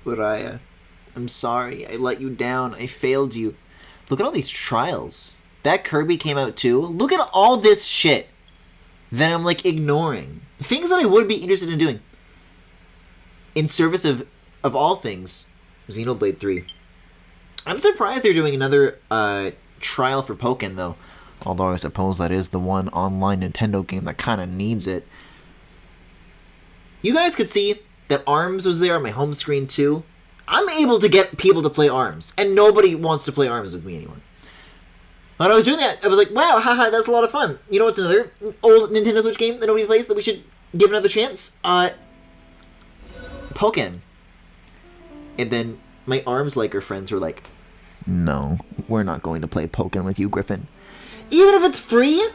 Uriah. I'm sorry. I let you down. I failed you. Look at all these trials. That Kirby came out too. Look at all this shit that I'm, like, ignoring. Things that I would be interested in doing. In service of all things, Xenoblade 3. I'm surprised they're doing another trial for Pokken, though. Although I suppose that is the one online Nintendo game that kind of needs it. You guys could see that ARMS was there on my home screen, too. I'm able to get people to play ARMS, and nobody wants to play ARMS with me anymore. When I was doing that, I was like, wow, haha, that's a lot of fun. You know what's another old Nintendo Switch game that nobody plays that we should give another chance? Pokken. And then my ARMS liker friends were like, no, we're not going to play Pokken with you, Griffin. Even if it's free?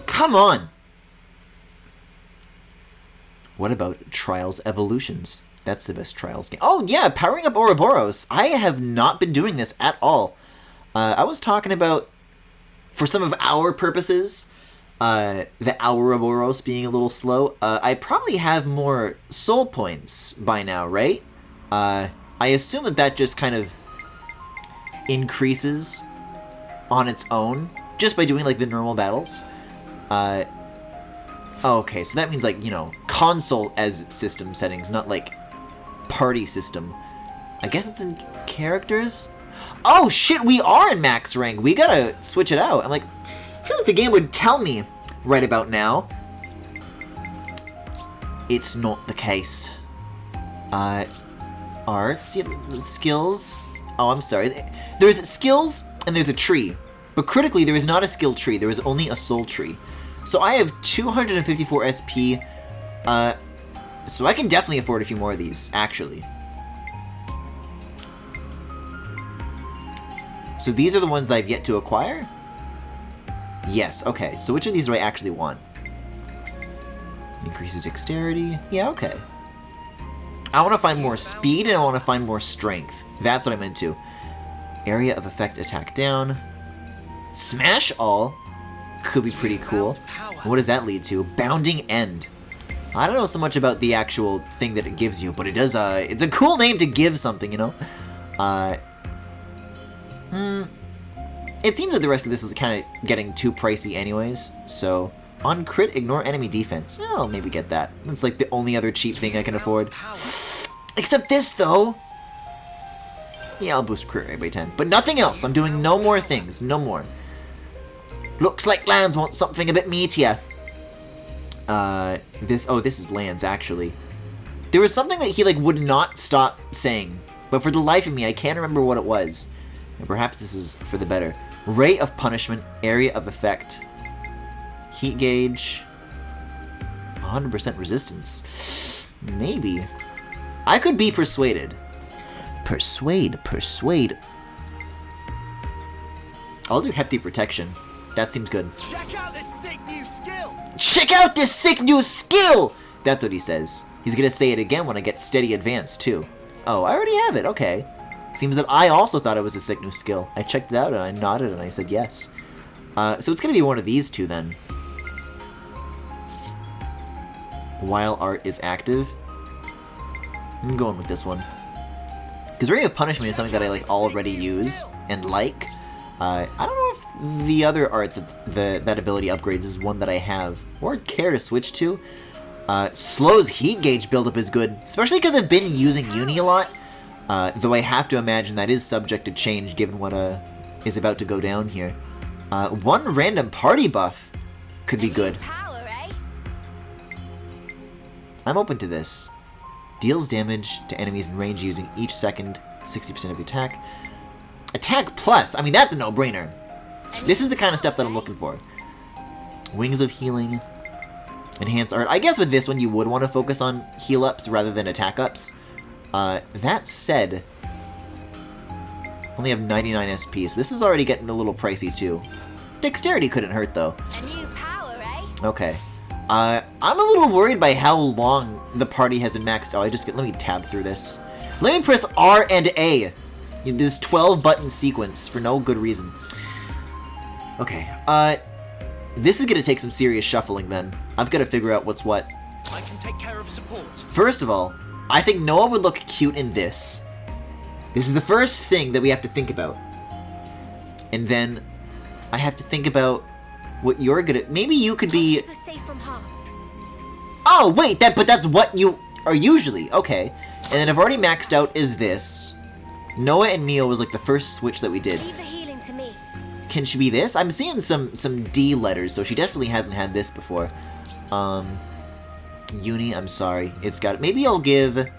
Come on. What about Trials Evolutions? That's the best Trials game. Oh, yeah, powering up Ouroboros. I have not been doing this at all. I was talking about, for some of our purposes, the Ouroboros being a little slow. I probably have more soul points by now, right? I assume that just kind of increases on its own, just by doing, like, the normal battles. Okay, so that means, like, you know, console as system settings, not, like, party system. I guess it's in characters? Oh, shit, we are in max rank. We gotta switch it out. I'm like, I feel like the game would tell me right about now. It's not the case. Arts, skills. Oh, I'm sorry. There's skills and there's a tree. But critically, there is not a skill tree. There is only a soul tree. So I have 254 SP. So I can definitely afford a few more of these, actually. So these are the ones I've yet to acquire? Yes, okay. So which of these do I actually want? Increases dexterity. Yeah, okay. I want to find more speed and I want to find more strength. That's what I'm into. Area of effect attack down. Smash all could be pretty cool. What does that lead to? Bounding end. I don't know so much about the actual thing that it gives you, but it does, it's a cool name to give something, you know? It seems that the rest of this is kind of getting too pricey anyways, so... On crit, ignore enemy defense. I'll maybe get that. That's like the only other cheap thing I can afford. Except this, though! Yeah, I'll boost crit rate by 10. But nothing else! I'm doing no more things. No more. Looks like Lands wants something a bit meatier. This is Lands, actually. There was something that he, like, would not stop saying. But for the life of me, I can't remember what it was. And perhaps this is for the better. Ray of Punishment, Area of Effect. Heat Gauge. 100% resistance. Maybe. I could be persuaded. Persuade. I'll do Hefty Protection. That seems good. Check out this sick new skill! Check out this sick new skill! That's what he says. He's gonna say it again when I get Steady Advance, too. Oh, I already have it. Okay. Seems that I also thought it was a sick new skill. I checked it out and I nodded and I said yes. So it's gonna be one of these two then. While art is active. I'm going with this one. Because Ray of Punishment is something that I like already use and like. I don't know if the other art that ability upgrades is one that I have or care to switch to. Slow's Heat Gauge buildup is good, especially because I've been using Uni a lot. Though I have to imagine that is subject to change given what is about to go down here. One random party buff could be good. I'm open to this. Deals damage to enemies in range using each second, 60% of your attack. Attack plus! I mean, that's a no-brainer. This is the kind of stuff that I'm looking for. Wings of Healing. Enhance art. I guess with this one you would want to focus on heal-ups rather than attack-ups. That said, only have 99 SP, so this is already getting a little pricey too. Dexterity couldn't hurt though. A new power, eh? Okay. I'm a little worried by how long the party has been maxed. Oh, let me tab through this. Let me press R and A. This 12 button sequence for no good reason. Okay, this is gonna take some serious shuffling then. I've got to figure out what's what. I can take care of support. First of all, I think Noah would look cute in this. This is the first thing that we have to think about. And then I have to think about what you're good at. Maybe you could be... Keep us safe from harm. Oh, wait, but that's what you are usually. Okay. And then I've already maxed out is this. Noah and Mio was like the first switch that we did. Leave the healing to me. Can she be this? I'm seeing some D letters, so she definitely hasn't had this before. Uni, I'm sorry. It's got... Maybe I'll give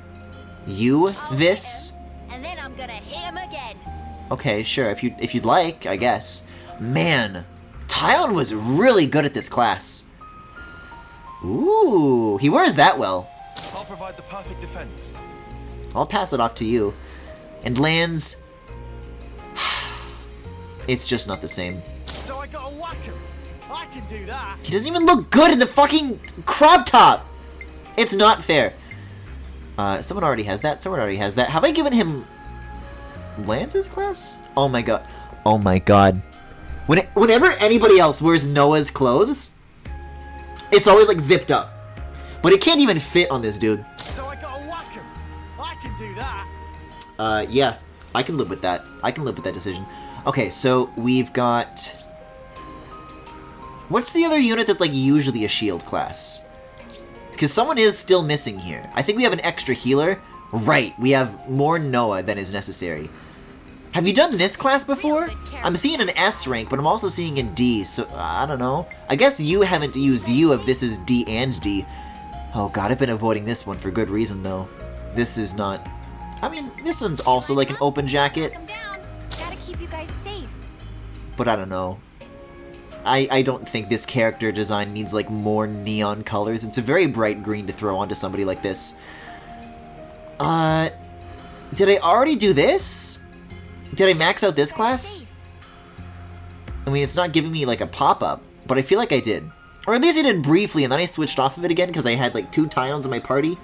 you this. And then I'm gonna hit him again. Okay, sure. If you'd like, I guess. Man, Tylon was really good at this class. Ooh, he wears that well. I'll provide the perfect defense. I'll pass it off to you. And lands... It's just not the same. So I gotta whack him. I can do that. He doesn't even look good in the fucking crop top! It's not fair. Someone already has that. Someone already has that. Have I given him Lance's class? Oh my god. Oh my god. Whenever anybody else wears Noah's clothes, it's always like zipped up. But it can't even fit on this dude. So I gotta whack him. I can do that. Yeah. I can live with that. I can live with that decision. Okay, so we've got... What's the other unit that's like usually a shield class? Because someone is still missing here. I think we have an extra healer. Right, we have more Noah than is necessary. Have you done this class before? I'm seeing an S rank, but I'm also seeing a D, so I don't know. I guess you haven't used U if this is D and D. Oh god, I've been avoiding this one for good reason, though. This is not... I mean, this one's also like an open jacket. Knock 'em down. Gotta keep you guys safe. But I don't know. I don't think this character design needs like more neon colors. It's a very bright green to throw onto somebody like this. Did I already do this? Did I max out this class? I mean, it's not giving me like a pop-up, but I feel like I did. Or at least I did briefly, and then I switched off of it again because I had like 2 Tyons in my party.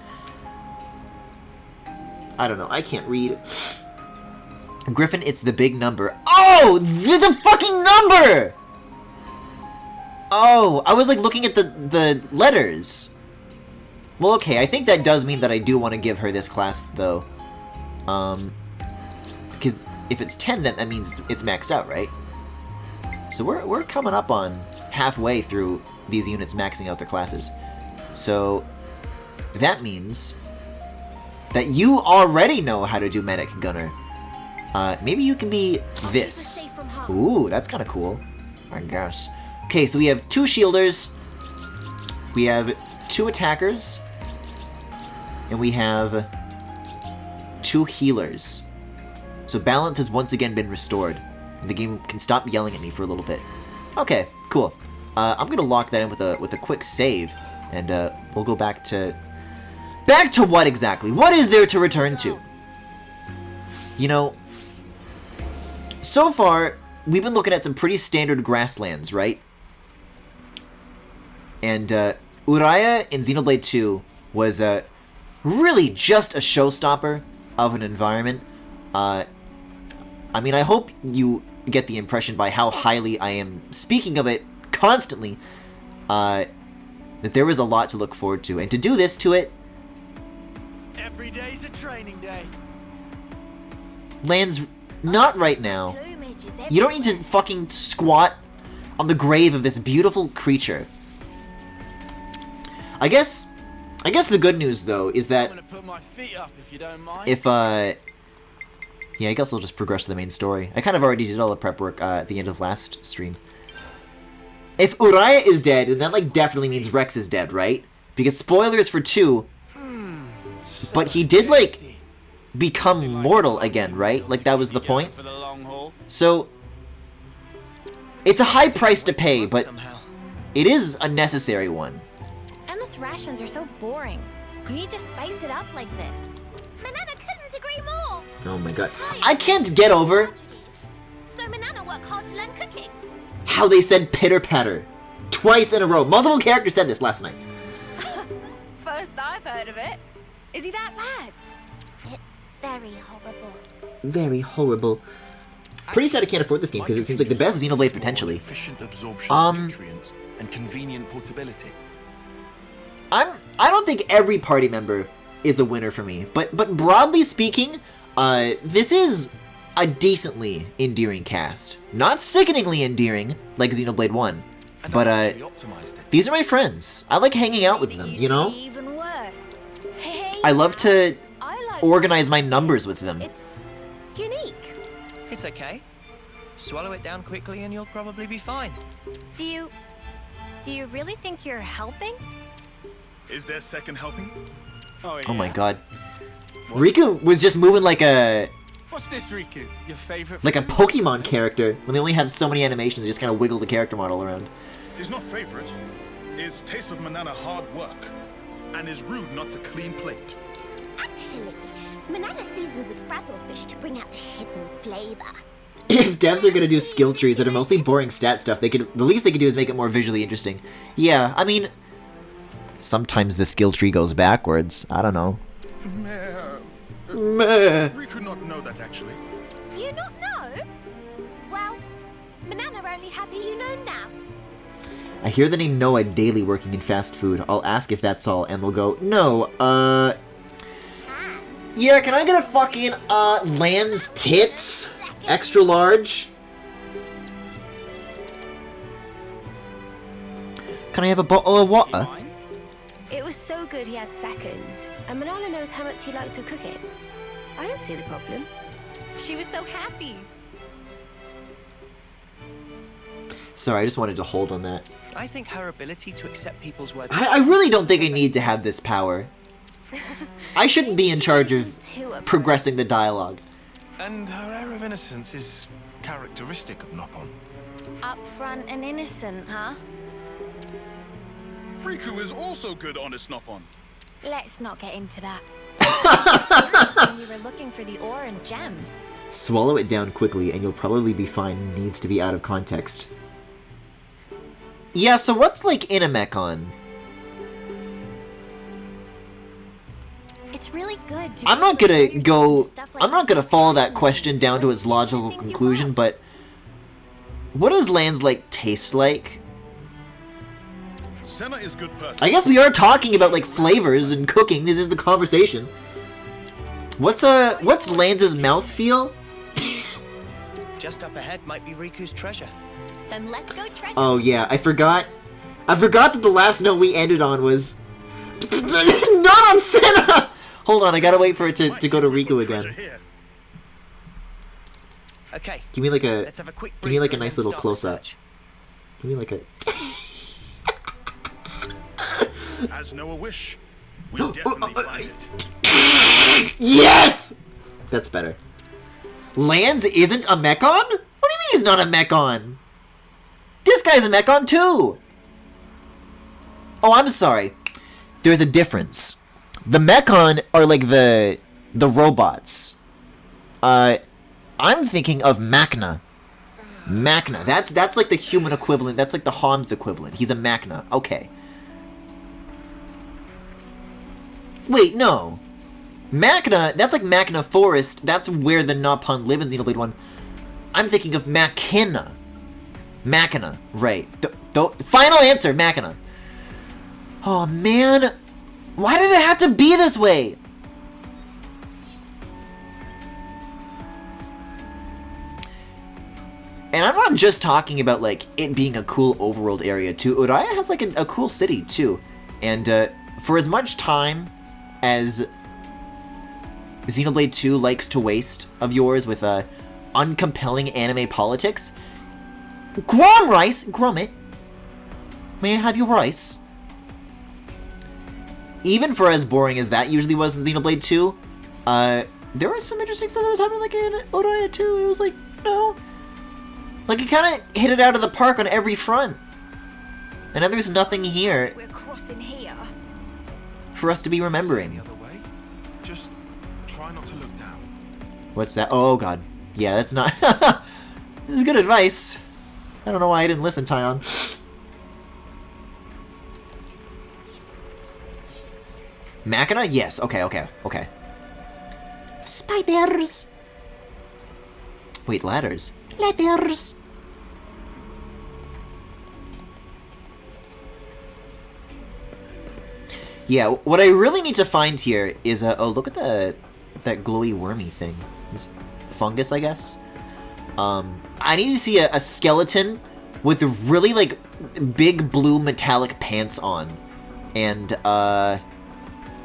I don't know, I can't read. Griffin, it's the big number. Oh, the fucking number! Oh, I was like looking at the letters. Well, okay, I think that does mean that I do want to give her this class, though. Because if it's 10, then that means it's maxed out, right? So we're coming up on halfway through these units maxing out their classes. So that means that you already know how to do Medic Gunner. Maybe you can be this. Ooh, that's kind of cool, I guess. Okay, so we have 2 shielders, we have 2 attackers, and we have 2 healers. So balance has once again been restored. And the game can stop yelling at me for a little bit. Okay, cool. I'm gonna lock that in with a quick save, and we'll go back to what exactly? What is there to return to? You know, so far we've been looking at some pretty standard grasslands, right? And Uriah in Xenoblade 2 was really just a showstopper of an environment. I mean, I hope you get the impression by how highly I am speaking of it constantly, that there was a lot to look forward to. And to do this to it... Every day's a training day. Lands not right now. You don't need to fucking squat on the grave of this beautiful creature. I guess the good news, though, is that... I'm gonna put my feet up if you don't mind. If, yeah, I guess I'll just progress to the main story. I kind of already did all the prep work at the end of last stream. If Uriah is dead, then that, like, definitely means Rex is dead, right? Because spoilers for 2, but he did, like, become mortal again, right? Like, that was the point. So, it's a high price to pay, but it is a necessary one. Endless rations are so boring. You need to spice it up like this. Manana couldn't agree more. Oh my god. I can't get over So Manana worked hard to learn cooking. how they said pitter-patter twice in a row. Multiple characters said this last night. First I've heard of it. Is he that bad? Very horrible. Very horrible. Pretty sad I can't afford this game because it seems like the best Xenoblade potentially. Efficient absorption of nutrients and convenient portability. I don't think every party member is a winner for me. But broadly speaking, this is a decently endearing cast. Not sickeningly endearing, like Xenoblade 1. But, these are my friends. I like hanging out with them, you know? Even worse. Hey, I love to I like organize my numbers with them. It's unique. It's okay. Swallow it down quickly and you'll probably be fine. Do you really think you're helping? Is there second helping? Oh, yeah. Oh my god. Riku was just moving like a What's this, Riku? Your favorite? like a Pokemon character. When they only have so many animations, they just kind of wiggle the character model around. Is not favorite. Is taste of Manana hard work, and is rude not to clean plate. Actually, Manana seasoned with frazzlefish to bring out hidden flavor. If devs are gonna do skill trees that are mostly boring stat stuff, the least they could do is make it more visually interesting. Yeah, I mean, sometimes the skill tree goes backwards. I don't know. Meh. We could not know that actually. You not know? Well, Manana only happy you know now. I hear the name Noah daily working in fast food. I'll ask if that's all, and they'll go, no, yeah, can I get a fucking, Land's tits? Extra large? Can I have a bottle of water? It was so good he had seconds, and Manana knows how much he liked to cook it. I don't see the problem. She was so happy. Sorry, I just wanted to hold on that. I think her ability to accept people's words... I really don't think I need to have this power. I shouldn't be in charge of progressing the dialogue. And her air of innocence is characteristic of Noppon. Upfront and innocent, huh? Riku is also good honest Noppon. Let's not get into that. You were looking for the ore and gems. Swallow it down quickly and you'll probably be fine. Needs to be out of context. Yeah, so what's like in a mechon? It's really good. I'm not gonna go... I'm not gonna follow that question down to its logical conclusion, but... What does Land's like taste like? Senna is good person. I guess we are talking about like flavors and cooking. This is the conversation. What's Lance's mouth feel? Just up ahead might be Riku's treasure. Then let's go treasure. Oh yeah, I forgot that the last note we ended on was not on Senna. Hold on, I gotta wait for it to go to Riku again. Okay. Give me like a Let's have a quick give me like a breather nice and little then start the close up. search. Give me like a. As Noah wish, we definitely find it. Yes! That's better. Lands isn't a mechon? What do you mean he's not a mechon? This guy's a mechon too! Oh, I'm sorry. There's a difference. The mechon are like the robots. I'm thinking of Machna. Machna. That's like the human equivalent. That's like the Homs equivalent. He's a Machna. Okay. Wait, no. Machna, that's like Machna Forest. That's where the Noppon live in Xenoblade 1. I'm thinking of Machina. Machina, right. Final answer, Machina. Oh, man. Why did it have to be this way? And I'm not just talking about, like, it being a cool overworld area, too. Uraya has, like, a cool city, too. And, for as much time as Xenoblade 2 likes to waste of yours with, uncompelling anime politics, Grom rice! Grommet! May I have your rice? Even for as boring as that usually was in Xenoblade 2, there was some interesting stuff that was happening, like, in Uraya 2. It was, like, you know... Like, it kind of hit it out of the park on every front. And now there's nothing here We're crossing here. for us to be remembering. The other way. Just try not to look down. What's that? Oh, God. Yeah, that's not... This is good advice. I don't know why I didn't listen, Tyon. Machina? Yes. Okay. Spiders! Wait, ladders. Ladders! Yeah, what I really need to find here is oh, look at that glowy wormy thing. It's fungus, I guess. I need to see a skeleton with really like big blue metallic pants on, and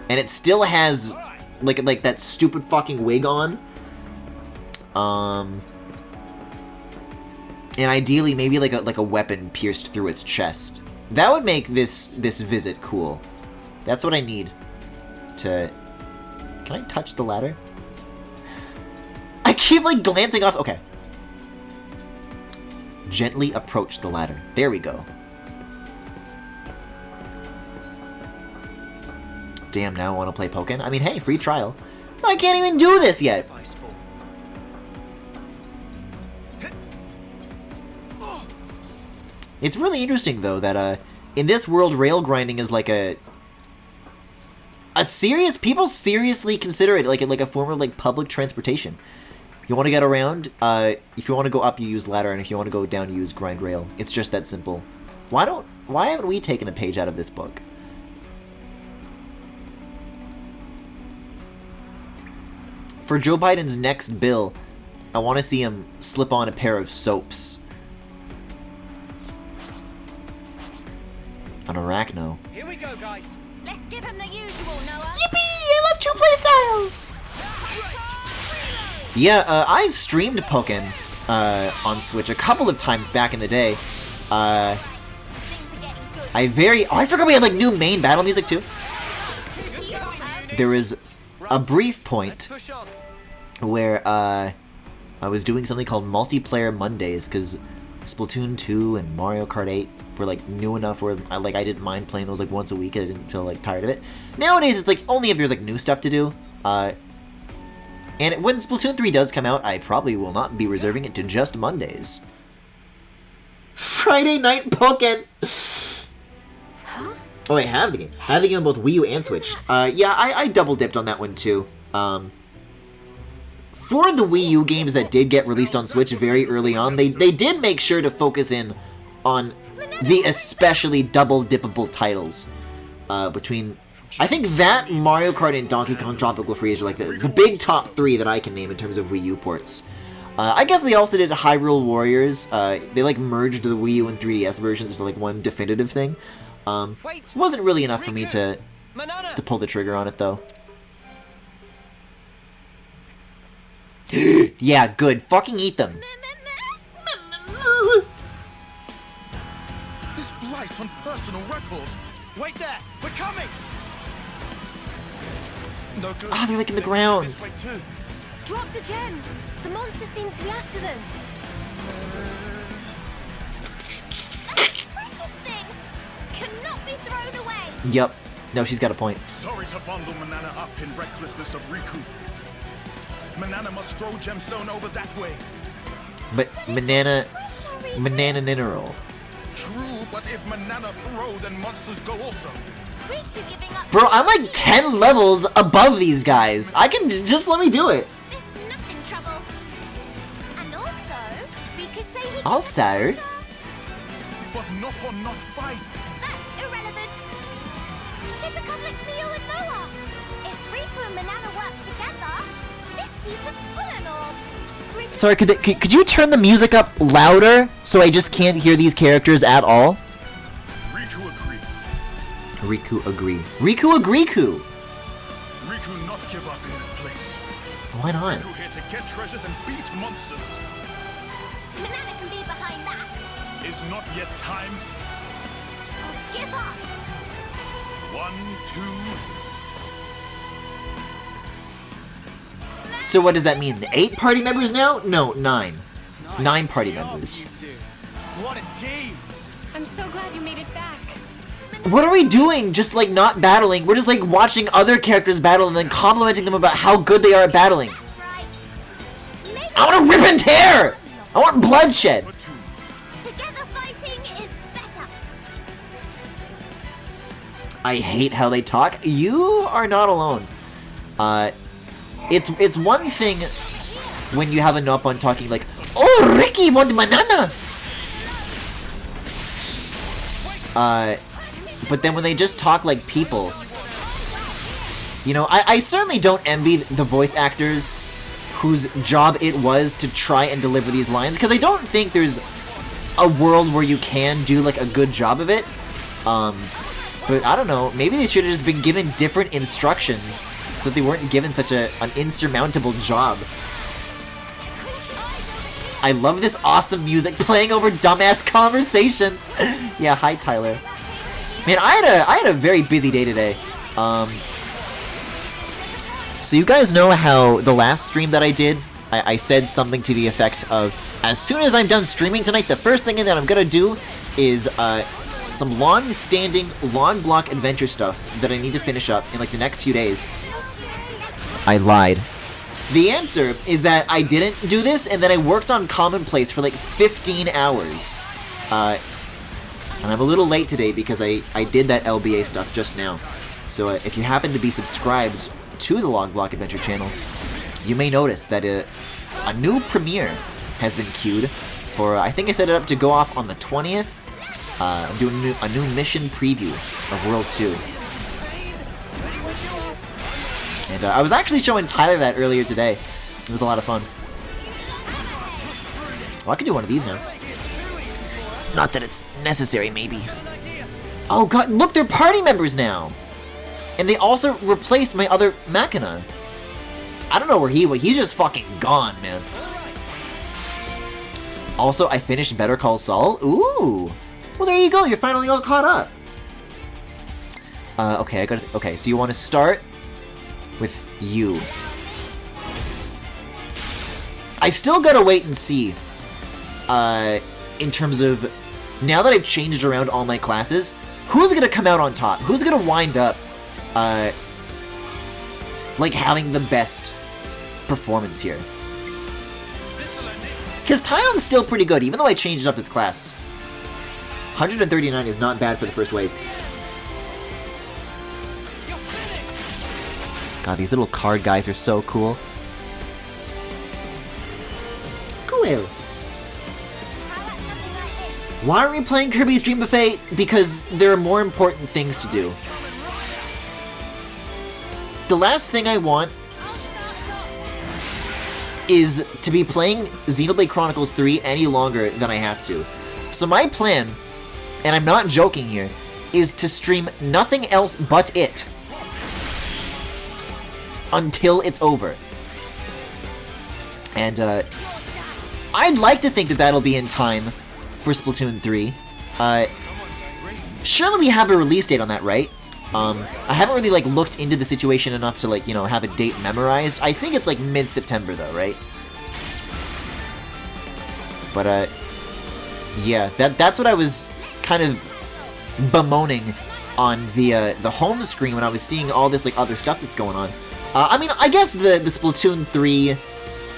it still has like that stupid fucking wig on. And ideally maybe like a weapon pierced through its chest. That would make this visit cool. That's what I need to... Can I touch the ladder? I keep like glancing off. Okay. Gently approach the ladder. There we go. Damn, now I want to play Pokken. I mean, hey, free trial. I can't even do this yet. It's really interesting though that in this world, rail grinding is like a serious... People seriously consider it like a form of like public transportation. You want to get around, if you want to go up, you use ladder, and if you want to go down, you use grind rail. It's just that simple. Why haven't we taken a page out of this book? For Joe Biden's next bill, I want to see him slip on a pair of soaps. An Arachno. Here we go, guys. Let's give him the usual, Noah. Yippee! I love 2 playstyles! Yeah, I've streamed Pokken on Switch a couple of times back in the day. Things are getting good. I forgot we had like new main battle music too. There was a brief point Push on. where I was doing something called Multiplayer Mondays because Splatoon 2 and Mario Kart 8 were like new enough where I didn't mind playing those like once a week. I didn't feel like tired of it. Nowadays it's like only if there's like new stuff to do. And when Splatoon 3 does come out, I probably will not be reserving it to just Mondays. Friday Night Pokken! Huh? Oh, I have the game. I have the game on both Wii U and Switch. Yeah, I double dipped on that one too. For the Wii U games that did get released on Switch very early on, they did make sure to focus in on the especially double dippable titles. Between, I think that, Mario Kart, and Donkey Kong Tropical Freeze are like the big top 3 that I can name in terms of Wii U ports. I guess they also did Hyrule Warriors. They like merged the Wii U and 3DS versions into like one definitive thing. Wasn't really enough for me to pull the trigger on it though. Yeah, good. Fucking eat them. This blight on personal record. Wait there! We're coming! No good. Oh, they're like in the ground. This way too. Drop the gem. The monsters seem to be after them. That precious thing cannot be thrown away. Yep. No, she's got a point. Sorry to bundle Manana up in recklessness of Riku. Manana must throw gemstone over that way. But Manana Mineral. True, but if Manana throw, then monsters go also. Riku giving up. Bro, I'm like 10 levels above these guys. I can just let me do it. There's nothing trouble. And also, Riku say he Also, But Noppo not fight. That's irrelevant. Should become like Mio and Noah. If Riku and Manana work together, this piece of Pullinor. sorry, could you turn the music up louder so I just can't hear these characters at all? Riku agree. Riku agree. Riku agree-ku. Riku not give up in this place. Why not? Riku here to get treasures and beat monsters. Manana can be behind that. Is not yet time. Or give up. 1, 2. So what does that mean? 8 party members now? No, 9. 9 party members. What a team! I'm so glad you made it back. What are we doing? Just like not battling. We're just like watching other characters battle and then complimenting them about how good they are at battling. Right. Maybe I want to rip and tear! I want bloodshed! For 2. together fighting is better. I hate how they talk. You are not alone. It's one thing when you have a Nopon talking like, "Oh, Ricky want banana!" But then when they just talk like people, You know, I certainly don't envy the voice actors whose job it was to try and deliver these lines, because I don't think there's a world where you can do, like, a good job of it. But I don't know, maybe they should have just been given different instructions, so that they weren't given such an insurmountable job. I love this awesome music playing over dumbass conversation. Yeah, hi Tyler. Man, I had a very busy day today. So you guys know how the last stream that I did, I said something to the effect of, as soon as I'm done streaming tonight, the first thing that I'm gonna do is some long-standing log block adventure stuff that I need to finish up in like the next few days. I lied. The answer is that I didn't do this, and then I worked on Commonplace for like 15 hours. And I'm a little late today because I did that LBA stuff just now. So if you happen to be subscribed to the Log Block Adventure channel, you may notice that a new premiere has been queued for, I think I set it up to go off on the 20th. I'm doing a new mission preview of World 2. And I was actually showing Tyler that earlier today. It was a lot of fun. Oh, I can do one of these now. Not that it's necessary, maybe. Oh god, look, they're party members now! And they also replaced my other Machina. I don't know where he went. He's just fucking gone, man. Also, I finished Better Call Saul. Ooh! Well, there you go. You're finally all caught up. Okay, okay, so you want to start with you. I still gotta wait and see. In terms of, now that I've changed around all my classes, who's gonna come out on top? Who's gonna wind up, like, having the best performance here? Because Tyon's still pretty good, even though I changed up his class. 139 is not bad for the first wave. God, these little card guys are so cool. Cool. Why aren't we playing Kirby's Dream Buffet? Because there are more important things to do. The last thing I want is to be playing Xenoblade Chronicles 3 any longer than I have to. So my plan, and I'm not joking here, is to stream nothing else but it until it's over. And I'd like to think that that'll be in time for Splatoon 3. Surely we have a release date on that, right? I haven't really, like, looked into the situation enough to, like, you know, have a date memorized. I think it's, like, mid-September, though, right? But, yeah, that's what I was kind of bemoaning on the home screen when I was seeing all this, like, other stuff that's going on. I mean, I guess the Splatoon 3,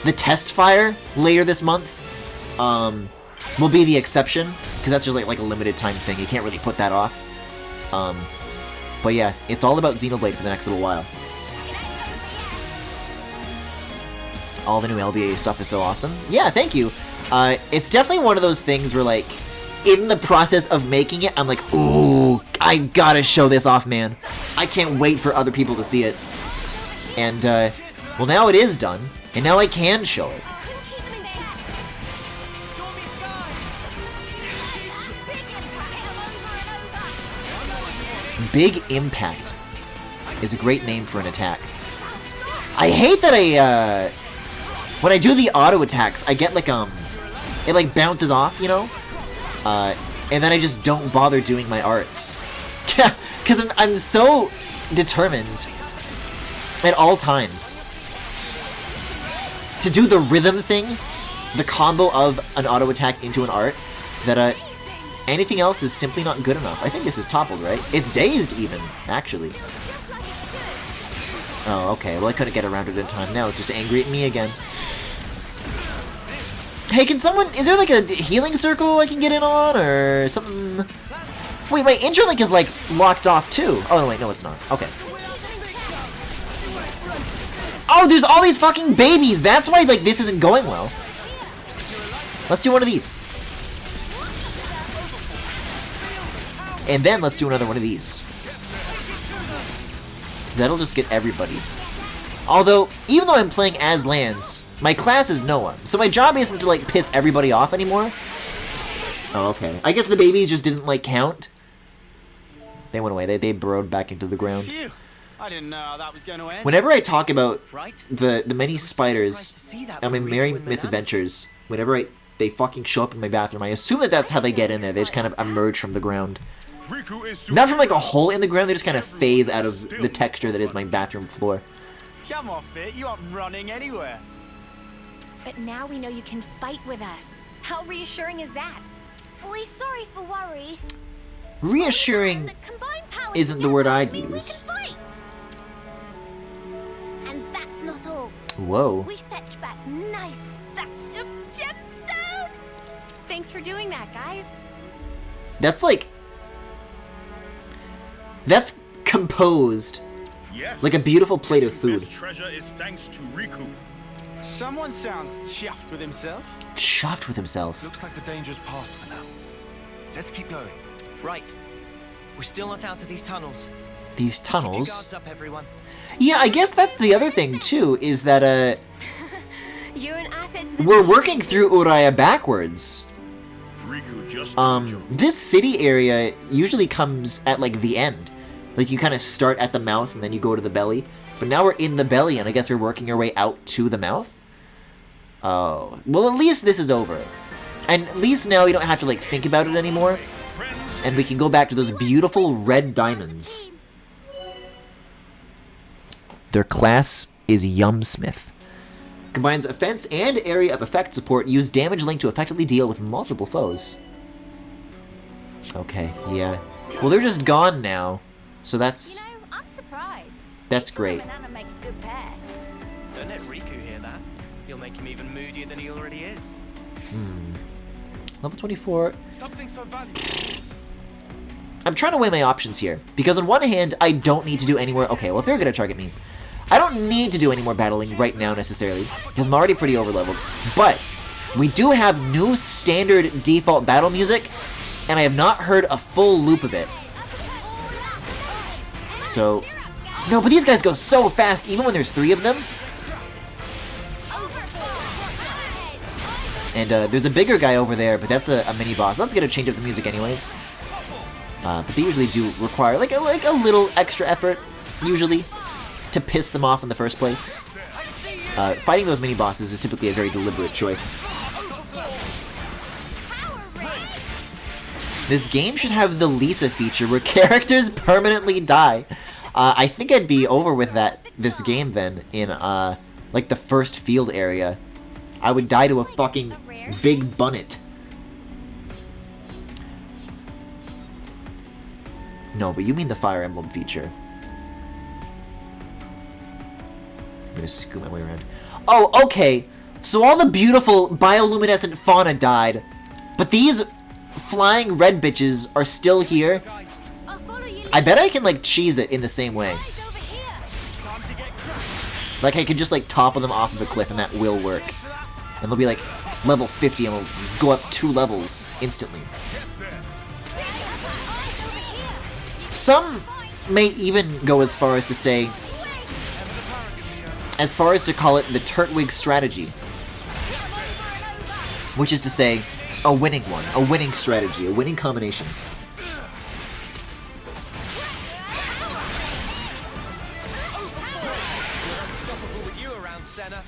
the test fire later this month, will be the exception, because that's just like a limited time thing. You can't really put that off. But yeah, it's all about Xenoblade for the next little while. All the new LBA stuff is so awesome. Yeah, thank you. It's definitely one of those things where, like, in the process of making it, I'm like, ooh, I gotta show this off, man. I can't wait for other people to see it. And, well, now it is done, and now I can show it. Big Impact is a great name for an attack. I hate that when I do the auto attacks, I get like, it like bounces off, you know? And then I just don't bother doing my arts. Because I'm so determined at all times to do the rhythm thing, the combo of an auto attack into an art, that anything else is simply not good enough. I think this is toppled, right? It's dazed, even, actually. Oh, okay. Well, I couldn't get around it in time. Now it's just angry at me again. Hey, can someone... Is there, like, a healing circle I can get in on, or something? Wait, my intro link is, like, locked off, too. Oh, no, wait, no, it's not. Okay. Oh, there's all these fucking babies! That's why, like, this isn't going well. Let's do one of these. And then let's do another one of these. Because that'll just get everybody. Although, even though I'm playing as Lance, my class is Noah. So my job isn't to, like, piss everybody off anymore. Oh, okay. I guess the babies just didn't, like, count. They went away. They burrowed back into the ground. Phew. I didn't know how that was going to end. Whenever I talk about Right? the many Surprised spiders to see that and my from merry Riku and misadventures, whenever they fucking show up in my bathroom, I assume that that's how they get in there. They just kind of emerge from the ground. Riku is Not from like a hole in the ground, they just kind of phase out of the texture that is my bathroom floor. Come off it, you aren't running anywhere. But now we know you can fight with us. How reassuring is that? We're sorry for worry. Reassuring The combined powers isn't the word together I'd mean we use. can fight. And that's not all. Whoa. We fetch back nice stacks of gemstone. Thanks for doing that, guys. That's like... That's composed Yes. like a beautiful plate of food. This treasure is thanks to Riku. Someone sounds chuffed with himself. Chuffed with himself. Looks like the danger's past for now. Let's keep going. Right. We're still not out of these tunnels. These Keep your tunnels... guards up, everyone. Yeah, I guess that's the other thing, too, is that, You're an asset to the we're team. working through Uraya backwards. Riku just told you. This city area usually comes at, like, the end. Like, you kind of start at the mouth and then you go to the belly. But now we're in the belly, and I guess we're working our way out to the mouth? Oh. Well, at least this is over. And at least now we don't have to, like, think about it anymore. And we can go back to those beautiful red diamonds. Their class is Yumsmith. Combines offense and area of effect support. Use damage link to effectively deal with multiple foes. Okay, yeah. Well, they're just gone now. So that's You know, I'm surprised. great. Banana make a good pair. Don't let Riku hear that. You'll make him even moodier than he already is. Level 24. Something so valuable. I'm trying to weigh my options here. Because on one hand, I don't need to do any more... Okay, well, if they're going to target me, I don't need to do any more battling right now, necessarily. Because I'm already pretty overleveled. But we do have new standard default battle music. And I have not heard a full loop of it. So... No, but these guys go so fast, even when there's 3 of them. And there's a bigger guy over there, but that's a mini-boss. Let's get a change up the music anyways. But they usually do require like a little extra effort, usually, to piss them off in the first place. Fighting those mini-bosses is typically a very deliberate choice. This game should have the Lisa feature where characters permanently die. I think I'd be over with this game then in like the first field area. I would die to a fucking big bunnet. No, but you mean the Fire Emblem feature. I'm gonna scoot my way around. Oh, okay. So all the beautiful bioluminescent fauna died, but these flying red bitches are still here. I'll follow you. I bet I can like cheese it in the same way. Guys over here. Time to get crushed. Like I could just like topple them off of the cliff and that will work. And they'll be like level 50 and we'll go up 2 levels instantly. Some may even go as far as to say, as far as to call it the Turtwig strategy. Which is to say, a winning one, a winning strategy, a winning combination. Unstoppable with you around, Senna.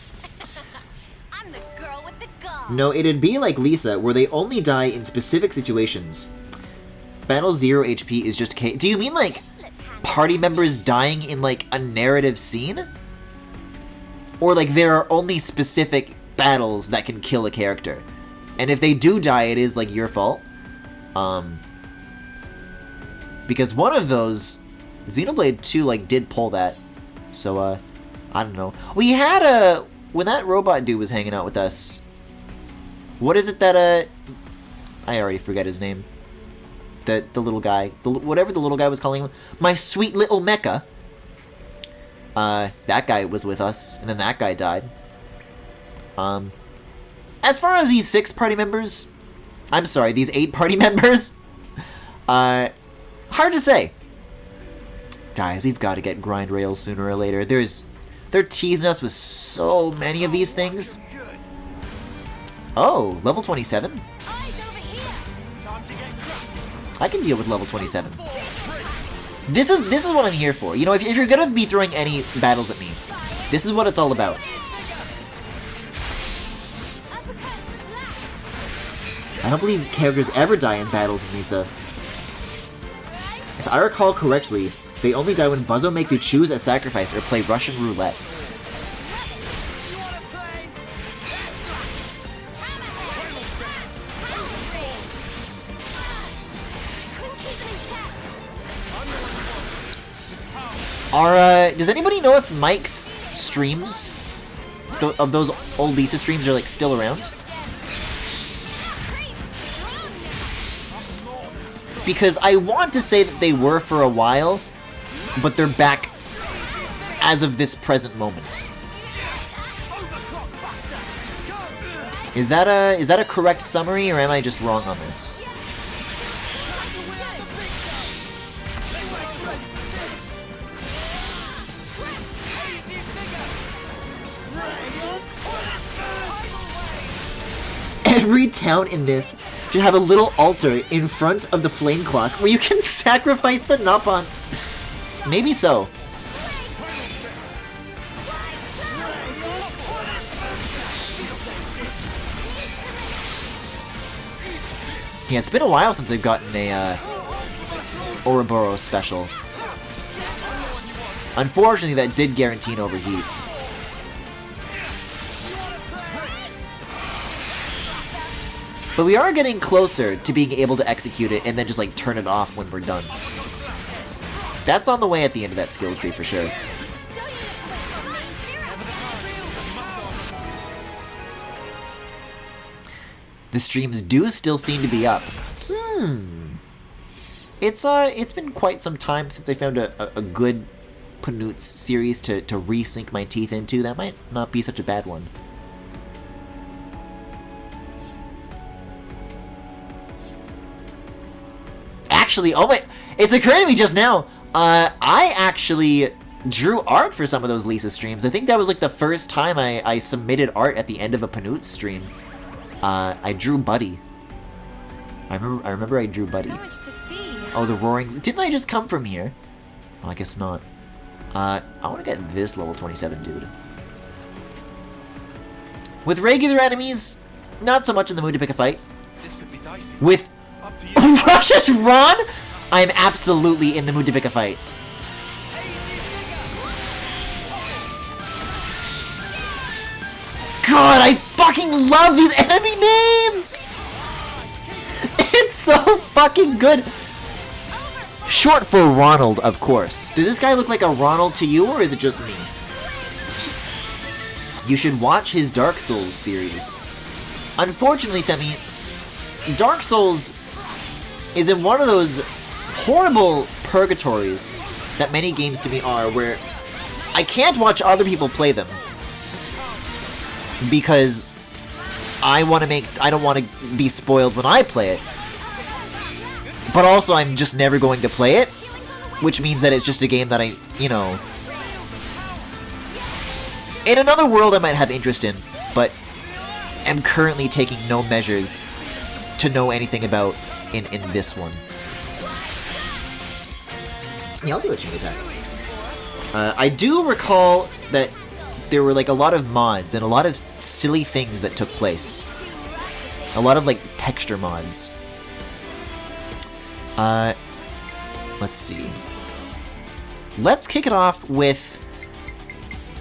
I'm the girl with the gun. No, it'd be like Lisa, where they only die in specific situations. Battle 0 HP is just K. Do you mean like party members dying in like a narrative scene? Or like there are only specific battles that can kill a character? And if they do die, it is like your fault. Because one of those, Xenoblade 2 like did pull that. So I don't know. We had when that robot dude was hanging out with us. What is it that I already forget his name. The little guy, whatever the little guy was calling him, my sweet little mecha. That guy was with us, and then that guy died. As far as these 6 party members, I'm sorry, these 8 party members, hard to say. Guys, we've got to get grind rails sooner or later. They're teasing us with so many of these things. Oh, level 27? I can deal with level 27. This is what I'm here for. You know, if you're gonna be throwing any battles at me, this is what it's all about. I don't believe characters ever die in battles in Lisa. If I recall correctly, they only die when Buzzo makes you choose a sacrifice or play Russian roulette. Does anybody know if Mike's streams, of those old Lisa streams, are like still around? Because I want to say that they were for a while, but they're back as of this present moment. Is that a correct summary, or am I just wrong on this? Every town in this should have a little altar in front of the flame clock where you can sacrifice the Napon. Maybe so. Yeah, it's been a while since I've gotten a Ouroboros special. Unfortunately, that did guarantee an overheat. But we are getting closer to being able to execute it and then just like turn it off when we're done. That's on the way at the end of that skill tree for sure. The streams do still seem to be up. It's been quite some time since I found a good Panoots series to re-sink my teeth into. That might not be such a bad one. Actually, oh my, it's occurring to me just now, I actually drew art for some of those Lisa streams. I think that was like the first time I submitted art at the end of a Panoots stream. I drew Buddy. I remember I drew Buddy. So much to see. Oh, the roarings. Didn't I just come from here? Oh, I guess not. I want to get this level 27 dude. With regular enemies, not so much in the mood to pick a fight. This could be dicey. With Up to you. Russia's Ron, I'm absolutely in the mood to pick a fight. God, I fucking love these enemy names! It's so fucking good! Short for Ronald, of course. Does this guy look like a Ronald to you, or is it just me? You should watch his Dark Souls series. Unfortunately, Femi, Dark Souls is in one of those horrible purgatories that many games to me are, where I can't watch other people play them because I don't want to be spoiled when I play it. But also, I'm just never going to play it, which means that it's just a game that I, you know, in another world I might have interest in, but am currently taking no measures to know anything about in this one. Yeah, I'll do a chain attack. I do recall that there were like a lot of mods and a lot of silly things that took place. A lot of like texture mods. Let's see. Let's kick it off with...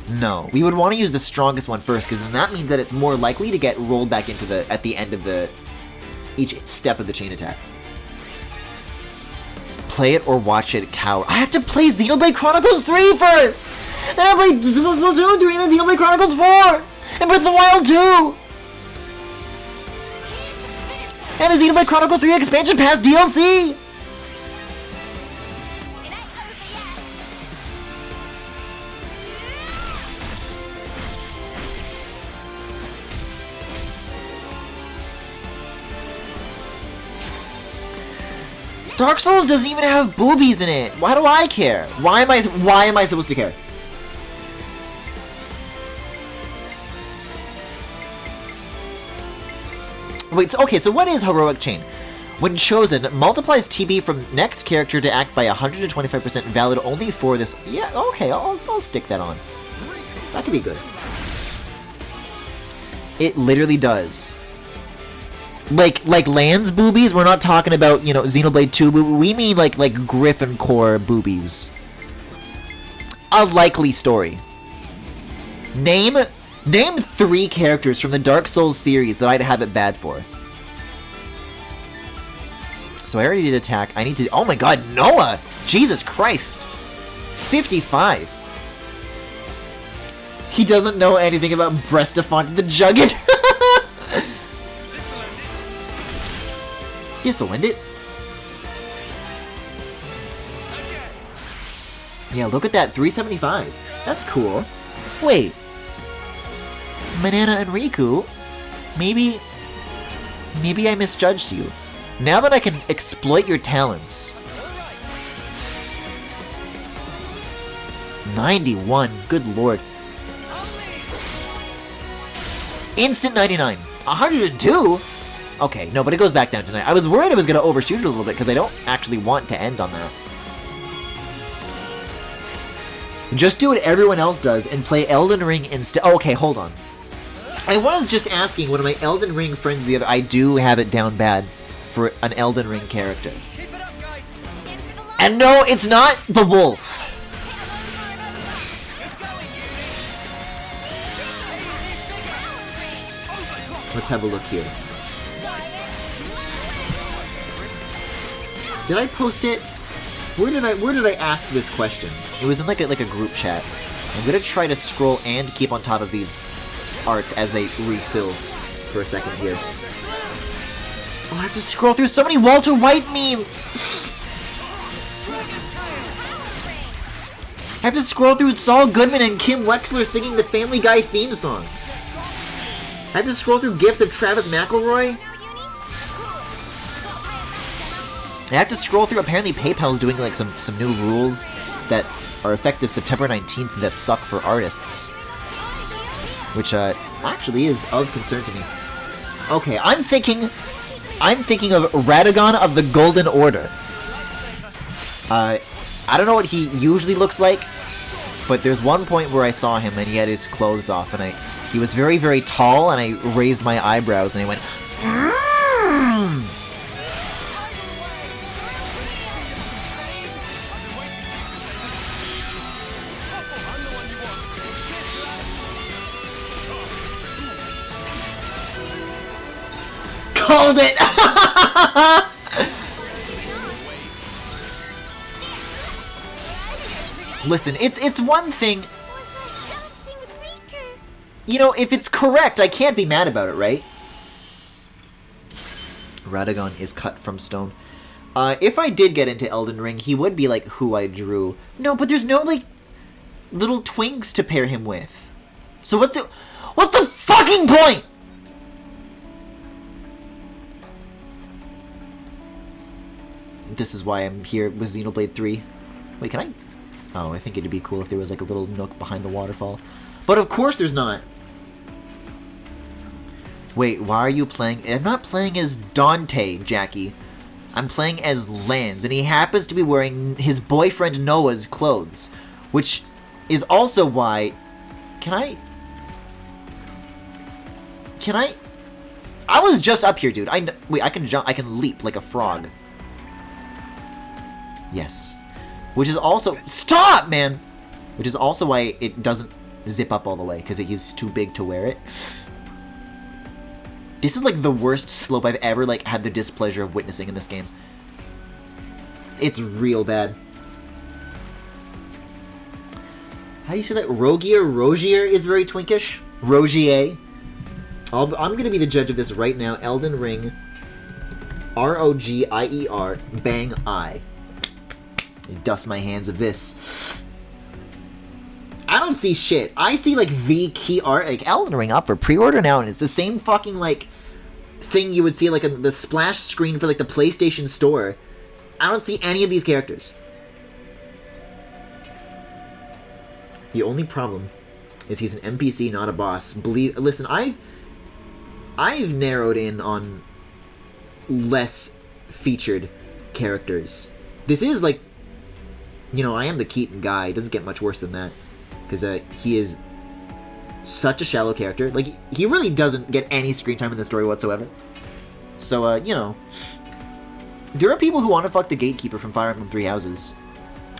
No, we would want to use the strongest one first, because then that means that it's more likely to get rolled back into the at the end of each step of the chain attack. Play it or watch it, cow. I have to play Xenoblade Chronicles 3 first! Then I play Splatoon 3 and then Xenoblade Chronicles 4! And Breath of the Wild 2! And the Xenoblade Chronicles 3 expansion pass DLC! Dark Souls doesn't even have boobies in it. Why do I care? Why am I supposed to care? Wait, so, okay, so what is Heroic Chain? When chosen, multiplies TB from next character to act by 125%, valid only for this. Yeah, okay, I'll stick that on. That could be good. It literally does. Like Lan's boobies, we're not talking about, you know, Xenoblade 2 boobies. We mean like Griffin core boobies. A likely story. Name 3 characters from the Dark Souls series that I'd have it bad for. So I already did attack. I need to... Oh my god, Noah! Jesus Christ! 55. He doesn't know anything about Breastafont the Jugget. This'll end it. Yeah, look at that. 375. That's cool. Wait. Banana and Riku? Maybe I misjudged you. Now that I can exploit your talents. 91. Good lord. Instant 99. 102? Okay, no, but it goes back down tonight. I was worried I was going to overshoot it a little bit because I don't actually want to end on that. Just do what everyone else does and play Elden Ring instead. Oh, okay, hold on. I was just asking one of my Elden Ring friends the other. I do have it down bad for an Elden Ring character. And no, it's not the wolf. Let's have a look here. Did I post it? Where did I ask this question? It was in like a group chat. I'm gonna try to scroll and keep on top of these arts as they refill for a second here. Oh, I have to scroll through so many Walter White memes! I have to scroll through Saul Goodman and Kim Wexler singing the Family Guy theme song. I have to scroll through GIFs of Travis McElroy. I have to scroll through, apparently PayPal's doing like some new rules that are effective September 19th that suck for artists. Which actually is of concern to me. Okay, I'm thinking of Radagon of the Golden Order. I don't know what he usually looks like, but there's one point where I saw him and he had his clothes off and he was very, very tall and I raised my eyebrows and I went, "Mm." Called it! Listen, it's one thing. You know, if it's correct, I can't be mad about it, right? Radagon is cut from stone. If I did get into Elden Ring, he would be like who I drew. No, but there's no like little twinks to pair him with. So what's the fucking point? This is why I'm here with Xenoblade 3. Wait, can I? Oh, I think it'd be cool if there was like a little nook behind the waterfall. But of course there's not. Wait, why are you playing? I'm not playing as Dante, Jackie. I'm playing as Lance, and he happens to be wearing his boyfriend Noah's clothes. Which is also why... Can I? I was just up here, dude. Wait, I can jump. I can leap like a frog. Yes. Which is also... Stop, man! Which is also why it doesn't zip up all the way, because he's too big to wear it. This is like the worst slope I've ever like had the displeasure of witnessing in this game. It's real bad. How do you say that? Rogier is very twinkish. Rogier. I'm gonna be the judge of this right now. Elden Ring. R-O-G-I-E-R. Bang I. Dust my hands of this. I don't see shit. I see like the key art, like Elden Ring up for pre-order now, and it's the same fucking like thing you would see like the splash screen for like the PlayStation Store. I don't see any of these characters. The only problem is he's an NPC, not a boss. Listen, I've narrowed in on less featured characters. This is like, you know, I am the Keaton guy. It doesn't get much worse than that. Because he is such a shallow character. Like, he really doesn't get any screen time in the story whatsoever. So, you know, there are people who want to fuck the gatekeeper from Fire Emblem Three Houses.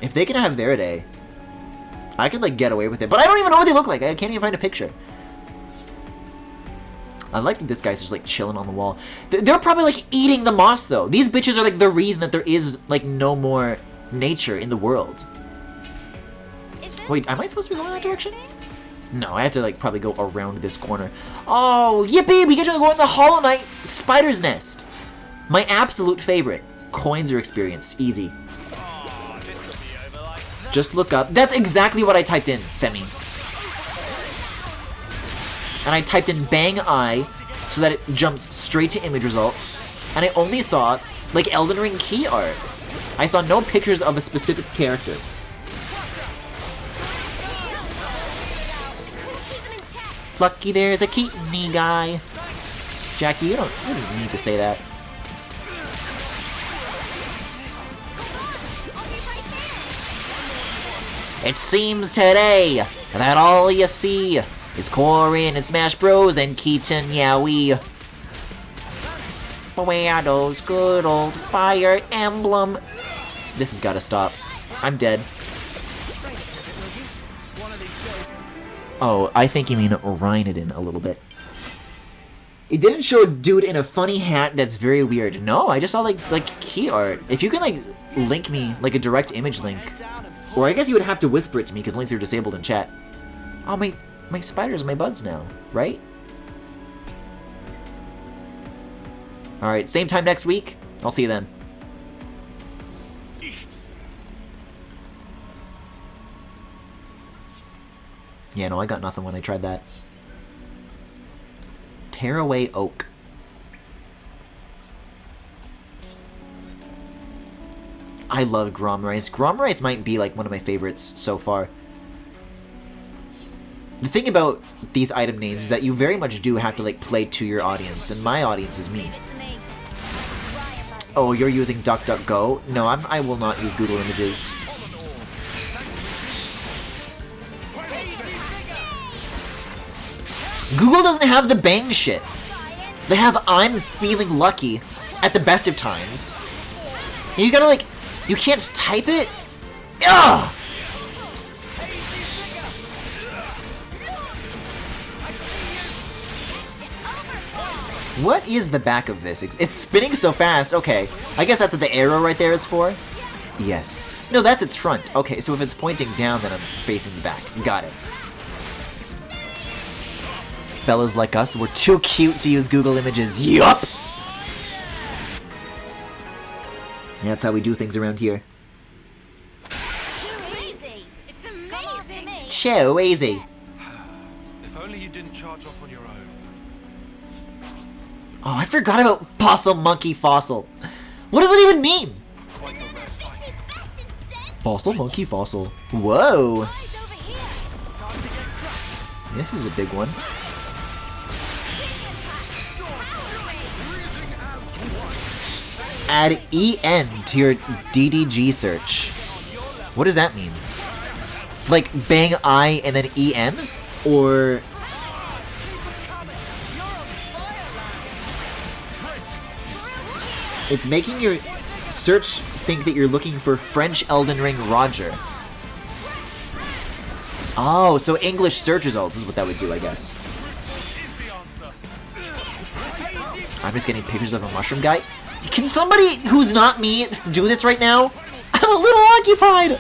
If they can have their day, I could, like, get away with it. But I don't even know what they look like. I can't even find a picture. I like that this guy's just, like, chilling on the wall. They're probably, like, eating the moss, though. These bitches are, like, the reason that there is, like, no more nature in the world. Wait, am I supposed to be going that direction? No, I have to, like, probably go around this corner. Oh, yippee! We get to go in the Hollow Knight Spider's Nest. My absolute favorite. Coins or experience. Easy. Just look up. That's exactly what I typed in, Femi. And I typed in Bang Eye so that it jumps straight to image results. And I only saw, like, Elden Ring key art. I saw no pictures of a specific character. Lucky there's a Keaton-y guy. Jackie, you don't need to say that. It seems today that all you see is Corrin and Smash Bros and Keaton Yowie. Where are those good old Fire Emblem? This has gotta stop. I'm dead. Oh, I think you mean Rhinodin a little bit. It didn't show a dude in a funny hat that's very weird. No, I just saw like key art. If you can like link me like a direct image link, or I guess you would have to whisper it to me because links are disabled in chat. Oh, my spiders are my buds now, right? All right, same time next week. I'll see you then. Yeah, no, I got nothing when I tried that. Tearaway Oak. I love Grom Rice. Grom Rice might be like one of my favorites so far. The thing about these item names is that you very much do have to like play to your audience, and my audience is me. Oh, you're using DuckDuckGo? No, I will not use Google Images. Google doesn't have the bang shit. They have I'm feeling lucky at the best of times. And you gotta like, you can't type it? Ugh! What is the back of this? It's spinning so fast. Okay, I guess that's what the arrow right there is for. Yes. No, that's its front. Okay, so if it's pointing down, then I'm facing the back. Got it. Fellows like us, we're too cute to use Google Images. Yup! Yeah, that's how we do things around here. So easy. If only you didn't charge off on your own. Oh, I forgot about Fossil Monkey Fossil. What does it even mean? Quite a rare sight. Fossil Monkey Fossil. Whoa. This is a big one. Add EN to your DDG search. What does that mean? Like bang I and then EN? Or... It's making your search think that you're looking for French Elden Ring Roger. Oh, so English search results is what that would do, I guess. I'm just getting pictures of a mushroom guy. Can somebody who's not me do this right now? I'm a little occupied.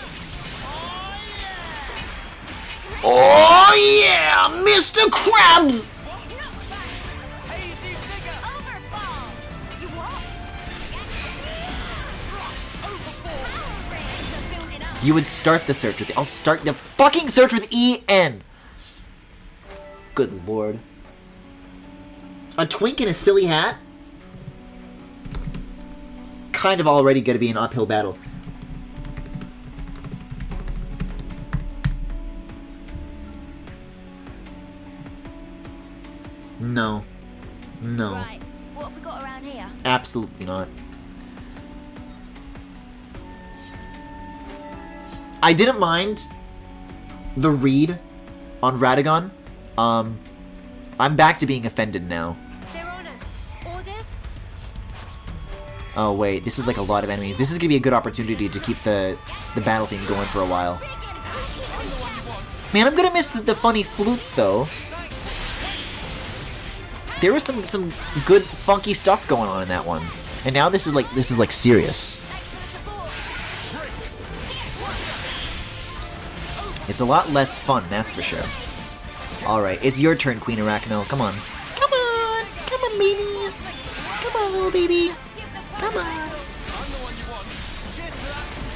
Oh yeah, Mr. Krabs! You would start the search with I'll start the fucking search with EN. Good lord. A twink in a silly hat? kind of already going to be an uphill battle. No. No. Right, what have we got around here? Absolutely not. I didn't mind the read on Radagon. I'm back to being offended now. They're on us. Orders? Oh wait, this is like a lot of enemies. This is gonna be a good opportunity to keep the battle theme going for a while. Man, I'm gonna miss the funny flutes though. There was some good funky stuff going on in that one, and now this is like serious. It's a lot less fun, that's for sure. Alright, it's your turn, Queen Arachno. Come on. Come on! Come on, baby! Come on, little baby! Come on!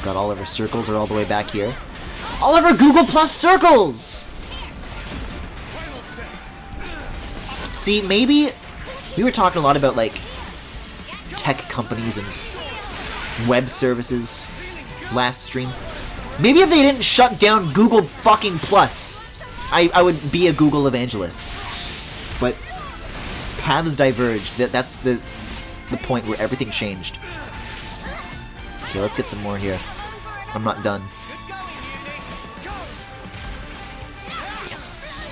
Got all of our circles are all the way back here. All of our Google Plus circles! See, maybe... We were talking a lot about, like, tech companies and web services last stream. Maybe if they didn't shut down Google fucking Plus, I would be a Google evangelist. But paths diverged. That's the point where everything changed. Okay, let's get some more here. I'm not done. Yes.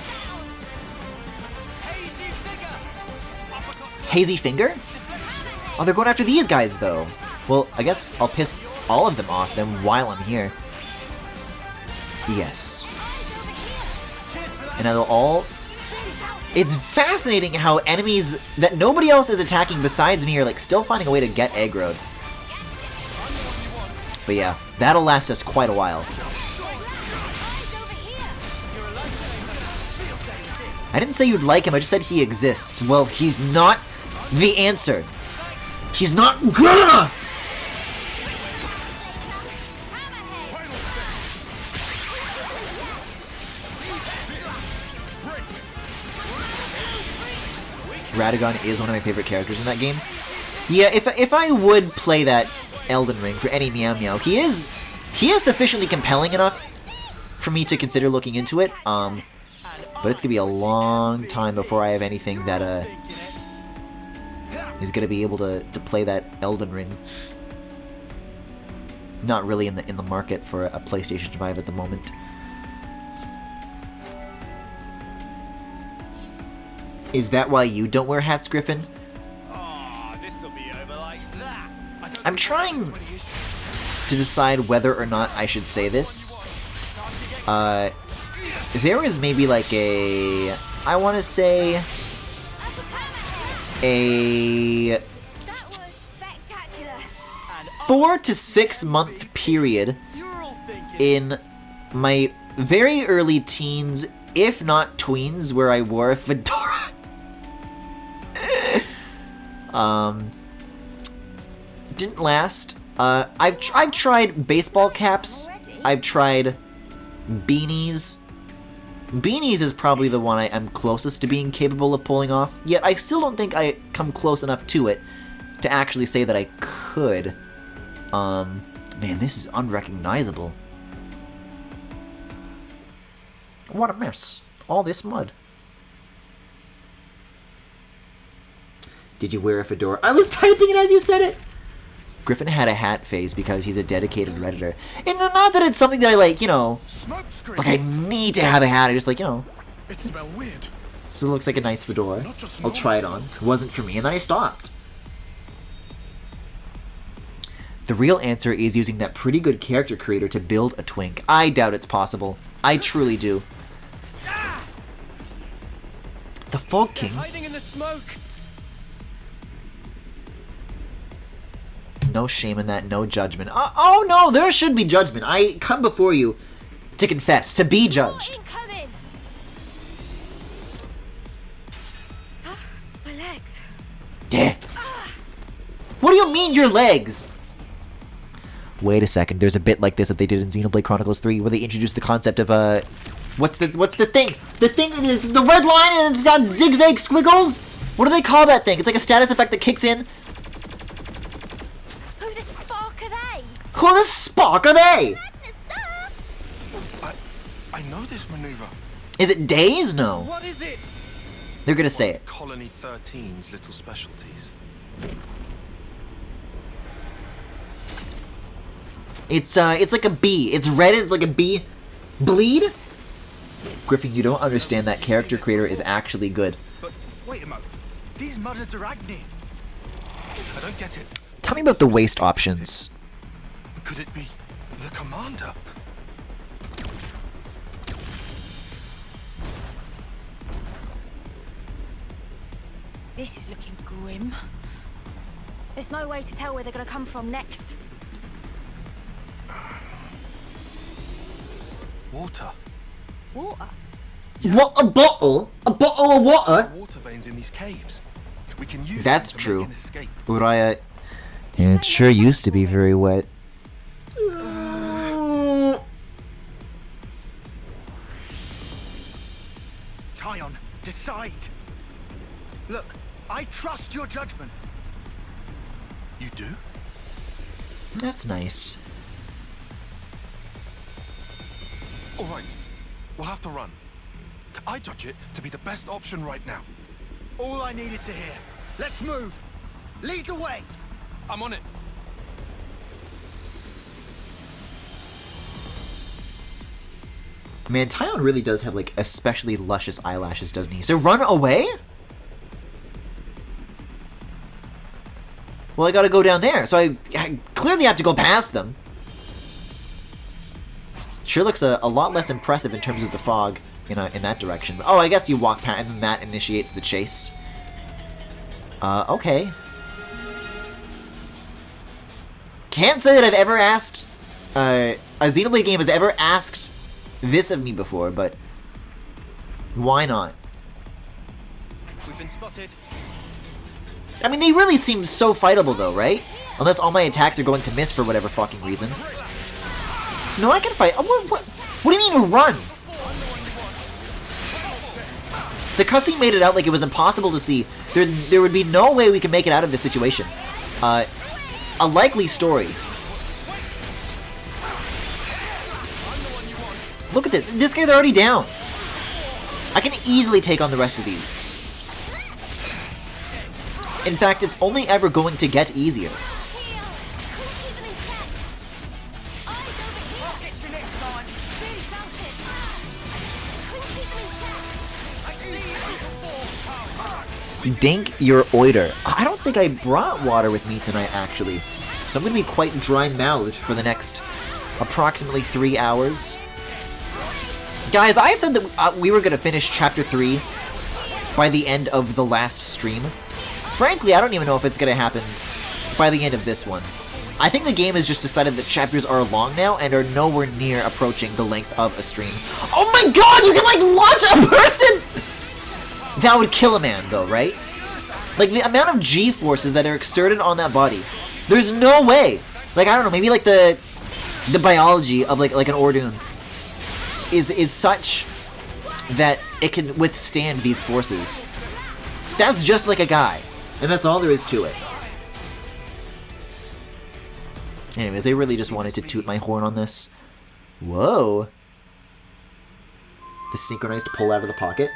Hazy Finger? Oh, they're going after these guys, though. Well, I guess I'll piss all of them off then while I'm here. Yes. And they'll all... It's fascinating how enemies that nobody else is attacking besides me are like still finding a way to get aggroed. But yeah, that'll last us quite a while. I didn't say you'd like him, I just said he exists. Well, he's not the answer. He's not good enough! Radagon is one of my favorite characters in that game. Yeah, if I would play that Elden Ring for any Meow Meow, he is sufficiently compelling enough for me to consider looking into it. But it's gonna be a long time before I have anything that is gonna be able to play that Elden Ring. Not really in the market for a PlayStation 5 at the moment. Is that why you don't wear hats, Griffin? Oh, this'll be over like that. I'm trying to decide whether or not I should say this. There is maybe like I want to say a 4 to 6 month period in my very early teens, if not tweens, where I wore a fedora. Didn't last. I've tried baseball caps. I've tried beanies. Beanies is probably the one I am closest to being capable of pulling off, yet I still don't think I come close enough to it to actually say that I could. Man, this is unrecognizable. What a mess. All this mud. Did you wear a fedora? I was typing it as you said it! Griffin had a hat phase because he's a dedicated Redditor. And not that it's something that I like, you know, like I need to have a hat. I just like, you know. It smells weird. So it looks like a nice fedora. I'll try it on. It wasn't for me, and then I stopped. The real answer is using that pretty good character creator to build a twink. I doubt it's possible. I truly do. The Fog King? Hiding in the smoke. No shame in that, no judgment. Oh no, there should be judgment. I come before you to confess, to be judged. Incoming! My legs. Yeah. What do you mean, your legs? Wait a second, there's a bit like this that they did in Xenoblade Chronicles 3 where they introduced the concept of, what's the thing? The thing is the red line and it's got zigzag squiggles? What do they call that thing? It's like a status effect that kicks in. Oh, the Who the spark are they? Madness, duh. I know this maneuver. Is it Days? No. What is it? They're gonna say it. Colony 13's little specialties. It's like a bee. It's red. It's like a bee. Bleed. Griffin, you don't understand that character creator is actually good. But wait a moment. These mudders are Agni. I don't get it. Tell me about the waste options. Could it be the commander? This is looking grim. There's no way to tell where they're gonna come from next. Water. Water? What, a bottle? A bottle of water? Water veins in these caves. We can use That's them to true. make an escape. Uriah, it sure used to be very wet. Tyon, decide. Look, I trust your judgment. You do? That's nice. All right. We'll have to run. I judge it to be the best option right now. All I needed to hear. Let's move. Lead the way. I'm on it. Man, Tyon really does have, like, especially luscious eyelashes, doesn't he? So run away? Well, I gotta go down there, so I clearly have to go past them. Sure looks a lot less impressive in terms of the fog in that direction. Oh, I guess you walk past, and then that initiates the chase. Okay. Can't say that I've ever asked, a Xenoblade game has ever asked this of me before, but why not? We've been spotted. I mean, they really seem so fightable though, right? Unless all my attacks are going to miss for whatever fucking reason. No, I can fight. What do you mean run? The cutscene made it out like it was impossible to see. There would be no way we could make it out of this situation. A likely story. Look at this. This guy's already down. I can easily take on the rest of these. In fact, it's only ever going to get easier. Dink your oiter. I don't think I brought water with me tonight, actually. So I'm going to be quite dry-mouthed for the next approximately 3 hours. Guys, I said that we were going to finish Chapter 3 by the end of the last stream. Frankly, I don't even know if it's going to happen by the end of this one. I think the game has just decided that chapters are long now and are nowhere near approaching the length of a stream. Oh my god, you can, like, launch a person! That would kill a man, though, right? Like, the amount of G-forces that are exerted on that body. There's no way. Like, I don't know, maybe, like, the biology of, like an Ordoon is such that it can withstand these forces. That's just like a guy. And that's all there is to it. Anyways, they really just wanted to toot my horn on this. Whoa. The synchronized pull out of the pocket.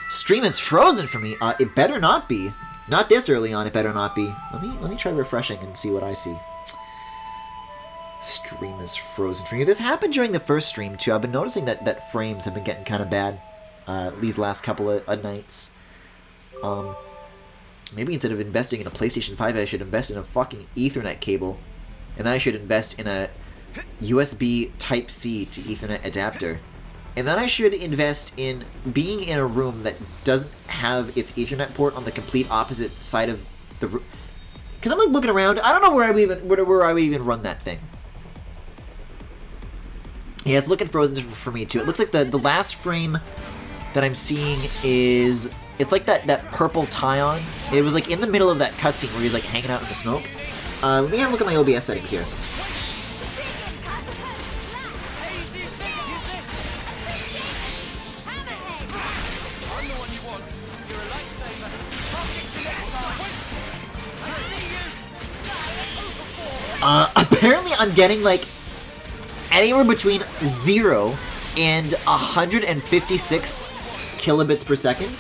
Stream is frozen for me. It better not be. Not this early on, it better not be. Let me try refreshing and see what I see. Stream is frozen for me. This happened during the first stream too. I've been noticing that frames have been getting kind of bad these last couple of nights. Maybe instead of investing in a PlayStation 5, I should invest in a fucking Ethernet cable. And then I should invest in a USB Type-C to Ethernet adapter. And then I should invest in being in a room that doesn't have its Ethernet port on the complete opposite side of the room. Because I'm like looking around, I don't know where I would even run that thing. Yeah, it's looking frozen for me too. It looks like the last frame that I'm seeing is... It's like that purple Tyon. It was like in the middle of that cutscene where he's like hanging out in the smoke. Let me have a look at my OBS settings here. Apparently I'm getting like anywhere between 0 and 156 kilobits per second.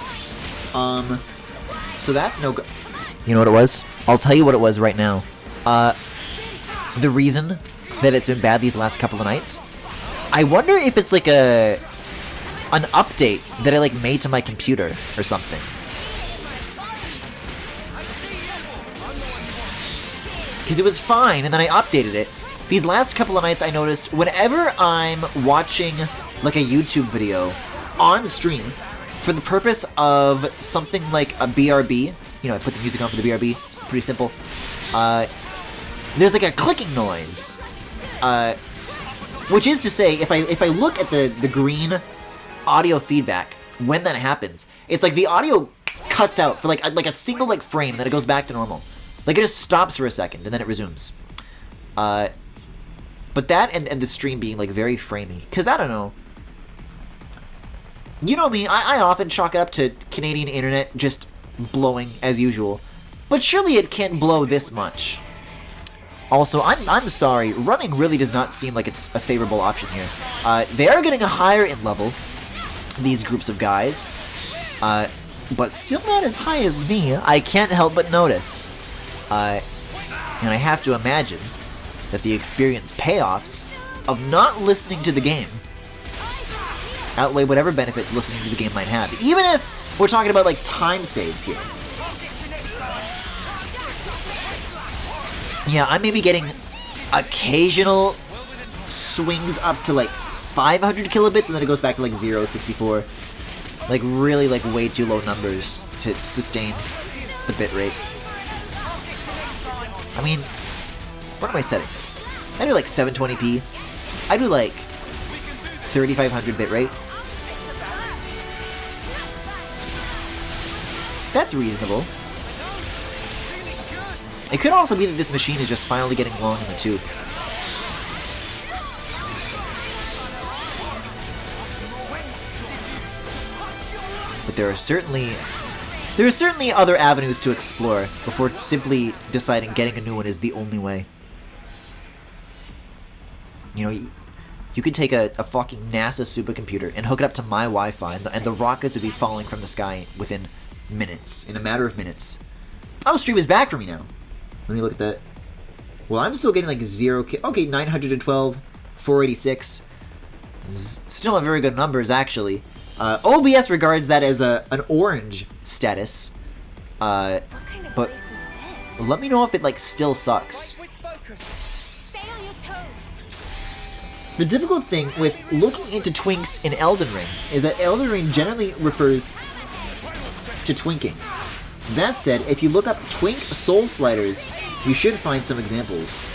So that's no good. You know what it was? I'll tell you what it was right now. The reason that it's been bad these last couple of nights, I wonder if it's like an update that I like made to my computer or something. Because it was fine, and then I updated it. These last couple of nights I noticed whenever I'm watching like a YouTube video on stream for the purpose of something like a BRB, you know, I put the music on for the BRB, pretty simple, there's like a clicking noise. Which is to say, if I look at the green audio feedback when that happens, it's like the audio cuts out for like a single like frame, and then it goes back to normal. Like it just stops for a second and then it resumes. But that and the stream being like very framey, because I don't know. You know me, I often chalk it up to Canadian internet just blowing as usual, but surely it can't blow this much. Also, I'm sorry, running really does not seem like it's a favorable option here. They are getting higher in level, these groups of guys, but still not as high as me. I can't help but notice. And I have to imagine that the experience payoffs of not listening to the game outweigh whatever benefits listening to the game might have. Even if we're talking about like time saves here. Yeah, I may be getting occasional swings up to like 500 kilobits, and then it goes back to like 0, 64. Like really like way too low numbers to sustain the bitrate. I mean, what are my settings? I do like 720p. I do like 3500 bitrate. That's reasonable. It could also be that this machine is just finally getting long in the tooth. But there are certainly other avenues to explore before simply deciding getting a new one is the only way. You know, you could take a fucking NASA supercomputer and hook it up to my Wi-Fi, and the rockets would be falling from the sky within minutes, in a matter of minutes. Oh, stream is back for me now. Let me look at that. Well, I'm still getting like 0. Okay, 912, 486. Still not very good numbers, actually. OBS regards that as an orange status. What kind of But place is this? let me know if it like still sucks. Stay on your toes. The difficult thing with looking into twinks in Elden Ring is that Elden Ring generally refers to twinking. That said, if you look up twink soul sliders, you should find some examples.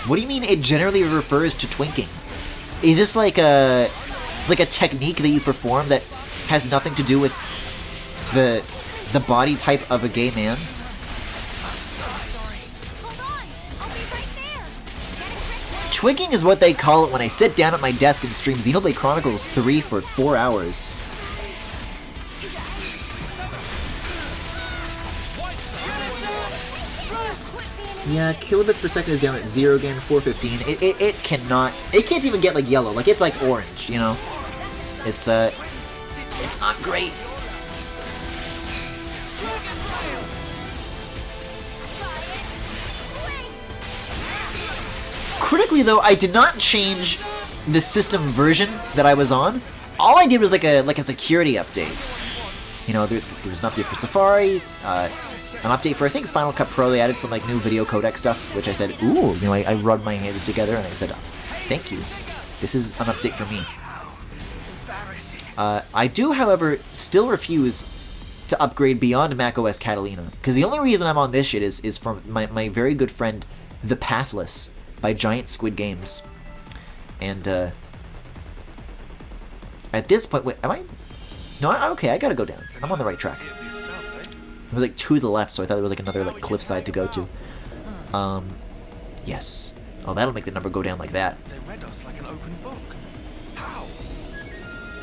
What do you mean it generally refers to twinking? Is this like a technique that you perform that has nothing to do with the body type of a gay man? Hold on. I'll be right there. Twinking is what they call it when I sit down at my desk and stream Xenoblade Chronicles 3 for 4 hours. Yeah, kilobits per second is down at 0 again, 415. It can't even get like yellow. Like it's like orange, you know? It's not great. Critically though, I did not change the system version that I was on. All I did was like a security update. You know, there was an update for Safari, an update for, I think, Final Cut Pro. They added some like new video codec stuff, which I said, ooh, you know, I rubbed my hands together and I said, thank you. This is an update for me. I do, however, still refuse to upgrade beyond macOS Catalina, because the only reason I'm on this shit is from my very good friend, The Pathless, by Giant Squid Games. And, at this point, wait, am I? No, okay, I gotta go down. I'm on the right track. It was like to the left, so I thought there was like another like cliffside to go to. Yes. Oh, that'll make the number go down like that. They read us like an open book. How?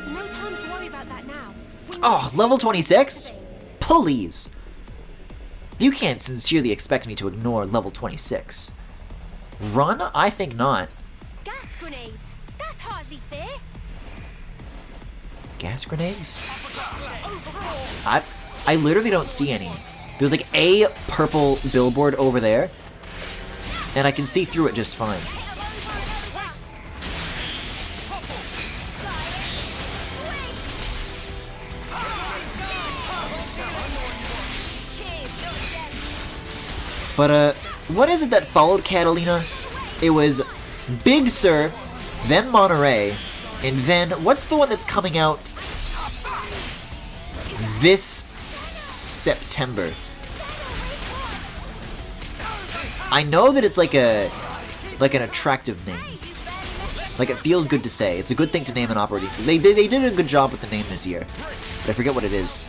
No time to worry about that now. Oh, level 26? Please. You can't sincerely expect me to ignore level 26. Run? I think not. Gas grenades. That's hardly fair. Gas grenades? I literally don't see any. There's like a purple billboard over there, and I can see through it just fine. But, what is it that followed Catalina? It was Big Sur, then Monterey, and then, what's the one that's coming out this September? I know that it's like an attractive name. Like, it feels good to say. It's a good thing to name an operating system. They did a good job with the name this year, but I forget what it is.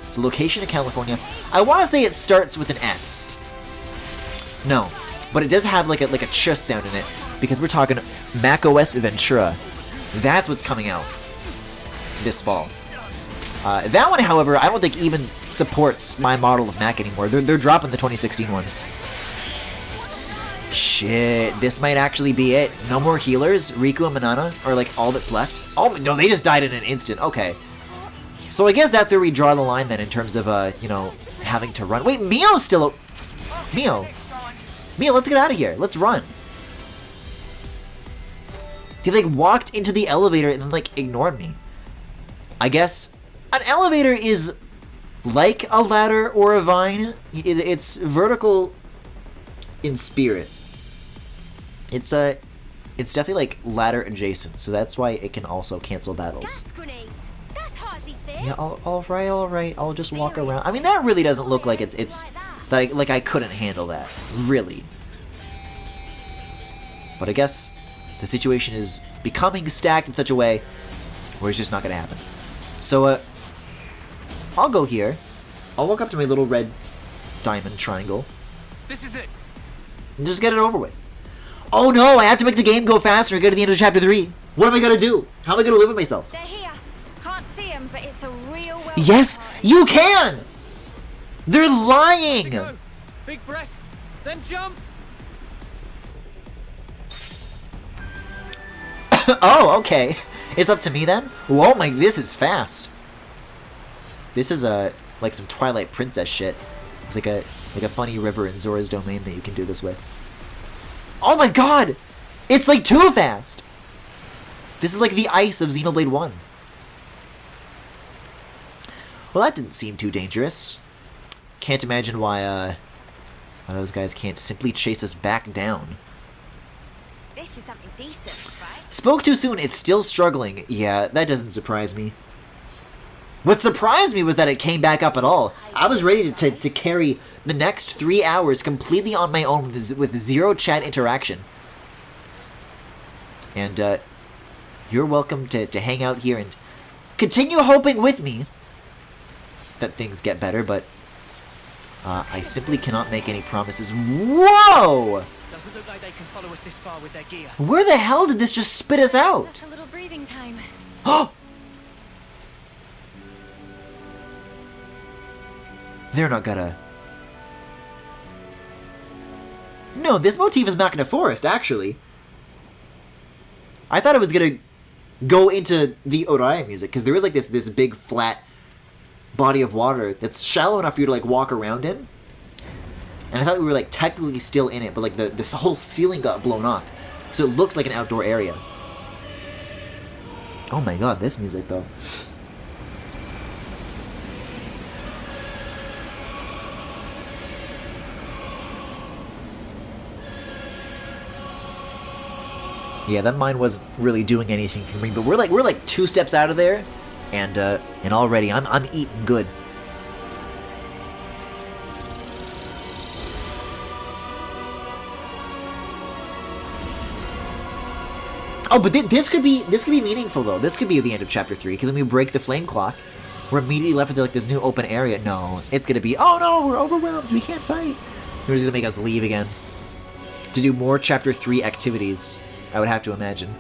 It's a location in California. I want to say it starts with an S. No, but it does have like a ch sound in it, because we're talking macOS Ventura. That's what's coming out this fall. That one, however, I don't think even supports my model of Mac anymore. They're dropping the 2016 ones. Shit, this might actually be it. No more healers? Riku and Manana are like all that's left? Oh, no, they just died in an instant. Okay. So I guess that's where we draw the line then in terms of, you know, having to run. Wait, Mio's still... Mio, let's get out of here. Let's run. He, like, walked into the elevator and then, like, ignored me. I guess an elevator is like a ladder or a vine. It's vertical in spirit. It's definitely, like, ladder adjacent, so that's why it can also cancel battles. Gas grenades. That's hardly fair. Yeah, alright, I'll just walk around. I mean, that really doesn't look like it's like I couldn't handle that, really. But I guess the situation is becoming stacked in such a way where it's just not gonna happen. So, I'll go here. I'll walk up to my little red diamond triangle. This is it. And just get it over with. Oh no, I have to make the game go faster and get to the end of chapter 3. What am I gonna do? How am I gonna live with myself? They're here. Can't see them, but it's a real well. Yes, you can! They're lying! Go. Big breath, then jump. Oh, okay. It's up to me then? Whoa, this is fast. This is like some Twilight Princess shit. It's like a funny river in Zora's domain that you can do this with. Oh my god! It's like too fast! This is like the ice of Xenoblade 1. Well, that didn't seem too dangerous. Can't imagine why those guys can't simply chase us back down. This is something decent, right? Spoke too soon, it's still struggling. Yeah, that doesn't surprise me. What surprised me was that it came back up at all. I was ready to carry the next 3 hours completely on my own with zero chat interaction. And, you're welcome to hang out here and continue hoping with me that things get better, but I simply cannot make any promises. Whoa! Doesn't look like they can follow us this far with their gear. Where the hell did this just spit us out? Just a little breathing time. Oh! They're not gonna... No, this motif is back in the forest, actually. I thought it was gonna go into the Orion music, because there is like this big flat body of water that's shallow enough for you to like walk around in. And I thought we were like technically still in it, but like this whole ceiling got blown off. So it looked like an outdoor area. Oh my god, this music though. Yeah, that mine wasn't really doing anything for me, but we're like 2 steps out of there, and already I'm eating good. Oh, but this could be meaningful though. This could be the end of chapter 3 because then we break the flame clock. We're immediately left with like this new open area. No, it's gonna be, oh no, we're overwhelmed. We can't fight. They're just gonna make us leave again to do more chapter 3 activities. I would have to imagine.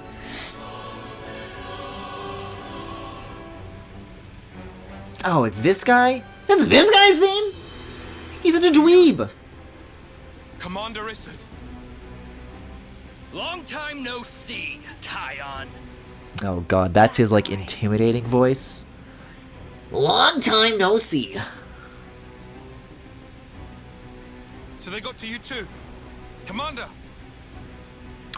Oh, it's this guy? That's this guy's name? He's such a dweeb. Commander Isard. Long time no see, Tyon. Oh god, that's his like intimidating voice. Long time no see. So they got to you too. Commander.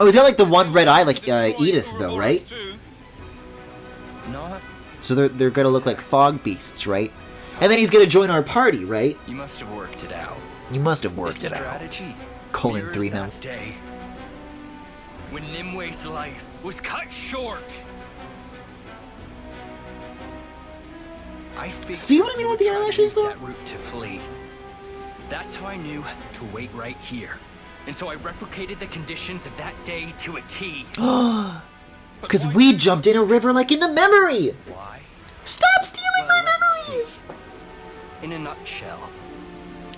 Oh, he's got like the one red eye like Edith though, right? Not. So they're gonna look like fog beasts, right? And then he's gonna join our party, right? You must have worked it out. You must have worked The it out. strategy Colon mirrors 3 now. that day when Nimwe's life was cut short. I figured See what I mean you with would the try to eyelashes, use though? that route to flee. That's how I knew to wait right here. And so I replicated the conditions of that day to a T. Because we jumped in a river like in the memory! Why? Stop stealing Well, my let's memories! In a nutshell,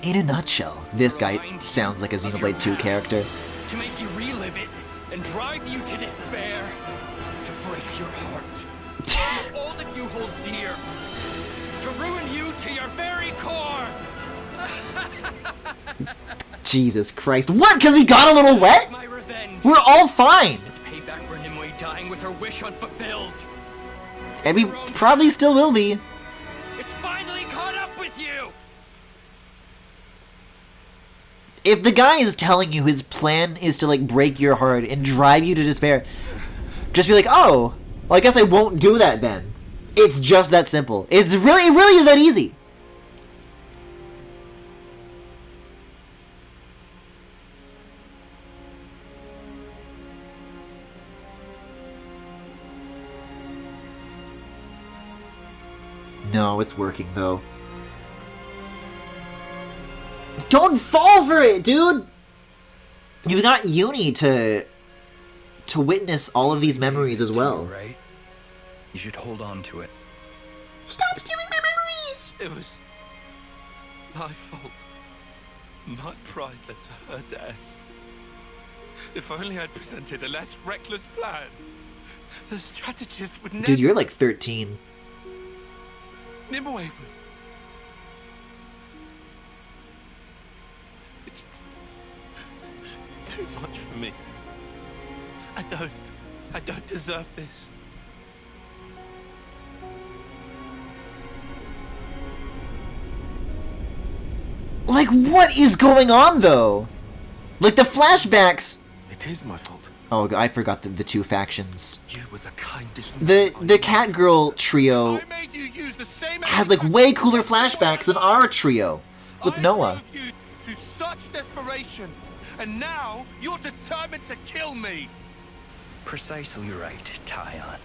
In a nutshell, this guy sounds like a Xenoblade 2 character. to make you relive it and drive you to despair, to break your heart, to all that you hold dear, to ruin you to your very core. Jesus Christ. What? Because we got a little wet? My revenge. We're all fine! It's payback for Nimue dying with her wish unfulfilled. And we probably still will be. It's finally caught up with you. If the guy is telling you his plan is to like break your heart and drive you to despair, just be like, oh, well I guess I won't do that then. It's just that simple. It really is that easy. No, it's working though. Don't fall for it, dude! You've got Uni to witness all of these memories as well. Right? You should hold on to it. Stop stealing my memories! It was my fault. My pride led to her death. If only I'd presented a less reckless plan, the strategist would never... Dude, you're like 13. Nimue would... It's too much for me. I don't deserve this. Like, what is going on, though? Like, the flashbacks... It is my fault. Oh, I forgot the two factions. You were the kindest... The cat girl trio I made you use the same... has, like, way cooler flashbacks than our trio with I Noah. drove you to such desperation, and now you're determined to kill me. Precisely right, Tyon.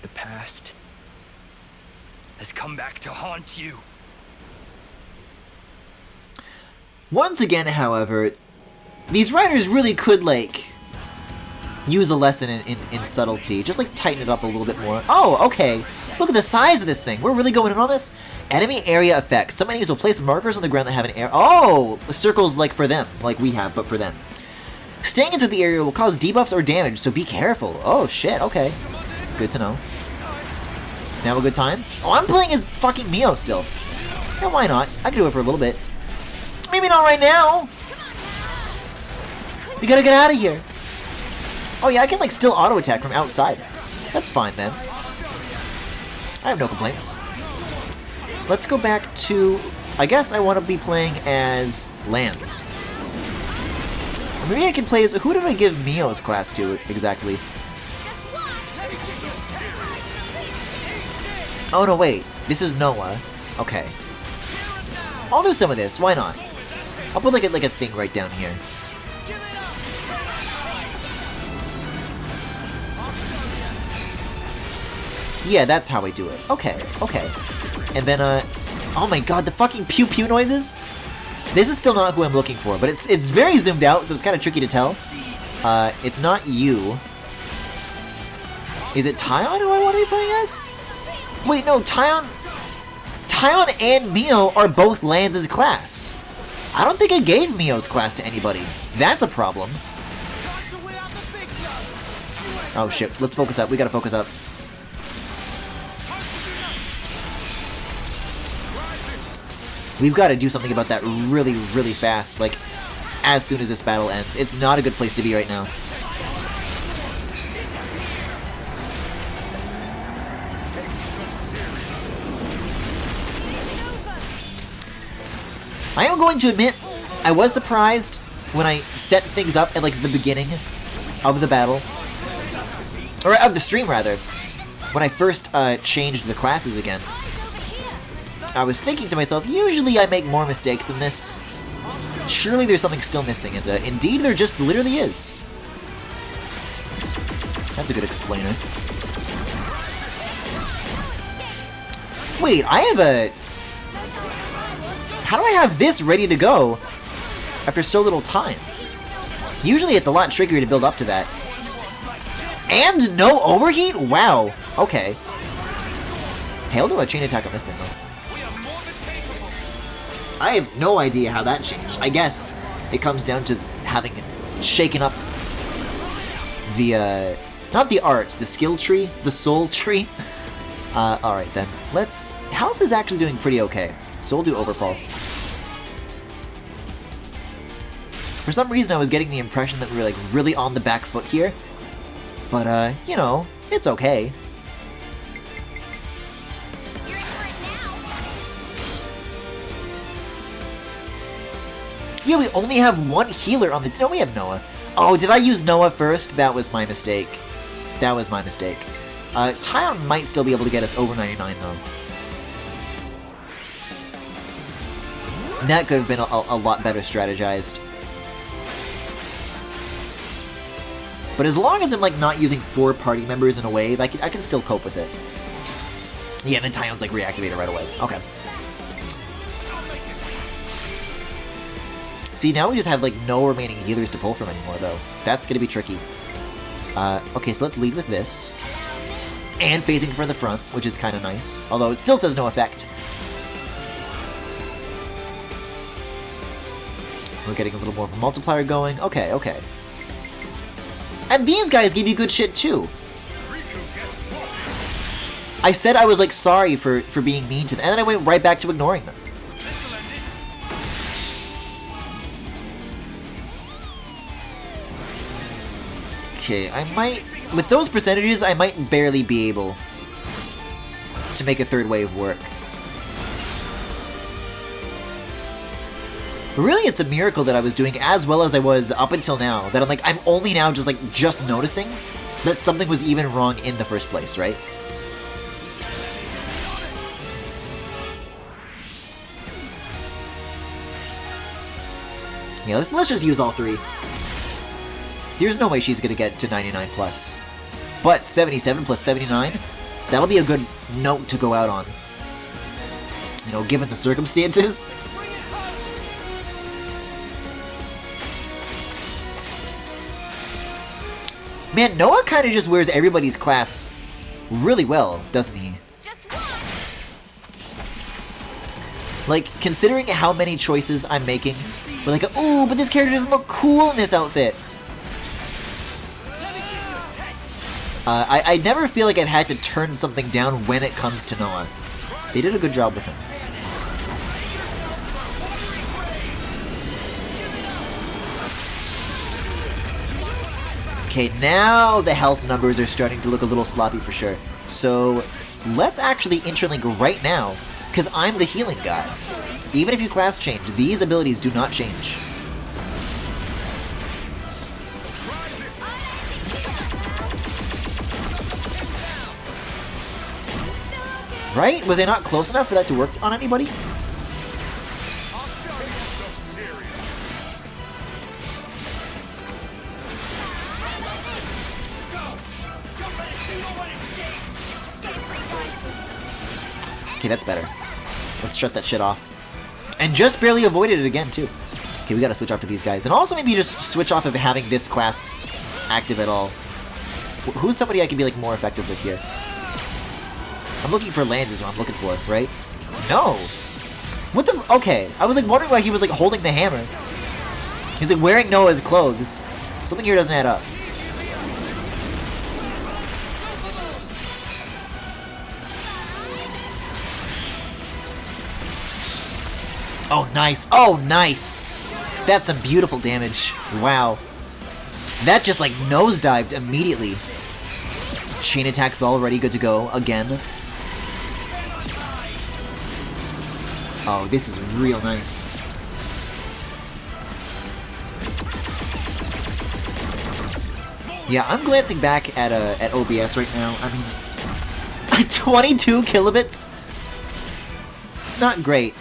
The past has come back to haunt you. Once again, however, these writers really could, like, use a lesson in subtlety. Just, like, tighten it up a little bit more. Oh, okay. Look at the size of this thing. We're really going in on this. Enemy area effects. Some enemies will place markers on the ground that have an air... Oh! Circles, like, for them. Like we have, but for them. Staying inside the area will cause debuffs or damage, so be careful. Oh, shit. Okay. Good to know. Is now a good time? Oh, I'm playing as fucking Mio still. Yeah, why not? I can do it for a little bit. Maybe not right now. We gotta get out of here. Oh yeah, I can like still auto attack from outside. That's fine then. I have no complaints. Let's go back to... I guess I want to be playing as Lambs. Or maybe I can play as... Who did I give Mio's class to exactly? Oh no, wait. This is Noah. Okay. I'll do some of this. Why not? I'll put like a thing right down here. Yeah, that's how I do it. Okay, okay. And then, oh my god, the fucking pew-pew noises? This is still not who I'm looking for, but it's very zoomed out, so it's kind of tricky to tell. It's not you. Is it Tyon who I want to be playing as? Wait, no, Tyon and Mio are both Lance's class. I don't think I gave Mio's class to anybody. That's a problem. Oh shit, let's focus up. We gotta focus up. We've got to do something about that really, really fast, like, as soon as this battle ends. It's not a good place to be right now. I am going to admit, I was surprised when I set things up at, like, the beginning of the battle. Or of the stream, rather. When I first changed the classes again. I was thinking to myself, usually I make more mistakes than this. Surely there's something still missing, and indeed there just literally is. That's a good explainer. Wait, I have a... How do I have this ready to go after so little time? Usually it's a lot trickier to build up to that. And no overheat? Wow. Okay. Hey, I'll do a chain attack on this thing, though. I have no idea how that changed. I guess it comes down to having shaken up the, not the arts, the skill tree, the soul tree. Alright then. Let's... Health is actually doing pretty okay, so we'll do Overfall. For some reason I was getting the impression that we were like really on the back foot here. But, you know, it's okay. Yeah, we only have one healer on the... No, we have Noah. Oh, did I use Noah first? That was my mistake. That was my mistake. Tyon might still be able to get us over 99, though. That could have been a lot better strategized. But as long as I'm, like, not using 4 party members in a wave, I can still cope with it. Yeah, then Tyon's, like, reactivated right away. Okay. See, now we just have, like, no remaining healers to pull from anymore, though. That's gonna be tricky. Okay, so let's lead with this. And phasing from the front, which is kind of nice. Although it still says no effect. We're getting a little more of a multiplier going. Okay, okay. And these guys give you good shit, too. I said I was, like, sorry for being mean to them, and then I went right back to ignoring them. Okay, I might... With those percentages, I might barely be able to make a third wave work. Really, it's a miracle that I was doing as well as I was up until now. That I'm only now just noticing that something was even wrong in the first place, right? Yeah, let's just use all 3. There's no way she's gonna get to 99 plus. But 77 plus 79, that'll be a good note to go out on. You know, given the circumstances. Man, Noah kind of just wears everybody's class really well, doesn't he? Like, considering how many choices I'm making, we're like, ooh, but this character doesn't look cool in this outfit. I never feel like I've had to turn something down when it comes to Noah. They did a good job with him. Okay, now the health numbers are starting to look a little sloppy for sure. So let's actually interlink right now, because I'm the healing guy. Even if you class change, these abilities do not change. Right? Was I not close enough for that to work on anybody? Okay, that's better. Let's shut that shit off. And just barely avoided it again, too. Okay, we gotta switch off to these guys. And also maybe just switch off of having this class active at all. Who's somebody I can be, like, more effective with here? I'm looking for Lands is what I'm looking for, right? No! What the... Okay, I was, like, wondering why he was, like, holding the hammer. He's, like, wearing Noah's clothes. Something here doesn't add up. Oh, nice. Oh, nice. That's some beautiful damage. Wow. That just, like, nosedived immediately. Chain attack's already good to go, again. Oh, this is real nice. Yeah, I'm glancing back at OBS right now. I mean, 22 kilobits? It's not great.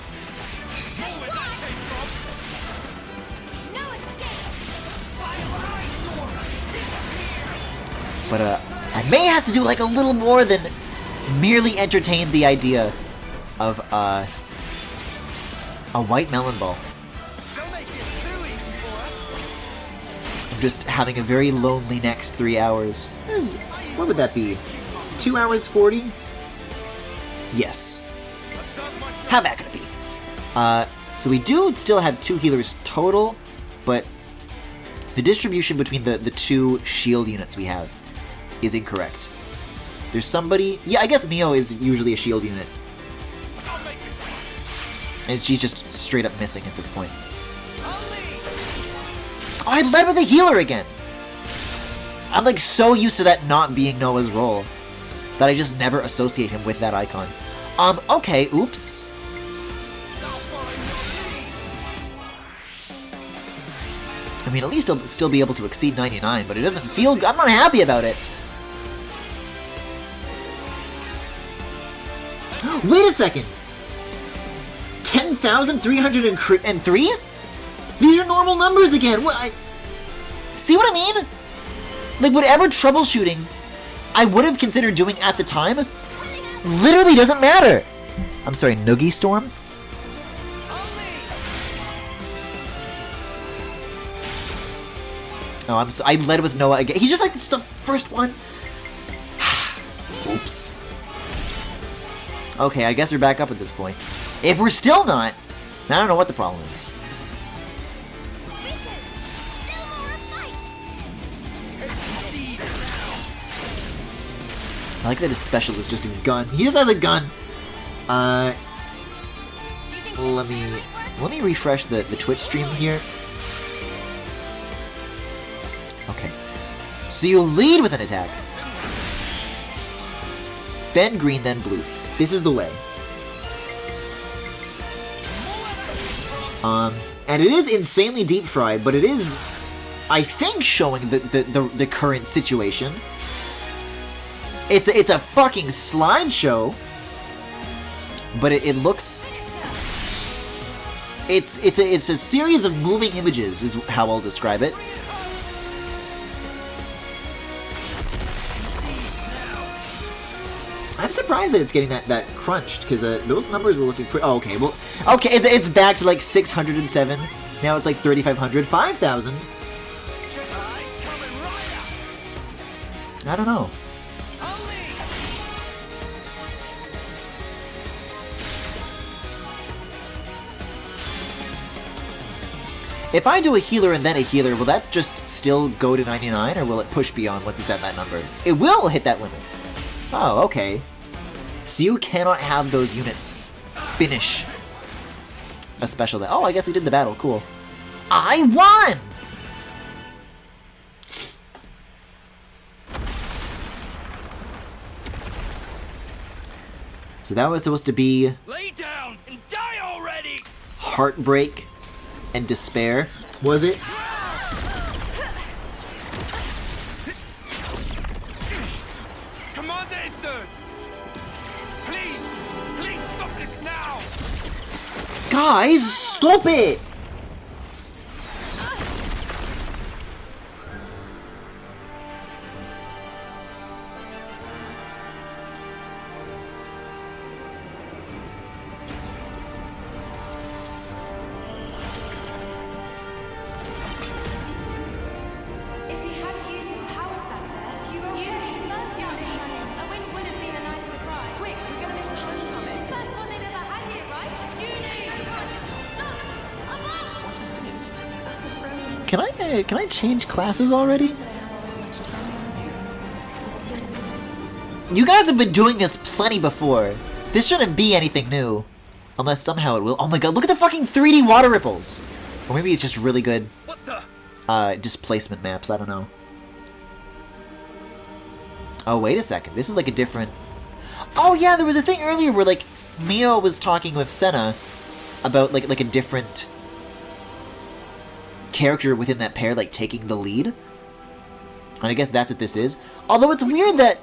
But, I may have to do, like, a little more than merely entertain the idea of, a white melon ball. I'm just having a very lonely next 3 hours. What would that be? 2 hours 40? Yes. How bad could it be? So we do still have 2 healers total, but the distribution between the 2 shield units we have is incorrect. There's somebody... Yeah, I guess Mio is usually a shield unit. And she's just straight up missing at this point. Oh, I led with a healer again! I'm like so used to that not being Noah's role that I just never associate him with that icon. Okay, oops. I mean, at least I'll still be able to exceed 99, but it doesn't feel... I'm not happy about it. Wait a second! 10,303? These are normal numbers again! What? See what I mean? Like, whatever troubleshooting I would have considered doing at the time literally doesn't matter! I'm sorry, Noogie Storm? Oh, I led with Noah again. He's just like the first one. Oops. Okay, I guess we're back up at this point. If we're still not, I don't know what the problem is. I like that his special is just a gun. He just has a gun. Let me refresh the Twitch stream here. Okay. So you lead with an attack. Then green, then blue. This is the way. And it is insanely deep fried, but it is, I think, showing the current situation. It's a fucking slideshow, but it looks. It's a series of moving images, is how I'll describe it. I'm surprised that it's getting that crunched, because those numbers were looking pretty... Oh, okay, well... Okay, it's back to, like, 607. Now it's, like, 3,500. 5,000? I don't know. If I do a healer and then a healer, will that just still go to 99, or will it push beyond once it's at that number? It will hit that limit. Oh, okay. So you cannot have those units finish a special that... Oh, I guess we did the battle. Cool. I won! So that was supposed to be... Lay down and die already! Heartbreak and despair, was it? Guys, stop it! Can I change classes already? You guys have been doing this plenty before. This shouldn't be anything new. Unless somehow it will. Oh my god, look at the fucking 3D water ripples! Or maybe it's just really good What the? displacement maps, I don't know. Oh, wait a second. This is like a different... Oh yeah, there was a thing earlier where like Mio was talking with Senna about like a different character within that pair, like taking the lead. And I guess that's what this is. Although it's weird that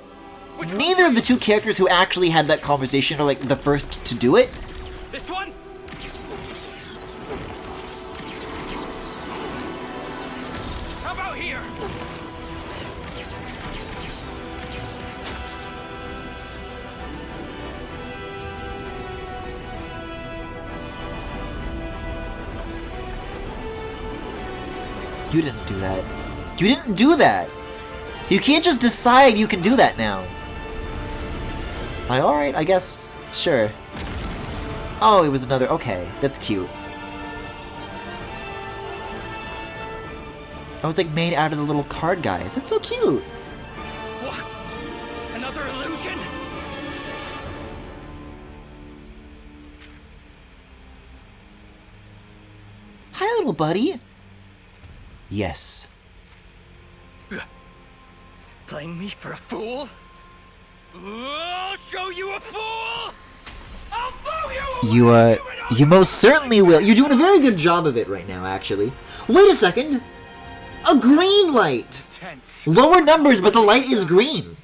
neither of the two characters who actually had that conversation are like the first to do it. This one? How about here? You didn't do that. You didn't do that! You can't just decide you can do that now. Alright, I guess. Sure. Oh, it was another... Okay, that's cute. Oh, it's like made out of the little card guys. That's so cute! What? Another illusion? Hi, little buddy! Yes. Playing me for a fool? I'll show you a fool! I'll fool you! You most certainly will. You're doing a very good job of it right now, actually. Wait a second! A green light! Tense. Lower numbers, but the light is green.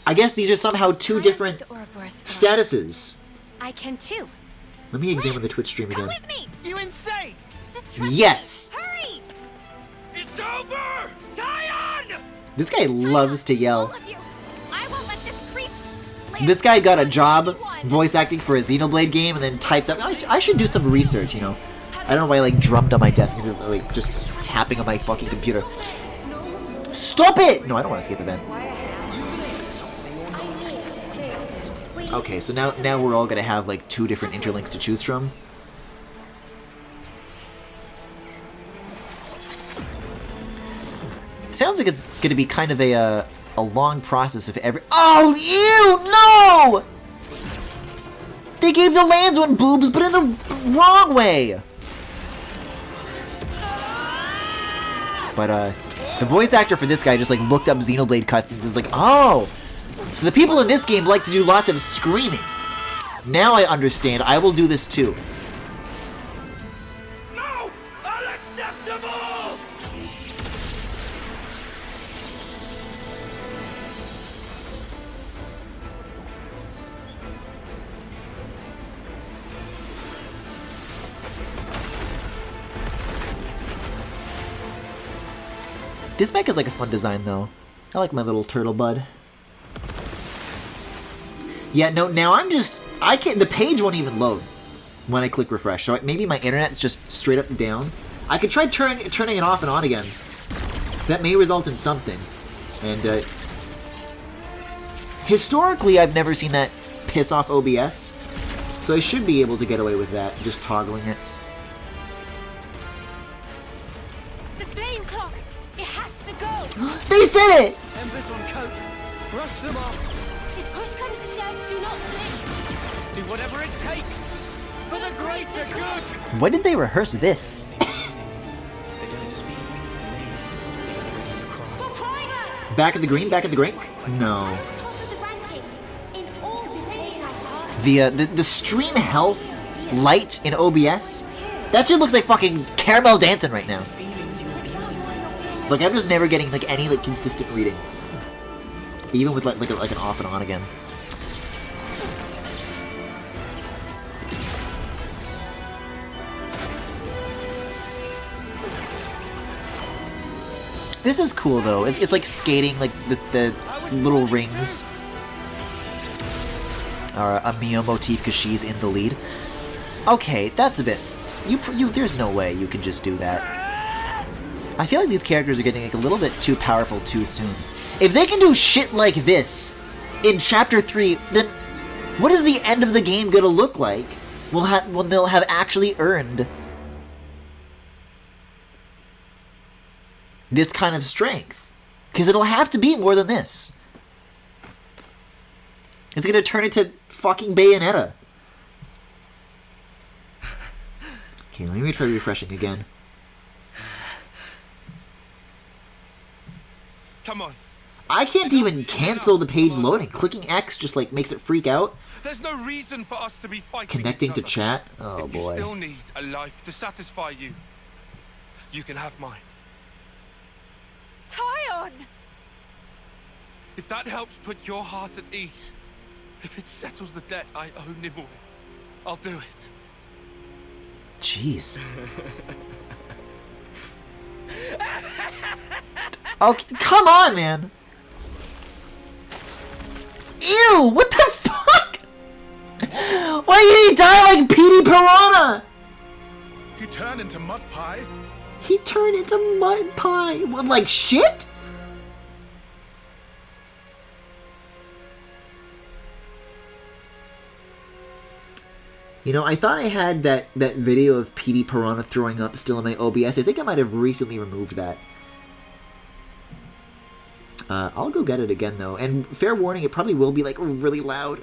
I guess these are somehow two different The Ouroboros frog. statuses. I can too. Let me examine the Twitch stream Come again. with me. You insane! Just trust Yes! me. Hurry! It's over! Tyon! This guy loves to All yell. of you. I won't let this creep. This guy got a job voice acting for a Xenoblade game and then typed up. I should do some research, you know. I don't know why I like drummed on my desk and like just tapping on my fucking computer. Stop it! No, I don't want to skip event. Okay, so now we're all gonna have like two different interlinks to choose from. Sounds like it's gonna be kind of a long process if every— Oh, ew, no! They gave the lands one boobs, but in the wrong way. But the voice actor for this guy just like looked up Xenoblade cutscenes and is like, oh, so the people in this game like to do lots of screaming. Now I understand. I will do this too. No! Unacceptable! This mech is like a fun design though. I like my little turtle bud. Yeah, no, now I can't, the page won't even load when I click refresh, so maybe my internet's just straight up and down. I could try turning it off and on again. That may result in something. And, historically, I've never seen that piss off OBS, so I should be able to get away with that, just toggling it. The flame clock. It has to go. They said it! Embers on coat. Brush them off. If push comes to shove, do not blink. Do whatever it takes for the greater good! When did they rehearse this? Stop crying out. Back at the green? Back at the green? No. Top of the rankings in all training at The stream health light in OBS, that shit looks like fucking caramel dancing right now. Like I'm just never getting like any like consistent reading, even with like an off and on again. This is cool though. It's like skating, like the little rings are a Mio motif because she's in the lead. Okay, that's a bit. You there's no way you can just do that. I feel like these characters are getting like a little bit too powerful too soon. If they can do shit like this in Chapter 3, then what is the end of the game gonna look like when they'll have actually earned this kind of strength? Because it'll have to be more than this. It's gonna turn into fucking Bayonetta. Okay, let me try refreshing again. Come on. I can't even cancel the page loading. Clicking X just like makes it freak out. There's no reason for us to be fighting Connecting each to other. chat? Oh If you boy. still need a life to satisfy you, you can have mine. Tyon! If that helps put your heart at ease, if it settles the debt I owe Nimue, I'll do it. Jeez. Oh, come on, man. Ew, what the fuck? Why did he die like Petey Piranha? He turned into mud pie? He turned into mud pie. What, like shit? You know, I thought I had that video of Petey Piranha throwing up still in my OBS. I think I might have recently removed that. I'll go get it again, though. And fair warning, it probably will be, like, really loud.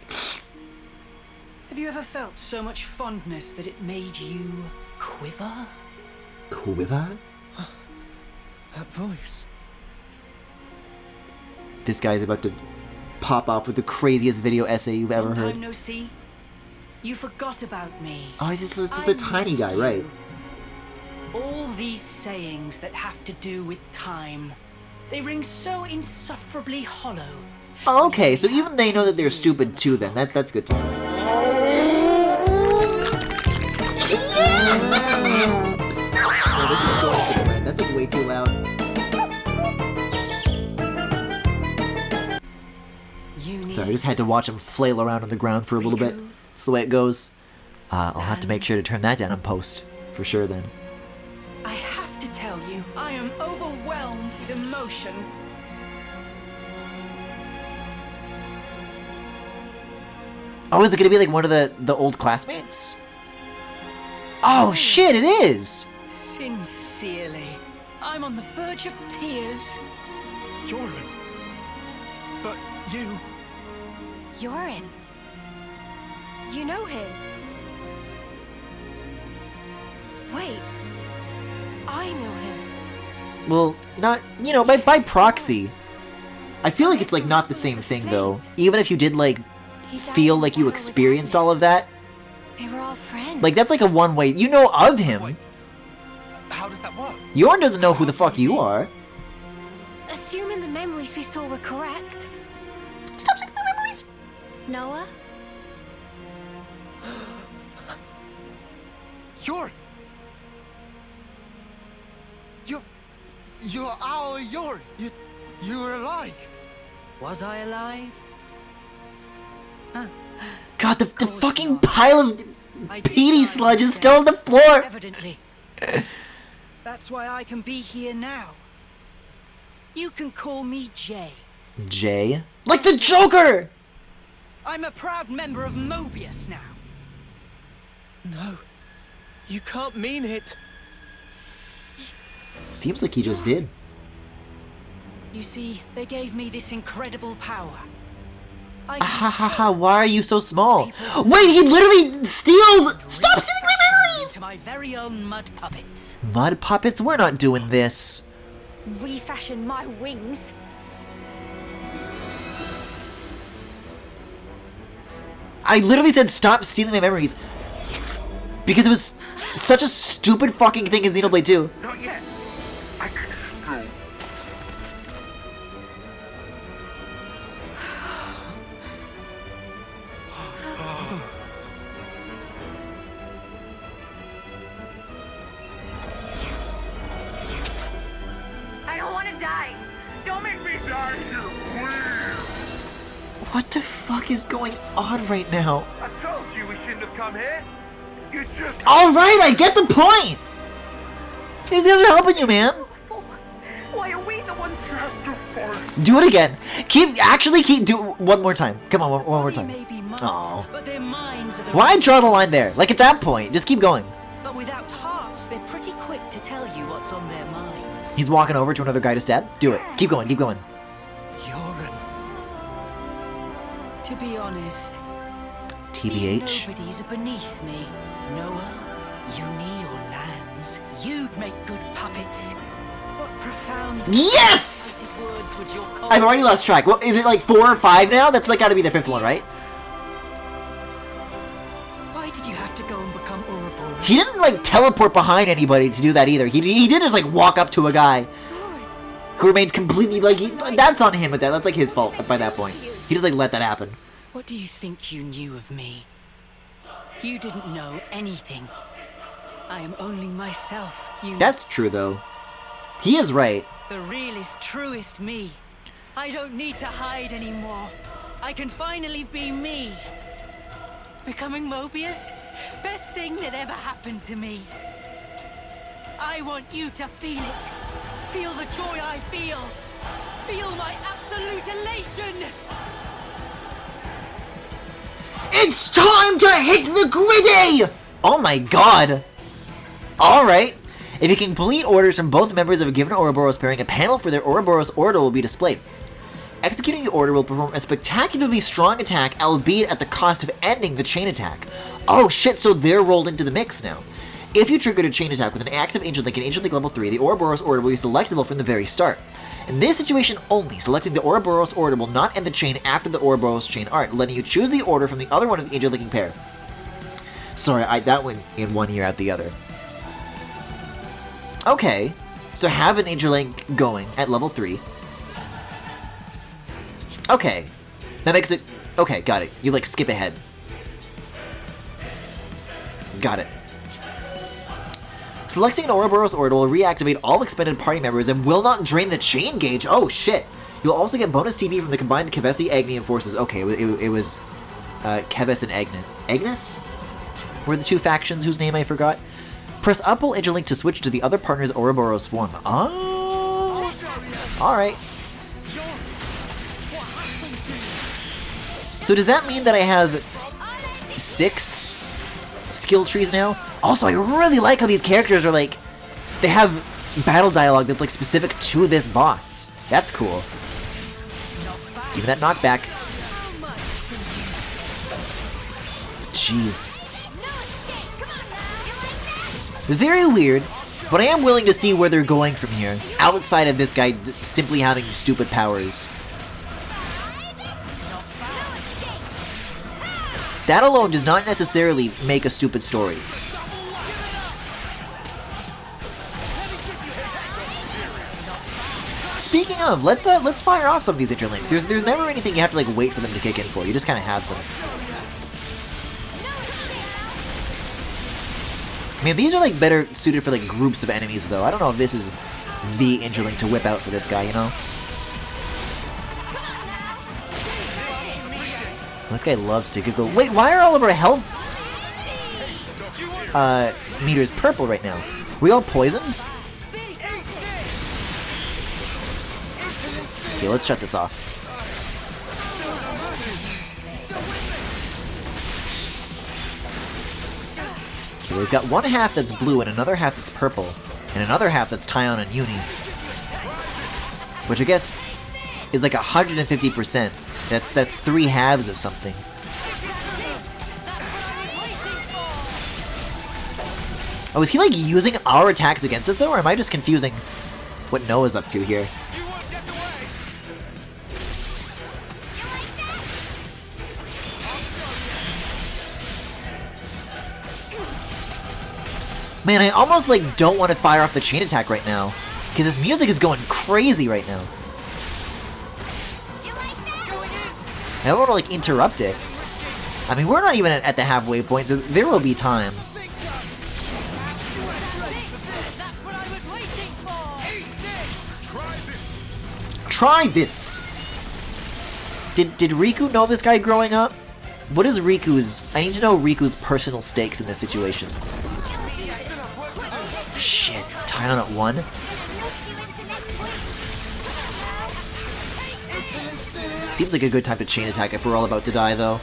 Have you ever felt so much fondness that it made you quiver? Quiver? That voice. This guy's about to pop off with the craziest video essay you've ever Long heard. time no see. You forgot about me. Oh, this is the tiny guy, right? All these sayings that have to do with time, they ring so insufferably hollow. Oh, okay, so even they know that they're stupid too then. That's good to know. Oh, this is going to the red. That's like way too loud. Sorry, I just had to watch him flail around on the ground for a little bit. That's the way it goes. I'll have to make sure to turn that down in post. For sure then. I have to tell you, I am overwhelmed with emotion. Oh, is it gonna be like one of the old classmates? Oh shit, it is! Sincerely, I'm on the verge of tears. Yorin. But you... Yorin. You know him. Wait. I know him. Well, not, you know, by proxy. I feel like it's like not the same thing though. Even if you did like feel like you experienced all of that. They were all friends. Like that's like a one-way. You know of him. Wait. How does that work? Yorn doesn't know who the fuck you are. Assuming the memories we saw were correct. Stop saying the memories! Noah? Yorin! You're our Yorin! You were alive! Was I alive? God, the fucking pile of Petey sludge is still on the floor! Evidently. That's why I can be here now. You can call me Jay. Jay? Like the Joker! I'm a proud member of Mobius now. No, you can't mean it. Seems like he just did. You see, they gave me this incredible power. Ha ha ha, why are you so small? Wait, he literally steals! Stop stealing my memories! To my very own mud puppets. Mud puppets? We're not doing this. Refashion my wings. I literally said stop stealing my memories. Because it was such a stupid fucking thing in Xenoblade 2. Not yet. I can still. I don't want to die. Don't make me die, you queen. What the fuck is going on right now? I told you we shouldn't have come here. You just... Alright, I get the point! These guys are helping you, man. Why are we the ones who have to fight? Do it again. Do one more time. Come on, one more They time. may be mud, Aw. but their minds are the Why draw the line there? Like at that point, just keep going. But without hearts, they're pretty quick to tell you what's on their minds. He's walking over to another guy to stab. Do it. Keep going, keep going. Yorin. To be honest, TBH. these nobodies are beneath me. Noah, Uni or lands, you'd make good puppets. What profound... Yes! words would your I've already lost track. What is it, like 4 or 5 now? That's like gotta be the 5th one, right? Why did you have to go and become Ouroboros? He didn't like teleport behind anybody to do that either. He did just like walk up to a guy who remains completely like that's on him. But that's like his fault by that point. He just like let that happen. What do you think you knew of me? You didn't know anything. I am only myself. You know. That's true though. He is right. The realest, truest me. I don't need to hide anymore. I can finally be me. Becoming Mobius? Best thing that ever happened to me. I want you to feel it. Feel the joy I feel. Feel my absolute elation. It's time to hit the gritty! Oh my god. Alright. If you can complete orders from both members of a given Ouroboros pairing, a panel for their Ouroboros order will be displayed. Executing the order will perform a spectacularly strong attack, albeit at the cost of ending the chain attack. Oh shit, so they're rolled into the mix now. If you triggered a chain attack with an active Angel Link and Angel Link level 3, the Ouroboros order will be selectable from the very start. In this situation only, selecting the Ouroboros order will not end the chain after the Ouroboros chain art, letting you choose the order from the other one of the Angel Linking pair. Sorry, that went in one ear out the other. Okay, so have an Angel Link going at level 3. Okay, that makes it... Okay, got it. You, like, skip ahead. Got it. Selecting an Ouroboros order will reactivate all expended party members and will not drain the chain gauge. Oh, shit. You'll also get bonus TP from the combined Kevesi-Agnian forces. Okay, it was Keves and Agnes were the two factions whose name I forgot. Press up while Interlink to switch to the other partner's Ouroboros form. Oh! Alright. So does that mean that I have 6 skill trees now? Also, I really like how these characters are like... They have battle dialogue that's like specific to this boss. That's cool. Give me that knockback. Jeez. Very weird, but I am willing to see where they're going from here, outside of this guy simply having stupid powers. That alone does not necessarily make a stupid story. Speaking of, let's fire off some of these interlinks. There's never anything you have to like wait for them to kick in for. You just kind of have them. I mean, these are like better suited for like groups of enemies, though. I don't know if this is the interlink to whip out for this guy, you know? This guy loves to giggle. Wait, why are all of our health meters purple right now? We all poisoned? Okay, let's shut this off. Okay, we've got one half that's blue and another half that's purple, and another half that's Tyon and Uni. Which I guess is like 150%. That's 3 halves of something. Oh, is he like using our attacks against us though, or am I just confusing what Noah's up to here? Man, I almost like don't want to fire off the chain attack right now, because this music is going crazy right now. I don't want to like interrupt it. I mean, we're not even at the halfway point, so there will be time. Try this! Did Riku know this guy growing up? What is Riku's... I need to know Riku's personal stakes in this situation. Shit, Tyon at 1? Seems like a good time to chain attack if we're all about to die, though.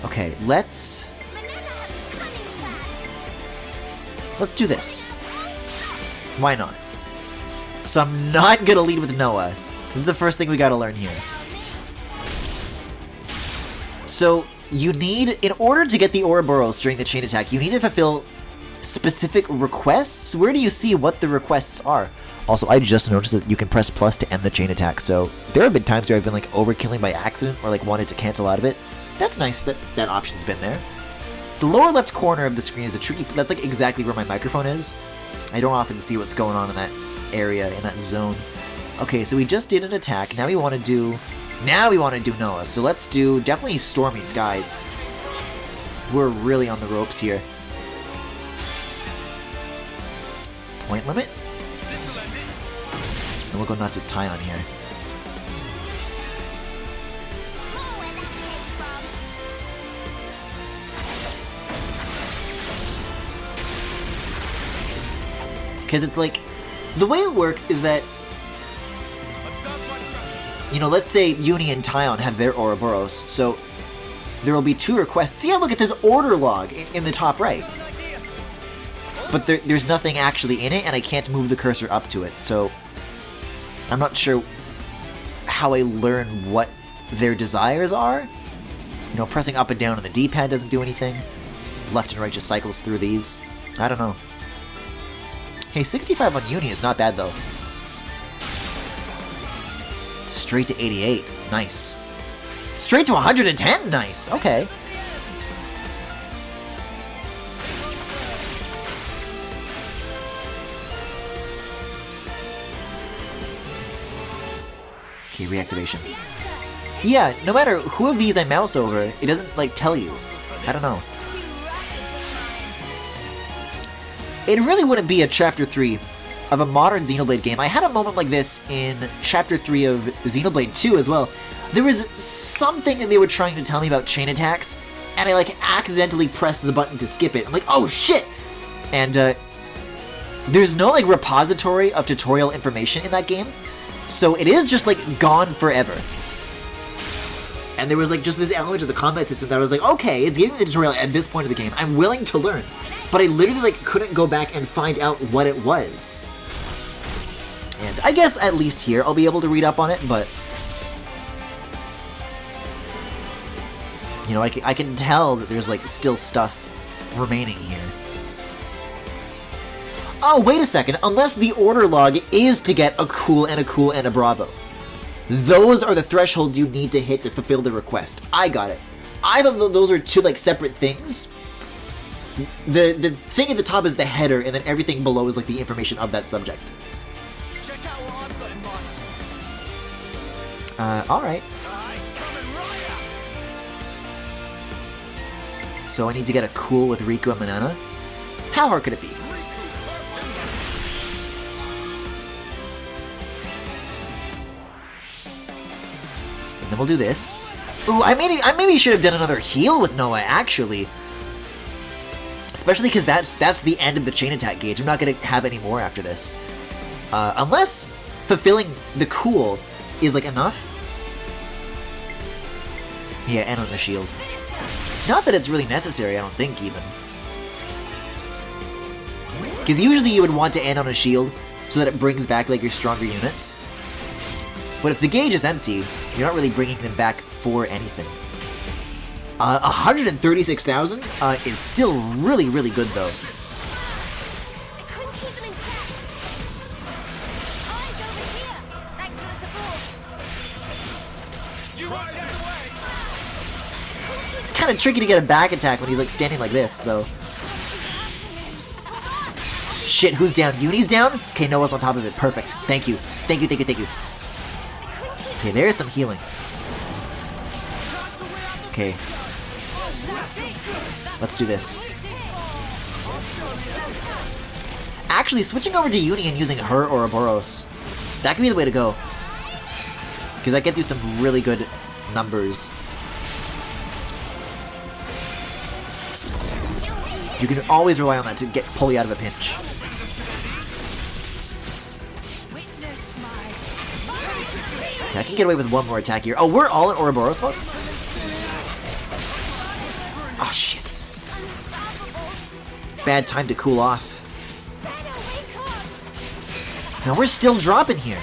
Okay, let's do this. Why not? So I'm not gonna lead with Noah. This is the first thing we gotta learn here. So, you need, in order to get the Ouroboros during the chain attack, you need to fulfill specific requests. Where do you see what the requests are? Also, I just noticed that you can press plus to end the chain attack, so there have been times where I've been like overkilling by accident or like wanted to cancel out of it. That's nice that that option's been there. The lower left corner of the screen is a tricky, that's like exactly where my microphone is. I don't often see what's going on in that area, in that zone. Okay, so we just did an attack. Now we want to do Noah. So let's do definitely Stormy Skies. We're really on the ropes here. Point limit? And we'll go nuts with Tyon here. Because it's like, the way it works is that, you know, let's say Uni and Tyon have their Ouroboros, so there will be 2 requests. See how, look, it says order log in the top right. But there's nothing actually in it, and I can't move the cursor up to it, so I'm not sure how I learn what their desires are. You know, pressing up and down on the D-pad doesn't do anything. Left and right just cycles through these. I don't know. Hey, 65 on Uni is not bad, though. Straight to 88. Nice. Straight to 110? Nice. Okay. Okay, reactivation. Yeah, no matter who of these I mouse over, it doesn't, like, tell you. I don't know. It really wouldn't be a Chapter 3 of a modern Xenoblade game. I had a moment like this in Chapter 3 of Xenoblade 2 as well. There was something that they were trying to tell me about chain attacks, and I like accidentally pressed the button to skip it. I'm like, oh shit! And there's no like repository of tutorial information in that game, so it is just like gone forever. And there was like just this element of the combat system that I was like, okay, it's giving me the tutorial at this point of the game. I'm willing to learn. But I literally like couldn't go back and find out what it was. And I guess at least here I'll be able to read up on it, but you know, I can tell that there's like still stuff remaining here. Oh, wait a second. Unless the order log is to get a cool and a bravo. Those are the thresholds you need to hit to fulfill the request. I got it. I thought those are 2 like separate things. The thing at the top is the header, and then everything below is like the information of that subject. Check out what I've got in mind. Alright. So I need to get a cool with Riku and Manana? How hard could it be? And then we'll do this. Ooh, I maybe should have done another heal with Noah, actually. Especially because that's the end of the chain attack gauge. I'm not going to have any more after this. Unless fulfilling the cool is like enough. Yeah, and on the shield. Not that it's really necessary, I don't think, even. Because usually you would want to end on a shield so that it brings back like your stronger units. But if the gauge is empty, you're not really bringing them back for anything. 136,000 is still really, really good, though. I couldn't keep them in check. Eyes over here. Thanks for the support. You right out of the way. It's kind of tricky to get a back attack when he's like standing like this, though. Shit, who's down? Uni's down? Okay, Noah's on top of it. Perfect. Thank you. Thank you, thank you, thank you. Okay, there's some healing. Okay. Let's do this. Actually, switching over to Uni and using her Ouroboros, that could be the way to go. Because that gets you some really good numbers. You can always rely on that to pull you out of a pinch. Okay, I can get away with one more attack here. Oh, we're all in Ouroboros mode? Oh, shit. Bad time to cool off. Now we're still dropping here.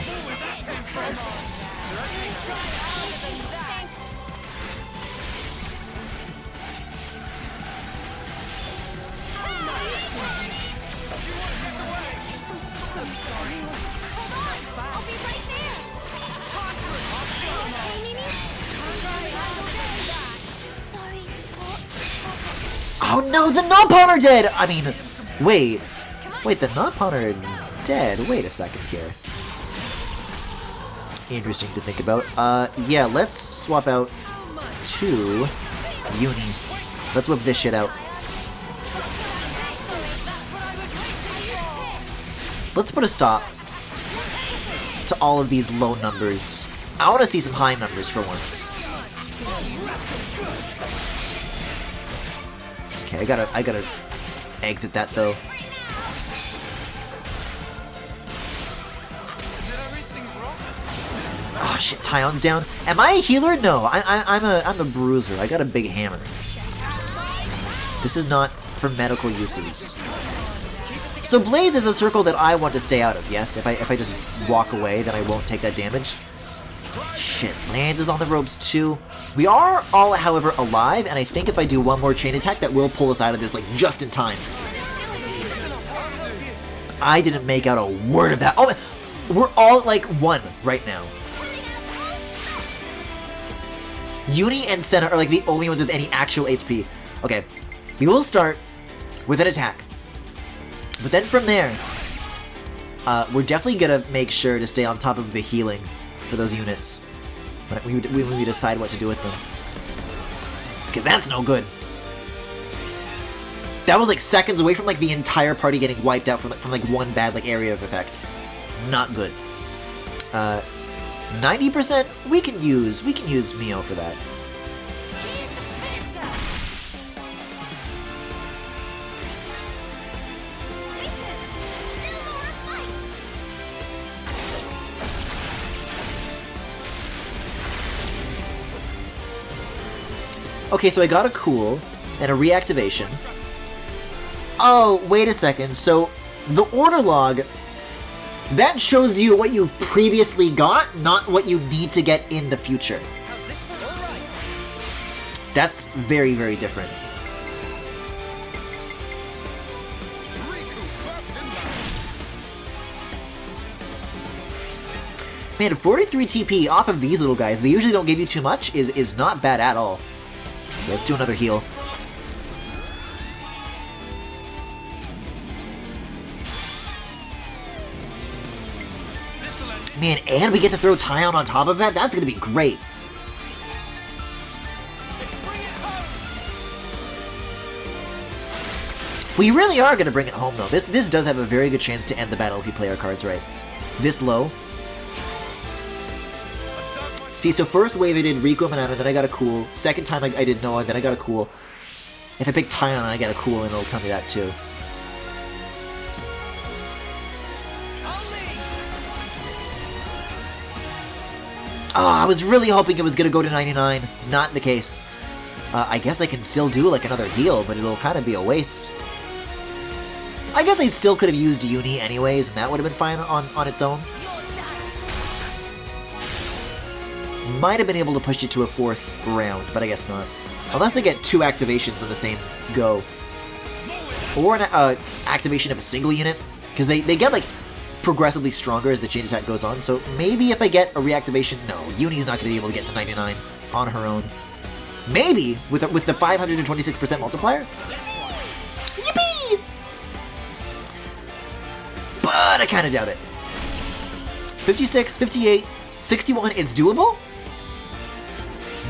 Oh no, the non-pawn are dead! I mean, wait, the non-pawn are dead. Wait a second here. Interesting to think about. Yeah, let's swap out to Uni. Let's whip this shit out. Let's put a stop to all of these low numbers. I want to see some high numbers for once. Okay, I gotta exit that though. Oh shit, Tyon's down. Am I a healer? No, I'm a bruiser. I got a big hammer. This is not for medical uses. So Blaze is a circle that I want to stay out of. Yes, if I just walk away, then I won't take that damage. Shit, Lance is on the ropes too. We are all, however, alive, and I think if I do one more chain attack, that will pull us out of this, like, just in time. I didn't make out a word of that. Oh, we're all at, like, 1 right now. Uni and Senna are, like, the only ones with any actual HP. Okay, we will start with an attack. But then from there, we're definitely gonna make sure to stay on top of the healing for those units when we decide what to do with them. Because that's no good. That was like seconds away from like the entire party getting wiped out from like one bad like area of effect. Not good. 90% we can use Mio for that. Okay, so I got a cool and a reactivation. Oh, wait a second. So the order log, that shows you what you've previously got, not what you need to get in the future. That's very, very different. Man, 43 TP off of these little guys, they usually don't give you too much, is not bad at all. Okay, let's do another heal. Man, and we get to throw Tyon on top of that? That's gonna be great. We really are gonna bring it home though. This does have a very good chance to end the battle if you play our cards right. This low. See, so first wave I did Rico Manana, then I got a cool. Second time I did Noah, then I got a cool. If I pick Tyon, I get a cool, and it'll tell me that too. Oh, I was really hoping it was gonna go to 99. Not the case. I guess I can still do like another heal, but it'll kind of be a waste. I guess I still could have used Uni anyways, and that would have been fine on its own. Might have been able to push it to a 4th round, but I guess not. Unless I get 2 activations on the same go. Or an activation of a single unit. Because they get, like, progressively stronger as the chain attack goes on. So maybe if I get a reactivation... No, Uni's not going to be able to get to 99 on her own. Maybe with the 526% multiplier? Yippee! But I kind of doubt it. 56, 58, 61, it's doable?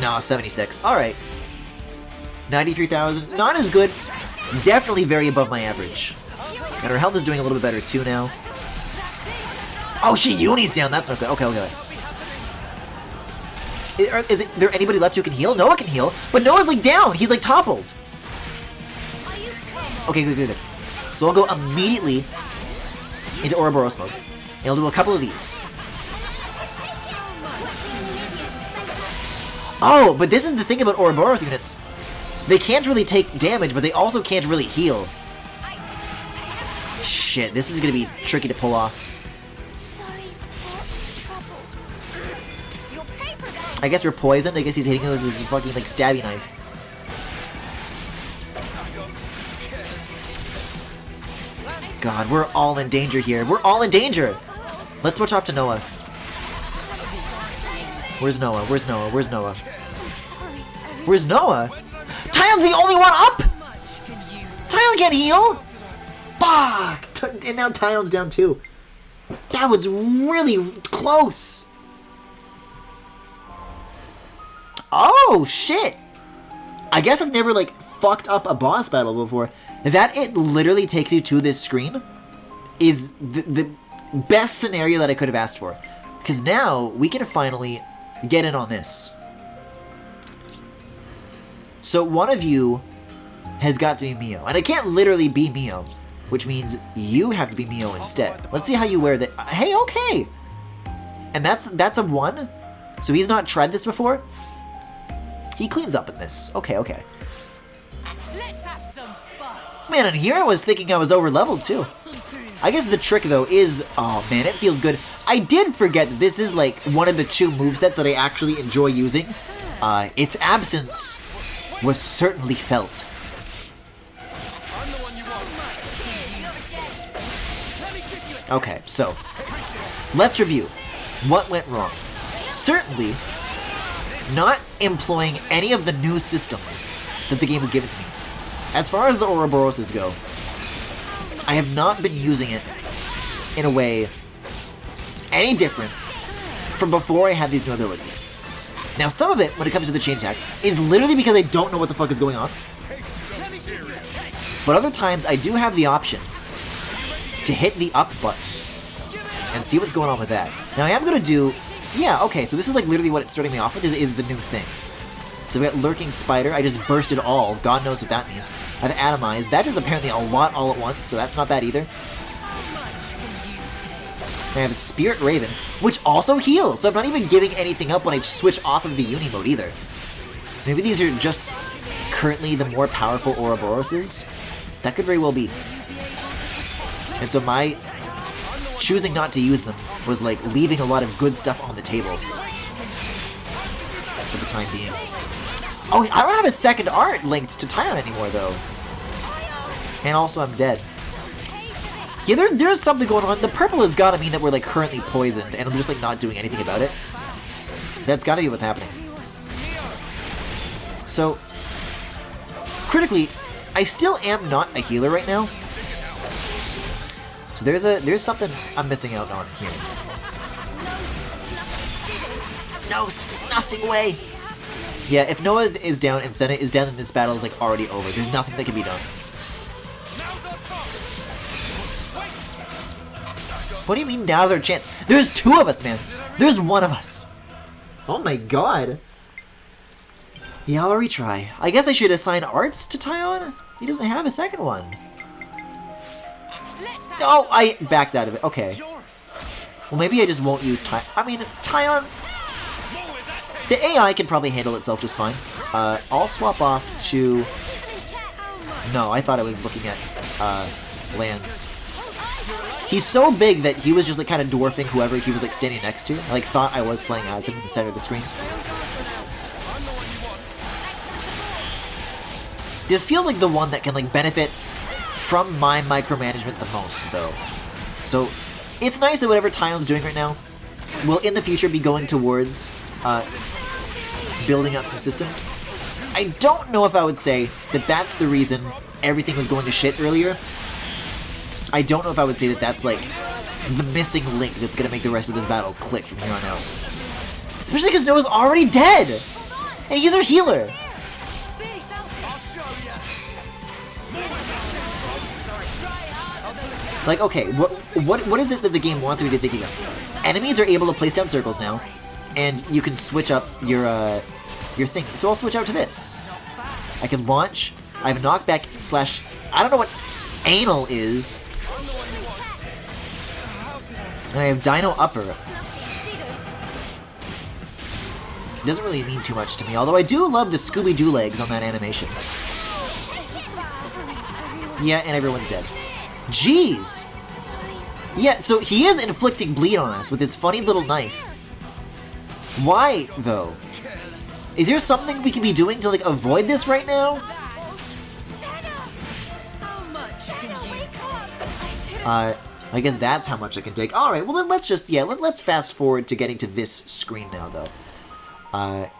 No, 76. Alright. 93,000. Not as good. Definitely very above my average. And her health is doing a little bit better too now. Oh shit, Uni's down. That's not good. Okay, okay. Is there anybody left who can heal? Noah can heal. But Noah's like down. He's like toppled. Okay, good, good, good. So I'll go immediately into Ouroboros mode. And I'll do a couple of these. Oh, but this is the thing about Ouroboros units. They can't really take damage, but they also can't really heal. Shit, this is gonna be tricky to pull off. I guess we're poisoned. I guess he's hitting him with his fucking, like, stabby knife. God, we're all in danger here. We're all in danger! Let's switch off to Noah. Where's Noah? Where's Noah? Where's Noah? Where's Noah? Tyon's the only one up?! Tyon can't heal? Fuck! And now Tyon's down too. That was really close. Oh, shit. I guess I've never, like, fucked up a boss battle before. That it literally takes you to this screen is the best scenario that I could have asked for. Because now we can finally get in on this. So one of you has got to be Mio. And it can't literally be Mio, which means you have to be Mio instead. Let's see how you wear that. Hey, okay. And that's a 1. So he's not tried this before. He cleans up in this. Okay, okay. Let's have some fun. Man, and here I was thinking I was over leveled too. I guess the trick though is, oh man, it feels good. I did forget that this is like one of the 2 movesets that I actually enjoy using. Its absence was certainly felt. Okay, so let's review what went wrong. Certainly not employing any of the new systems that the game has given to me. As far as the Ouroboroses go, I have not been using it in a way any different from before I had these new abilities. Now, some of it, when it comes to the chain attack, is literally because I don't know what the fuck is going on. But other times, I do have the option to hit the up button and see what's going on with that. Now, I am going to do... Yeah, okay, so this is like literally what it's starting me off with, is the new thing. So we got Lurking Spider, I just bursted all, God knows what that means. I have Atomized, that is apparently a lot all at once, so that's not bad either. I have Spirit Raven, which also heals, so I'm not even giving anything up when I switch off of the Uni mode either. So maybe these are just currently the more powerful Ouroboroses? That could very well be. And so my choosing not to use them was like leaving a lot of good stuff on the table for the time being. Oh, I don't have a second art linked to Tyon anymore though. And also I'm dead. Yeah, there's something going on. The purple has gotta mean that we're like currently poisoned and I'm just like not doing anything about it. That's gotta be what's happening. So, critically, I still am not a healer right now. So there's something I'm missing out on here. No snuffing way! Yeah, if Noah is down and Senna is down, then this battle is like already over. There's nothing that can be done. What do you mean now's our chance? There's 2 of us, man! There's 1 of us! Oh my god! Yeah, I'll retry. I guess I should assign arts to Tyon? He doesn't have a second one. Oh, I backed out of it. Okay. Well, maybe I just won't use Tyon. I mean, Tyon... The AI can probably handle itself just fine. I'll swap off to... No, I thought I was looking at lands. He's so big that he was just like kind of dwarfing whoever he was like standing next to. I like thought I was playing as him in the center of the screen. This feels like the one that can like benefit from my micromanagement the most, though. So, it's nice that whatever Tyon's doing right now will in the future be going towards building up some systems. I don't know if I would say that that's the reason everything was going to shit earlier. I don't know if I would say that that's like the missing link that's going to make the rest of this battle click from here on out. Especially because Noah's already dead! And he's our healer! Like, okay, what is it that the game wants me to think of? Enemies are able to place down circles now, and you can switch up your thing. So I'll switch out to this. I can launch. I have knockback slash... I don't know what anal is. And I have Dino Upper. It doesn't really mean too much to me, although I do love the Scooby-Doo legs on that animation. Yeah, and everyone's dead. Jeez! Yeah, so he is inflicting bleed on us with his funny little knife. Why, though? Is there something we can be doing to, like, avoid this right now? I guess that's how much I can take. Alright, well then let's just, yeah, let's fast forward to getting to this screen now, though. I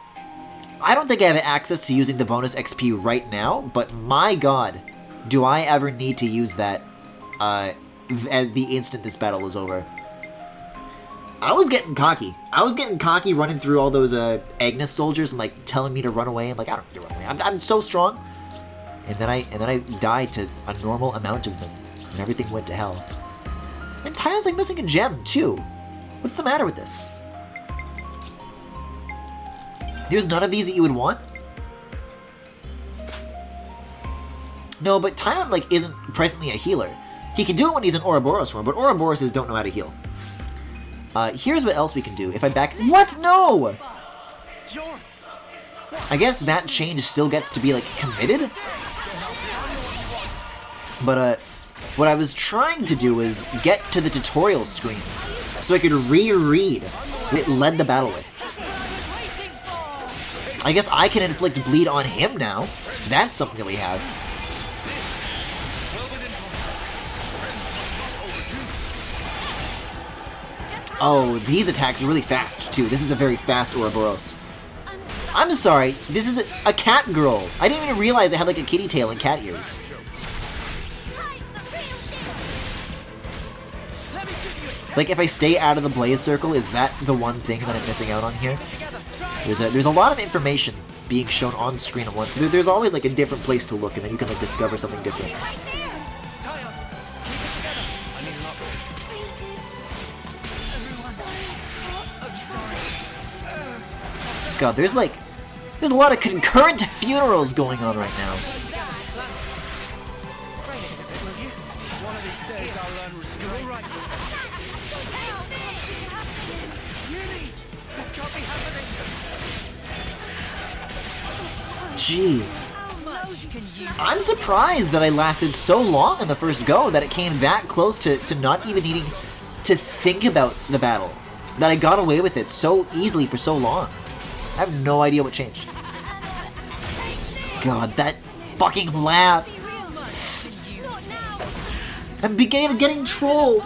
don't think I have access to using the bonus XP right now, but my god, do I ever need to use that at the instant this battle is over. I was getting cocky. I was getting cocky running through all those Agnes soldiers and like telling me to run away. I'm like, I don't need to run away. I'm so strong. And then I died to a normal amount of them, and everything went to hell. And Tyon's like missing a gem too. What's the matter with this? There's none of these that you would want? No, but Tyon like isn't presently a healer. He can do it when he's in Ouroboros form, but Ouroboroses don't know how to heal. Here's what else we can do. If I back... What? No! I guess that change still gets to be, like, committed? But, what I was trying to do is get to the tutorial screen so I could reread what it led the battle with. I guess I can inflict bleed on him now. That's something that we have. Oh, these attacks are really fast, too. This is a very fast Ouroboros. I'm sorry, this is a cat girl. I didn't even realize it had like a kitty tail and cat ears. Like, if I stay out of the blaze circle, is that the one thing that I'm missing out on here? There's a lot of information being shown on screen at once. So there's always like a different place to look, and then you can like discover something different. God, there's a lot of concurrent funerals going on right now. Jeez. I'm surprised that I lasted so long in the first go, that it came that close to not even needing to think about the battle. That I got away with it so easily for so long. I have no idea what changed. God, that fucking laugh. I'm getting trolled.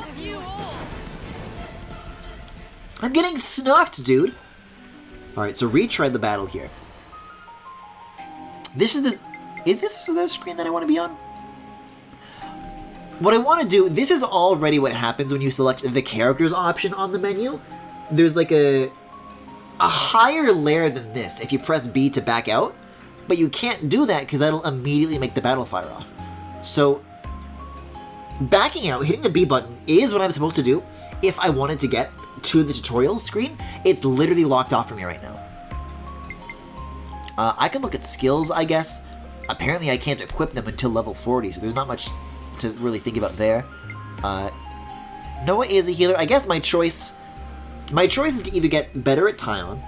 I'm getting snuffed, dude. Alright, so retry the battle here. Is this the screen that I want to be on? What I want to do, this is already what happens when you select the characters option on the menu. There's like a higher layer than this if you press B to back out, but you can't do that because that'll immediately make the battle fire off. So, backing out, hitting the B button is what I'm supposed to do if I wanted to get to the tutorial screen. It's literally locked off for me right now. I can look at skills, I guess. Apparently I can't equip them until level 40, so there's not much to really think about there. Noah is a healer. I guess my choice is to either get better at Tyon,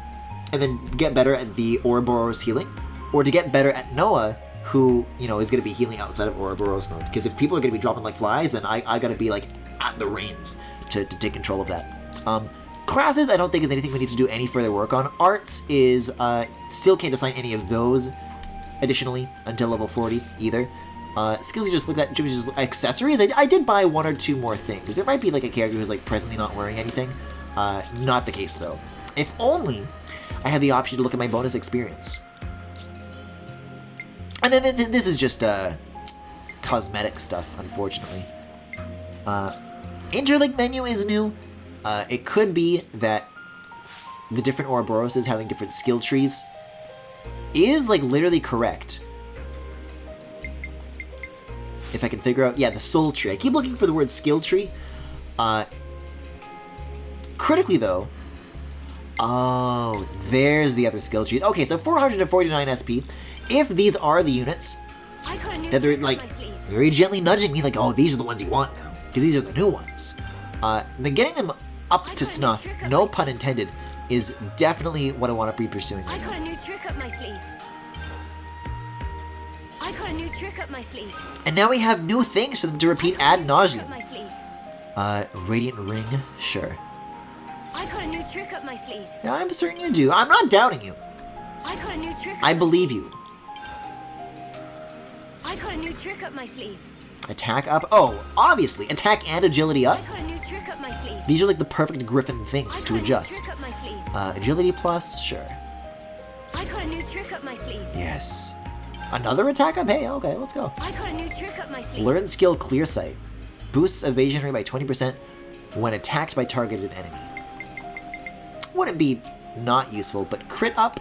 and then get better at the Ouroboros healing, or to get better at Noah, who, you know, is going to be healing outside of Ouroboros mode. Because if people are going to be dropping like flies, then I got to be, like, at the reins to take control of that. Classes, I don't think is anything we need to do any further work on. Arts is, still can't assign any of those additionally until level 40 either. Skills, you just look at, just accessories. I did buy one or two more things. There might be, like, a character who's, like, presently not wearing anything. Not the case, though. If only I had the option to look at my bonus experience. And then this is just, cosmetic stuff, unfortunately. Interlink menu is new. It could be that the different Ouroboroses having different skill trees is, like, literally correct. If I can figure out... Yeah, the soul tree. I keep looking for the word skill tree. Critically, though... Oh, there's the other skill tree. Okay, so 449 SP. If these are the units that they're, like, very gently nudging me, like, oh, these are the ones you want now. Because these are the new ones. Then getting them up to snuff, no pun intended, is definitely what I want to be pursuing. I got a new trick up my sleeve. I got a new trick up my sleeve. And now we have new things for them to repeat ad nauseum. Radiant ring, sure. I got a new trick up my sleeve. Yeah, I'm certain you do. I'm not doubting you. I got a new trick. I believe you. I got a new trick up my sleeve. Attack up. Oh, obviously, attack and agility up. I got a new trick up my sleeve. These are like the perfect Griffin things to adjust. Trick up my sleeve. Agility plus, sure. I got a new trick up my sleeve. Yes. Another attack up? Hey, okay, let's go. I got a new trick up my sleeve. Learn skill Clear Sight. Boosts evasion rate by 20% when attacked by targeted enemy. Wouldn't be not useful, but crit up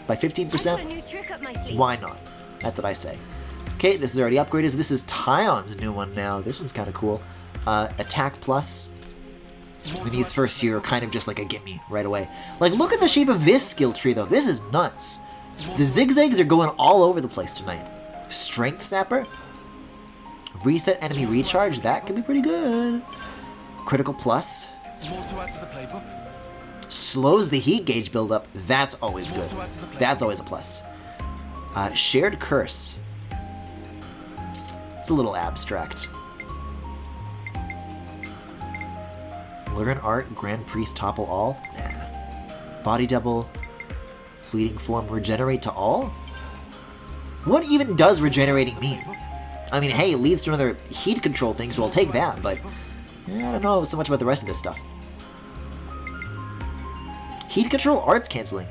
by 15%? Why not? That's what I say. Okay, this is already upgraded. So this is Tyon's new one now. This one's kind of cool. Attack plus. I mean, these first here are kind of just like a gimme right away. Like, look at the shape of this skill tree, though. This is nuts. The zigzags are going all over the place tonight. Strength Sapper. Reset enemy recharge. That could be pretty good. Critical plus. More to add to the playbook. Slows the heat gauge buildup. That's always good. That's always a plus. Shared Curse. It's a little abstract. Learn Art, Grand Priest topple all? Nah. Body double. Fleeting form regenerate to all? What even does regenerating mean? I mean, hey, it leads to another heat control thing, so I'll take that, but I don't know so much about the rest of this stuff. Heat control arts canceling.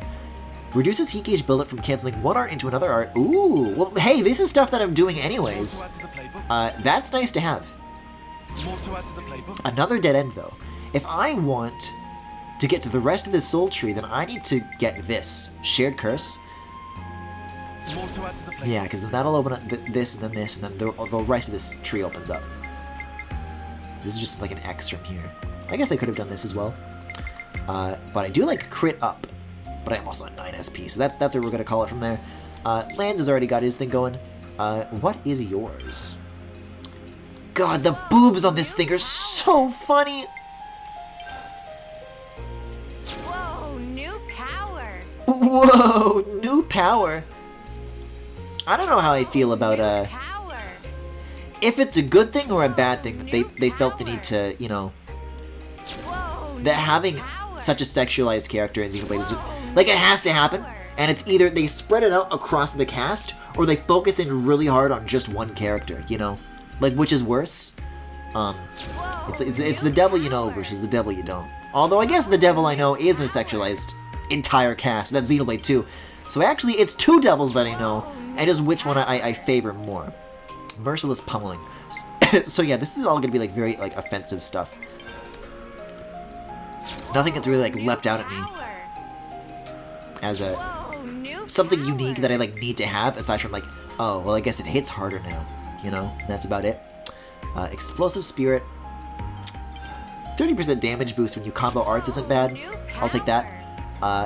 Reduces heat gauge buildup from canceling one art into another art. Ooh, well, hey, this is stuff that I'm doing anyways. That's nice to have. Another dead end, though. If I want to get to the rest of the soul tree, then I need to get this. Shared Curse. Yeah, because then that'll open up this, and then the rest of this tree opens up. This is just like an X from here. I guess I could have done this as well. But I do like crit up. But I'm also at 9 SP, so that's what we're going to call it from there. Lance has already got his thing going. What is yours? God, the boobs on this thing are so funny! Whoa, new power! Whoa, new power! I don't know how I feel about, if it's a good thing or a bad thing that they felt the need to, you know, that having such a sexualized character in Xenoblade is, like, it has to happen, and it's either they spread it out across the cast, or they focus in really hard on just one character, you know? Like, which is worse? It's the devil you know versus the devil you don't. Although I guess the devil I know is a sexualized entire cast, that's Xenoblade 2. So actually, it's two devils that I know, and just which one I favor more. Merciless pummeling. So yeah, this is all gonna be like very like offensive stuff. Nothing that's really like leapt out at me as a something unique that I like need to have, aside from like, oh well, I guess it hits harder now, you know. That's about it. Explosive Spirit. 30% damage boost when you combo arts isn't bad. I'll take that.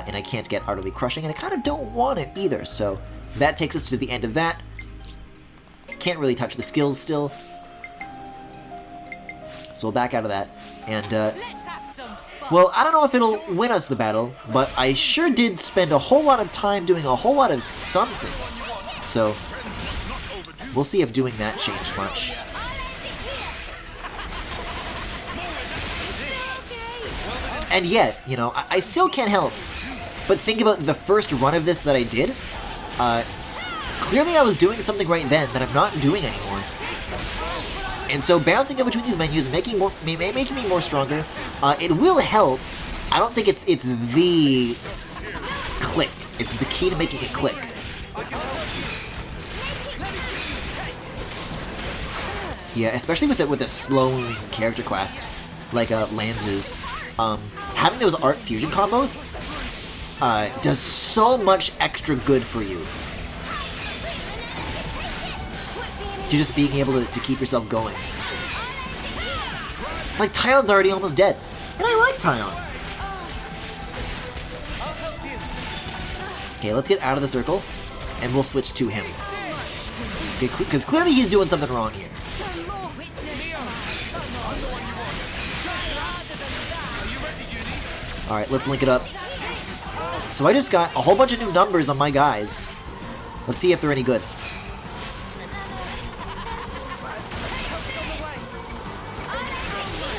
And I can't get Utterly Crushing, and I kind of don't want it either, so that takes us to the end of that. Can't really touch the skills still. So we'll back out of that. And, well, I don't know if it'll win us the battle, but I sure did spend a whole lot of time doing a whole lot of something. So, we'll see if doing that changed much. And yet, you know, I still can't help but think about the first run of this that I did. Clearly I was doing something right then that I'm not doing anymore. And so bouncing in between these menus, making me more stronger, it will help. I don't think it's the click. It's the key to making it click. Yeah, especially with a slow-moving character class like Lance's. Having those art fusion combos does so much extra good for you. You're just being able to keep yourself going. Like, Tyon's already almost dead. And I like Tyon. Okay, let's get out of the circle, and we'll switch to him. Okay, because clearly he's doing something wrong here. Alright, let's link it up. So I just got a whole bunch of new numbers on my guys. Let's see if they're any good.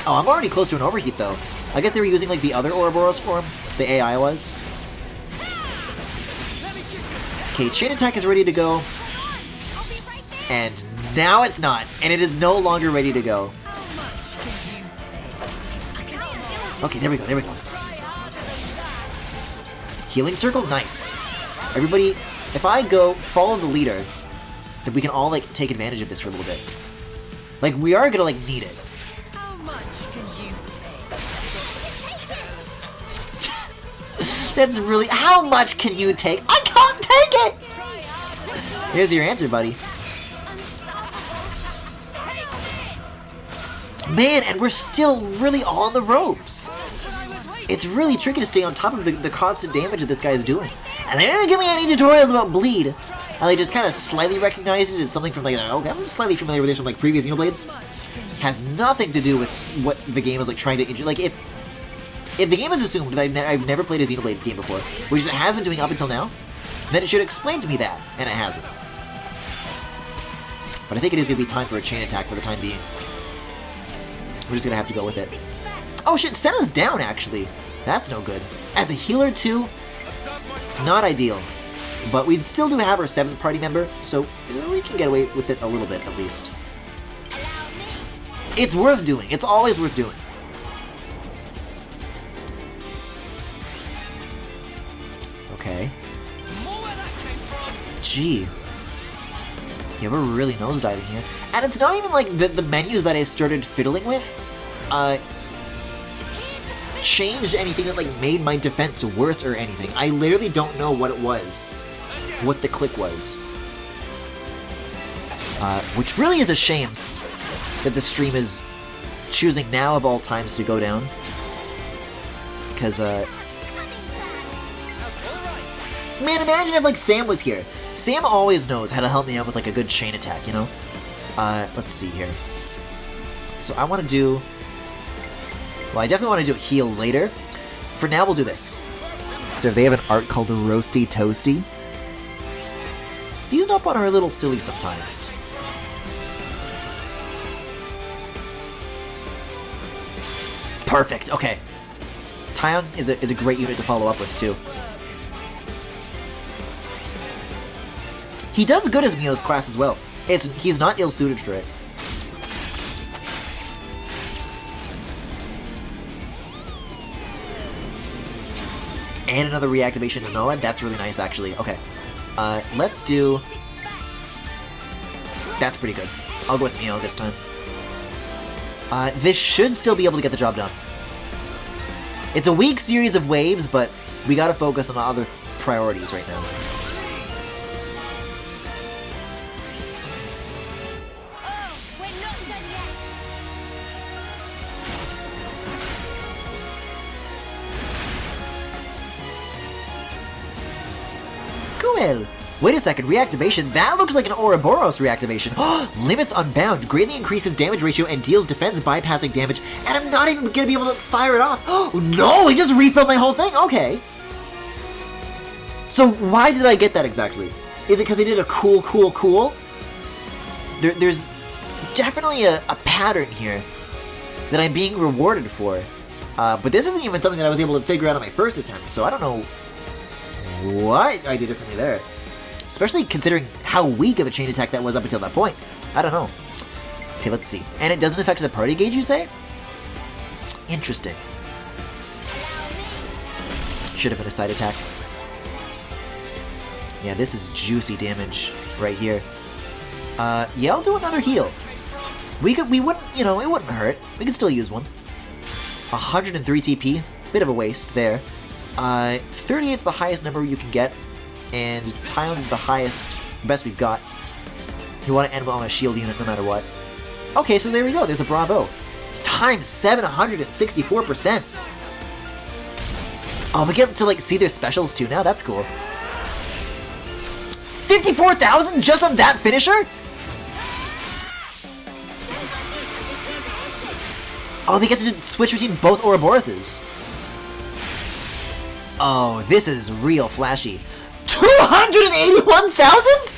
Oh, I'm already close to an overheat, though. I guess they were using, like, the other Ouroboros form. The AI was. Okay, Chain Attack is ready to go. And now it's not. And it is no longer ready to go. Okay, there we go. Healing Circle? Nice. Everybody If I go follow the leader, then we can all like take advantage of this for a little bit. Like we are gonna like need it. How much can you take? That's really how much can you take? I can't take it. Here's your answer, buddy. Man, and we're still really on the ropes. It's really tricky to stay on top of the constant damage that this guy is doing. And they didn't give me any tutorials about bleed. I like, just kind of slightly recognized it as something from like, okay, I'm slightly familiar with this from like previous Xenoblades. Has nothing to do with what the game is like trying to injure. Like if the game is assumed that I've never played a Xenoblade game before, which it has been doing up until now, then it should explain to me that, and it hasn't. But I think it is going to be time for a chain attack for the time being. We're just going to have to go with it. Oh shit, Senna's down actually. That's no good. As a healer too, not ideal. But we still do have our 7th party member, so we can get away with it a little bit at least. It's worth doing. It's always worth doing. Okay. Gee. Yeah, we're really nosediving here. And it's not even like the menus that I started fiddling with changed anything that like made my defense worse or anything. I literally don't know what it was. What the click was. Which really is a shame that the stream is choosing now of all times to go down. Because, man, imagine if like Sam was here. Sam always knows how to help me out with like a good chain attack, you know? Let's see here. So I want to do... Well, I definitely want to do a heal later. For now, we'll do this. So they have an art called Roasty Toasty. These Nopon are a little silly sometimes. Perfect, okay. Tyon is a great unit to follow up with, too. He does good as Mio's class as well. He's not ill-suited for it. And another reactivation to Noah. That's really nice, actually. Okay. Let's do... That's pretty good. I'll go with Mio this time. This should still be able to get the job done. It's a weak series of waves, but we gotta focus on other priorities right now. Cool! Wait a second, reactivation? That looks like an Ouroboros reactivation. Limits Unbound. Greatly increases damage ratio and deals defense bypassing damage, and I'm not even gonna be able to fire it off. No, it just refilled my whole thing. Okay. So why did I get that exactly? Is it because they did a cool? There's definitely a pattern here that I'm being rewarded for. But this isn't even something that I was able to figure out on my first attempt, so I don't know what I did differently there. Especially considering how weak of a chain attack that was up until that point. I don't know. Okay, let's see. And it doesn't affect the party gauge, you say? Interesting. Should have been a side attack. Yeah, this is juicy damage right here. Yeah, I'll do another heal. We wouldn't, you know, it wouldn't hurt. We could still use one. 103 TP. Bit of a waste there. 38's the highest number you can get. And Tyon is the best we've got. You want to end on a shield unit no matter what. Okay, so there we go. There's a Bravo. Times 764%. Oh, we get to like see their specials too now. That's cool. 54,000 just on that finisher? Oh, they get to switch between both Ouroboroses. Oh, this is real flashy. 281,000?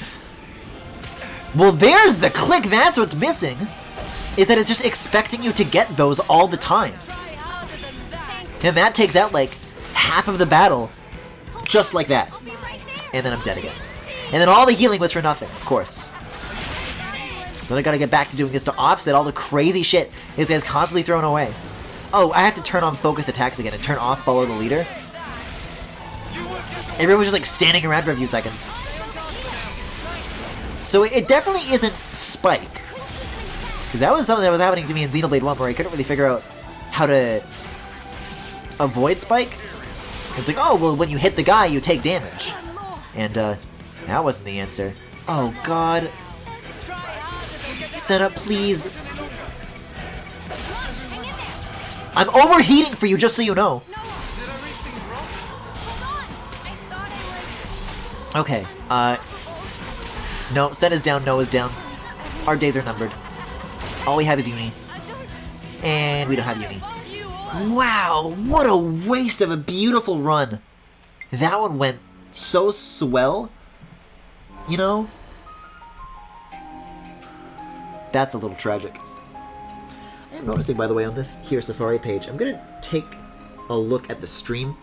Well, there's the click. That's what's missing. Is that it's just expecting you to get those all the time. And that takes out like half of the battle. Just like that. And then I'm dead again. And then all the healing was for nothing, of course. So I gotta get back to doing this to offset all the crazy shit this guy's constantly throwing away. Oh, I have to turn on focused attacks again and turn off follow the leader. Everyone was just like standing around for a few seconds. So it definitely isn't Spike. Because that was something that was happening to me in Xenoblade 1 where I couldn't really figure out how to avoid Spike. It's like, oh, well, when you hit the guy, you take damage. And that wasn't the answer. Oh, God. Set up, please. I'm overheating for you, just so you know. Okay, no, Sen is down, Noah's down. Our days are numbered. All we have is Uni. And we don't have Uni. Wow, what a waste of a beautiful run. That one went so swell. You know? That's a little tragic. I am noticing, by the way, on this here Safari page, I'm gonna take a look at the stream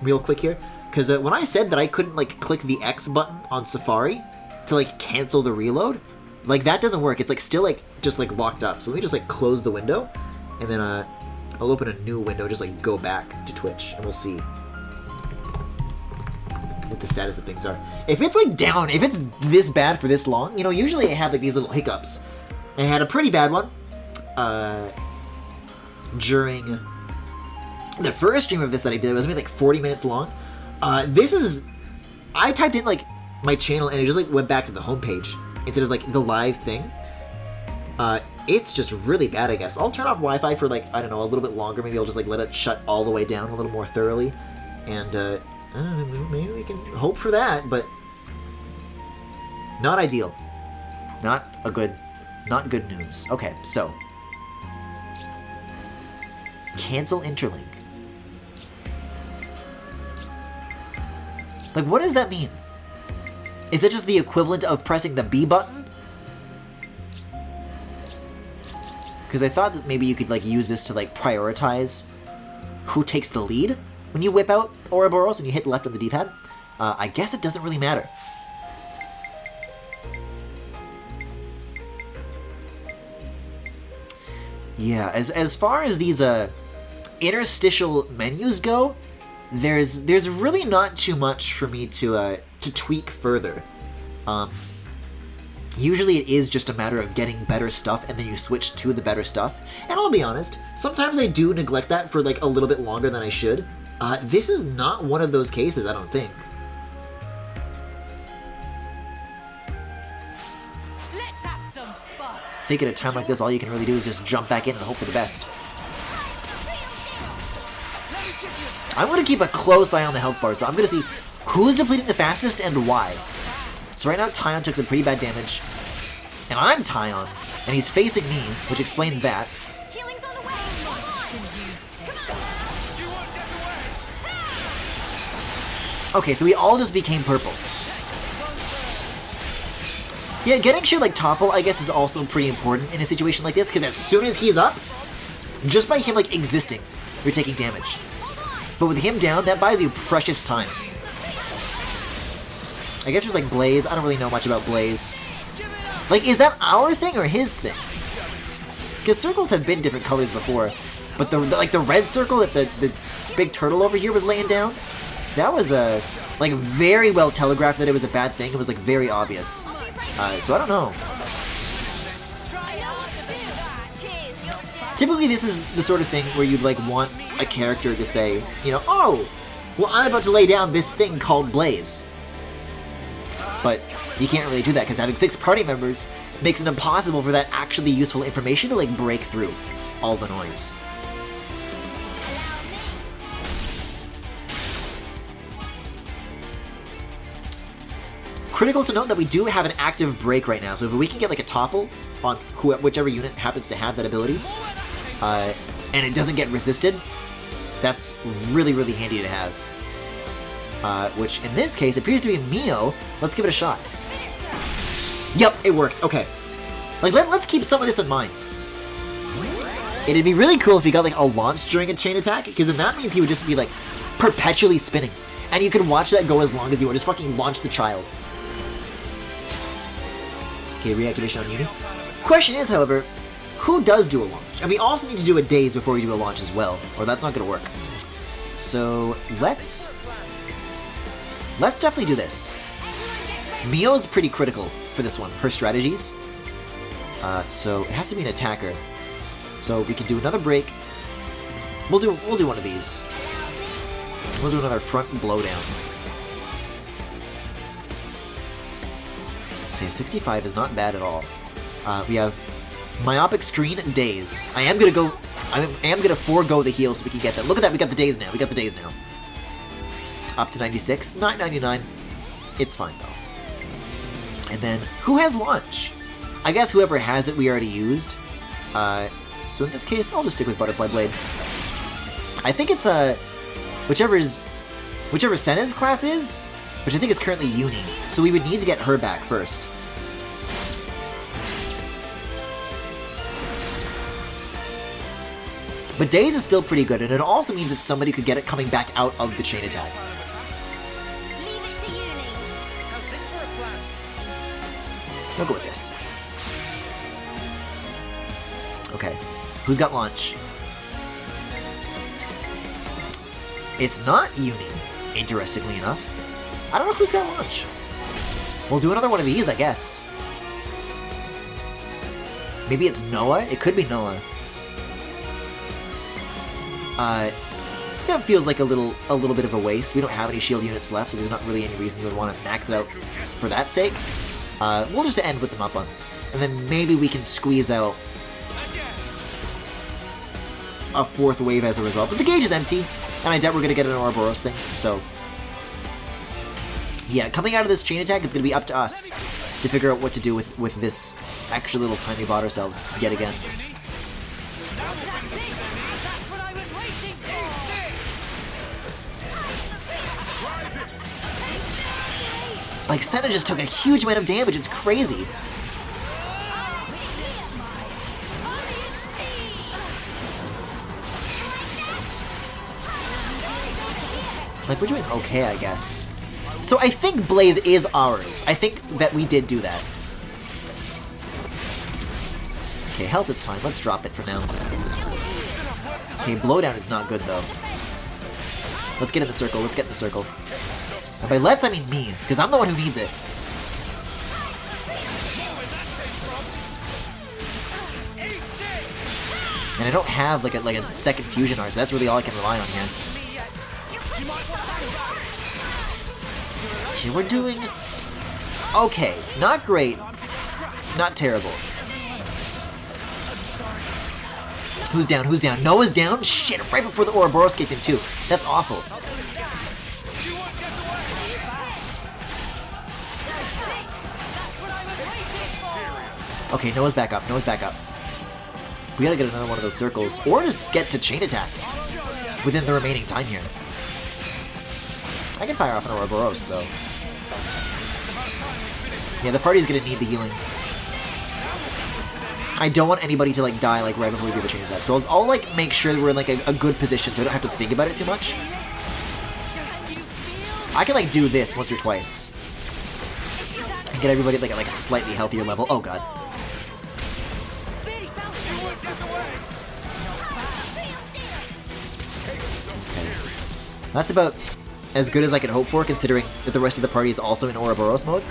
real quick here. Because when I said that I couldn't, like, click the X button on Safari to, like, cancel the reload, like, that doesn't work. It's, like, still, like, just, like, locked up. So let me just, like, close the window, and then, I'll open a new window, just, like, go back to Twitch, and we'll see what the status of things are. If it's, like, down, if it's this bad for this long, you know, usually I have, like, these little hiccups. I had a pretty bad one, during the first stream of this that I did. It was maybe, like, 40 minutes long. This is... I typed in, like, my channel, and it just, like, went back to the homepage instead of, like, the live thing. It's just really bad, I guess. I'll turn off Wi-Fi for, like, I don't know, a little bit longer. Maybe I'll just, like, let it shut all the way down a little more thoroughly. And, I don't know, maybe we can hope for that, but... Not ideal. Not good news. Okay, so... Cancel interlink. Like, what does that mean? Is it just the equivalent of pressing the B button? Because I thought that maybe you could, like, use this to, like, prioritize who takes the lead when you whip out Ouroboros, when you hit left on the D-pad. I guess it doesn't really matter. Yeah, as far as these interstitial menus go, there's really not too much for me to tweak further. Usually it is just a matter of getting better stuff and then you switch to the better stuff. And I'll be honest, sometimes I do neglect that for like a little bit longer than I should. This is not one of those cases, I don't think. Let's have some fun. I think at a time like this, all you can really do is just jump back in and hope for the best. I'm going to keep a close eye on the health bar, so I'm going to see who's depleting the fastest and why. So right now, Tyon took some pretty bad damage. And I'm Tyon, and he's facing me, which explains that. Healing's on the way. Okay, so we all just became purple. Yeah, getting shit like Topple, I guess, is also pretty important in a situation like this, because as soon as he's up, just by him, like, existing, you're taking damage. But with him down, that buys you precious time. I guess there's, like, Blaze. I don't really know much about Blaze. Like, is that our thing or his thing? Because circles have been different colors before. But the red circle that the big turtle over here was laying down, that was, like, very well telegraphed that it was a bad thing. It was, like, very obvious. So I don't know. Typically, this is the sort of thing where you'd, like, want a character to say, you know, oh, well, I'm about to lay down this thing called Blaze. But you can't really do that, because having 6 party members makes it impossible for that actually useful information to, like, break through all the noise. Critical to note that we do have an active break right now, so if we can get, like, a topple on whichever unit happens to have that ability, and it doesn't get resisted, that's really, really handy to have. Which, in this case, appears to be Mio. Let's give it a shot. Yep, it worked. Okay. Like, let's keep some of this in mind. It'd be really cool if he got, like, a launch during a chain attack, because then that means he would just be, like, perpetually spinning. And you can watch that go as long as you want. Just fucking launch the child. Okay, reactivation on Uni. Question is, however, who does do a launch? And we also need to do a daze before we do a launch as well, or that's not going to work. So, let's definitely do this. Mio's pretty critical for this one, her strategies. So it has to be an attacker. So we can do another break. We'll do one of these. We'll do another front blowdown. Okay, 65 is not bad at all. We have myopic screen and daze. I am gonna forego the heal so we can get that. Look at that, we got the daze now. We got the daze now. Up to 96, not 99. It's fine though. And then who has launch? I guess whoever has it we already used. So in this case, I'll just stick with Butterfly Blade. I think it's whichever Senna's class is, which I think is currently Uni. So we would need to get her back first. But Daze is still pretty good, and it also means that somebody could get it coming back out of the chain attack. Leave it to Uni. How's this for a plan? I'll go with this. Okay, who's got launch? It's not Uni, interestingly enough. I don't know who's got launch. We'll do another one of these, I guess. Maybe it's Noah? It could be Noah. That feels like a little bit of a waste. We don't have any shield units left, so there's not really any reason you would want to max it out for that sake. We'll just end with them up on. And then maybe we can squeeze out a fourth wave as a result. But the gauge is empty, and I doubt we're going to get an Ouroboros thing, so... Yeah, coming out of this chain attack, it's going to be up to us to figure out what to do with this extra little time we bought ourselves yet again. Like, Senna just took a huge amount of damage, it's crazy. Like, we're doing okay, I guess. So I think Blaze is ours. I think that we did do that. Okay, health is fine. Let's drop it for now. Okay, blowdown is not good, though. Let's get in the circle. Let's get in the circle. And by let's, I mean me, because I'm the one who needs it. And I don't have like a second fusion art, so that's really all I can rely on here. Okay, we're doing okay. Not great. Not terrible. Who's down? Who's down? Noah's down? Shit, right before the Ouroboros kicked in too. That's awful. Okay, Noah's back up. Noah's back up. We gotta get another one of those circles, or just get to chain attack within the remaining time here. I can fire off an Ouroboros, though. Yeah, the party's gonna need the healing. I don't want anybody to like die like right before we do the chain attack, so I'll like make sure that we're in like a good position so I don't have to think about it too much. I can like do this once or twice and get everybody like at like a slightly healthier level. Oh god. That's about as good as I could hope for, considering that the rest of the party is also in Ouroboros mode.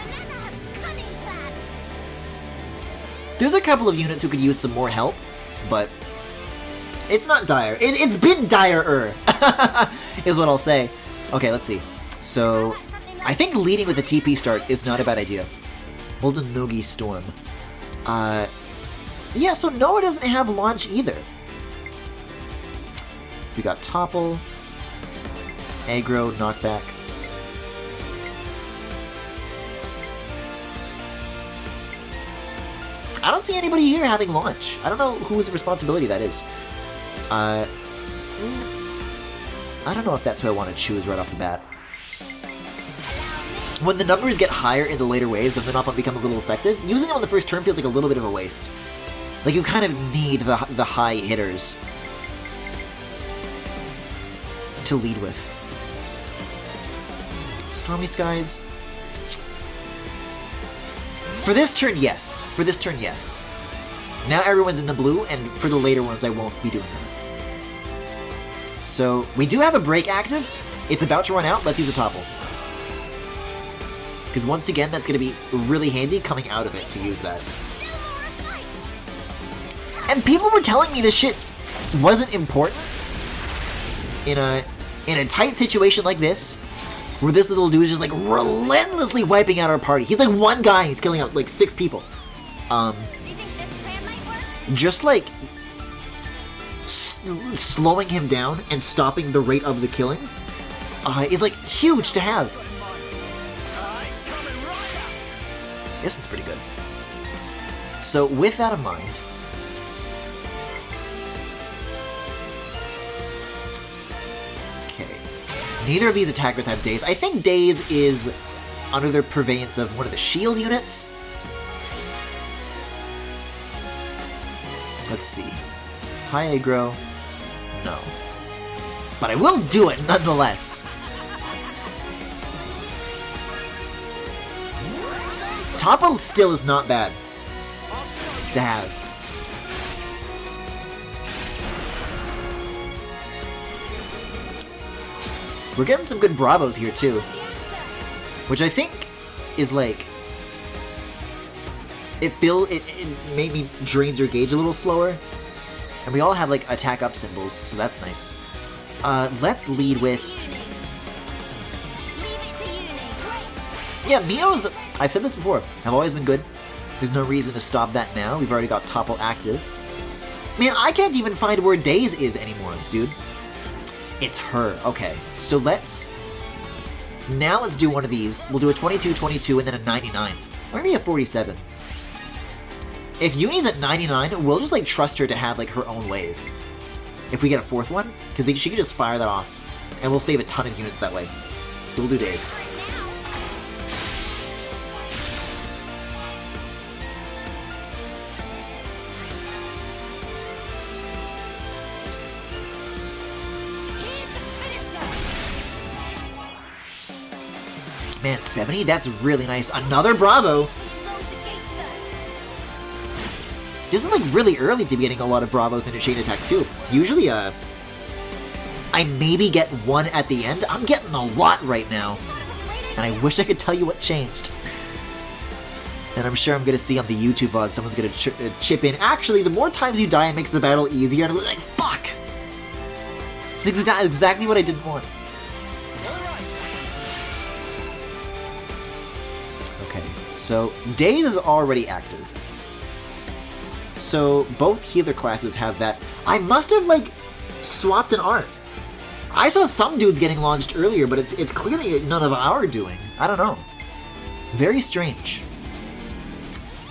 There's a couple of units who could use some more help, but it's not dire. It's been dire-er, is what I'll say. Okay, let's see. So, I think leading with a TP start is not a bad idea. Moldanogi Storm. Yeah, so Noah doesn't have launch either. We got Topple. Aggro, knockback. I don't see anybody here having launch. I don't know whose responsibility that is. I don't know if that's who I want to choose right off the bat. When the numbers get higher in the later waves and they're not become a little effective, using them on the first turn feels like a little bit of a waste. Like, you kind of need the high hitters to lead with. Stormy Skies. For this turn, yes. For this turn, yes. Now everyone's in the blue, and for the later ones, I won't be doing that. So, we do have a break active. It's about to run out. Let's use a Topple. Because once again, that's going to be really handy coming out of it to use that. And people were telling me this shit wasn't important in a tight situation like this, where this little dude is just like relentlessly wiping out our party. He's like one guy, he's killing out like 6 people. Just like slowing him down and stopping the rate of the killing is like huge to have. This one's pretty good. So with that in mind, okay, neither of these attackers have Daze. I think Daze is under the purveyance of one of the shield units. Let's see. High aggro? No. But I will do it nonetheless. Topple still is not bad to have. We're getting some good bravos here too, which I think is like it maybe drains your gauge a little slower, and we all have like attack up symbols, so that's nice. Let's lead with, yeah, Mio's, I've said this before, have always been good. There's no reason to stop that now. We've already got Topple active. Man, I can't even find where Daze is anymore, dude. It's her. Okay, so let's do one of these. We'll do a 22, 22, and then a 99. Or maybe a 47. If Uni's at 99, we'll just like trust her to have like her own wave. If we get a 4th one, because she could just fire that off, and we'll save a ton of units that way. So we'll do Daze. Man, 70? That's really nice. Another Bravo! This is like really early to be getting a lot of Bravos in a chain attack too. Usually, I maybe get 1 at the end. I'm getting a lot right now. And I wish I could tell you what changed. And I'm sure I'm gonna see on the YouTube VOD someone's gonna chip in. Actually, the more times you die, it makes the battle easier. And I'm like, fuck! That's exactly what I didn't want. Okay, so Daze is already active. So both healer classes have that. I must have like swapped an art. I saw some dudes getting launched earlier, but it's clearly none of our doing. I don't know. Very strange.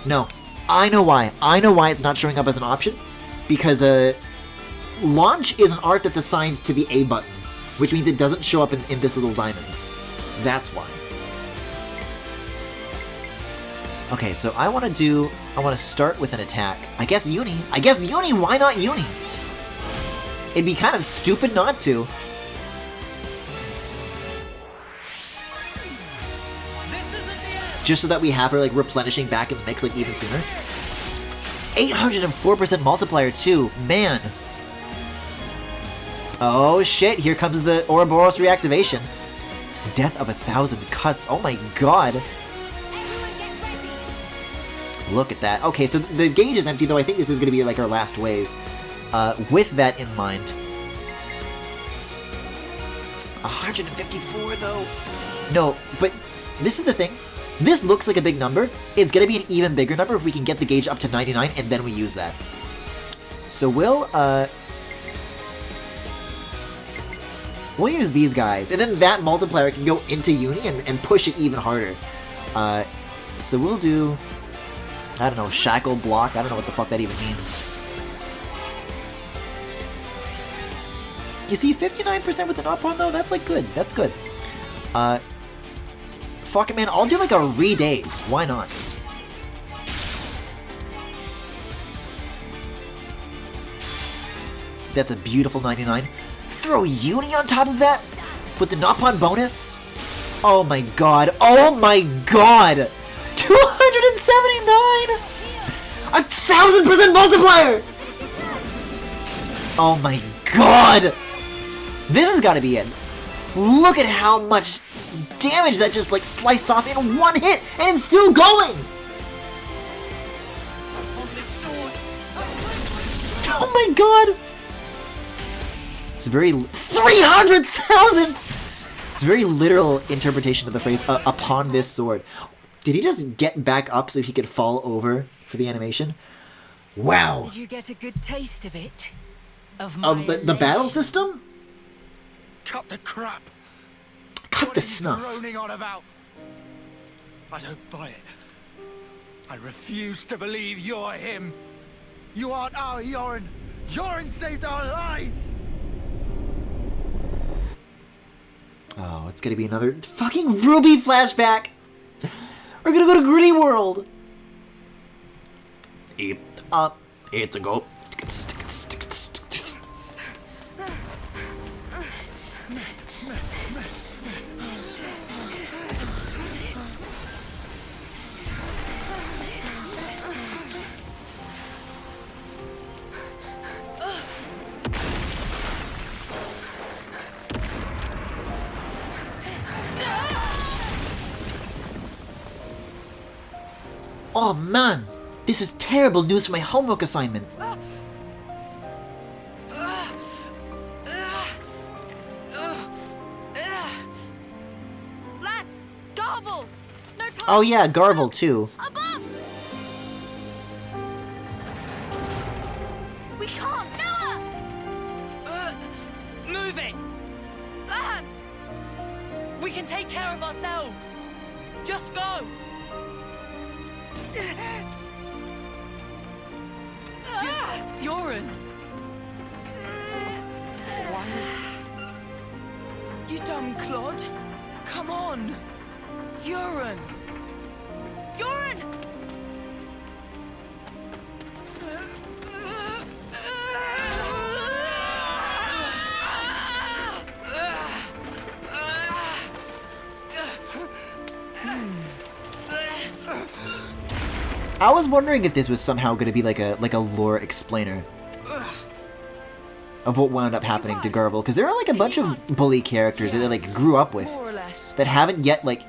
No, I know why. I know why it's not showing up as an option. Because launch is an art that's assigned to the A button, which means it doesn't show up in this little diamond. That's why. Okay, so I want to start with an attack. I guess Uni, why not Uni? It'd be kind of stupid not to. Just so that we have her like replenishing back in the mix like even sooner. 804% multiplier too, man. Oh shit, here comes the Ouroboros reactivation. Death of 1,000 cuts, oh my god. Look at that. Okay, so the gauge is empty, though I think this is going to be like our last wave. With that in mind... 154, though? No, but this is the thing. This looks like a big number. It's going to be an even bigger number if we can get the gauge up to 99, and then we use that. So we'll use these guys, and then that multiplier can go into Uni and push it even harder. So we'll do... I don't know, shackle block, I don't know what the fuck that even means. You see 59% with an up on though? That's like good, that's good. Fuck it man, I'll do like a re-daze, why not? That's a beautiful 99. Throw Uni on top of that? With the Nopon bonus? Oh my god, oh my god! 279! 1,000% multiplier! Oh my god! This has got to be it. Look at how much damage that just like sliced off in one hit, and it's still going. Oh my god! It's a very 300,000. It's a very literal interpretation of the phrase "upon this sword." Did he just get back up so he could fall over for the animation? Wow. Did you get a good taste of it? Of the battle system? Cut the crap. Cut What the are you snuff. droning on about? I don't buy it. I refuse to believe you're him. You aren't our Yoren. Yoren saved our lives. Oh, it's gonna be another fucking Ruby flashback. We're gonna go to Gritty World. It's a go. Oh man, this is terrible news for my homework assignment. Lads, Garble! No time! Oh yeah, Garble too. Above! We can't! Noah! Move it! Lads! We can take care of ourselves. Just go. Yoren! You dumb clod! Come on! Yoren! Yoren! I was wondering if this was somehow going to be like a lore explainer of what wound up happening to Garble, because there are like a bunch of bully characters that they like grew up with that haven't yet like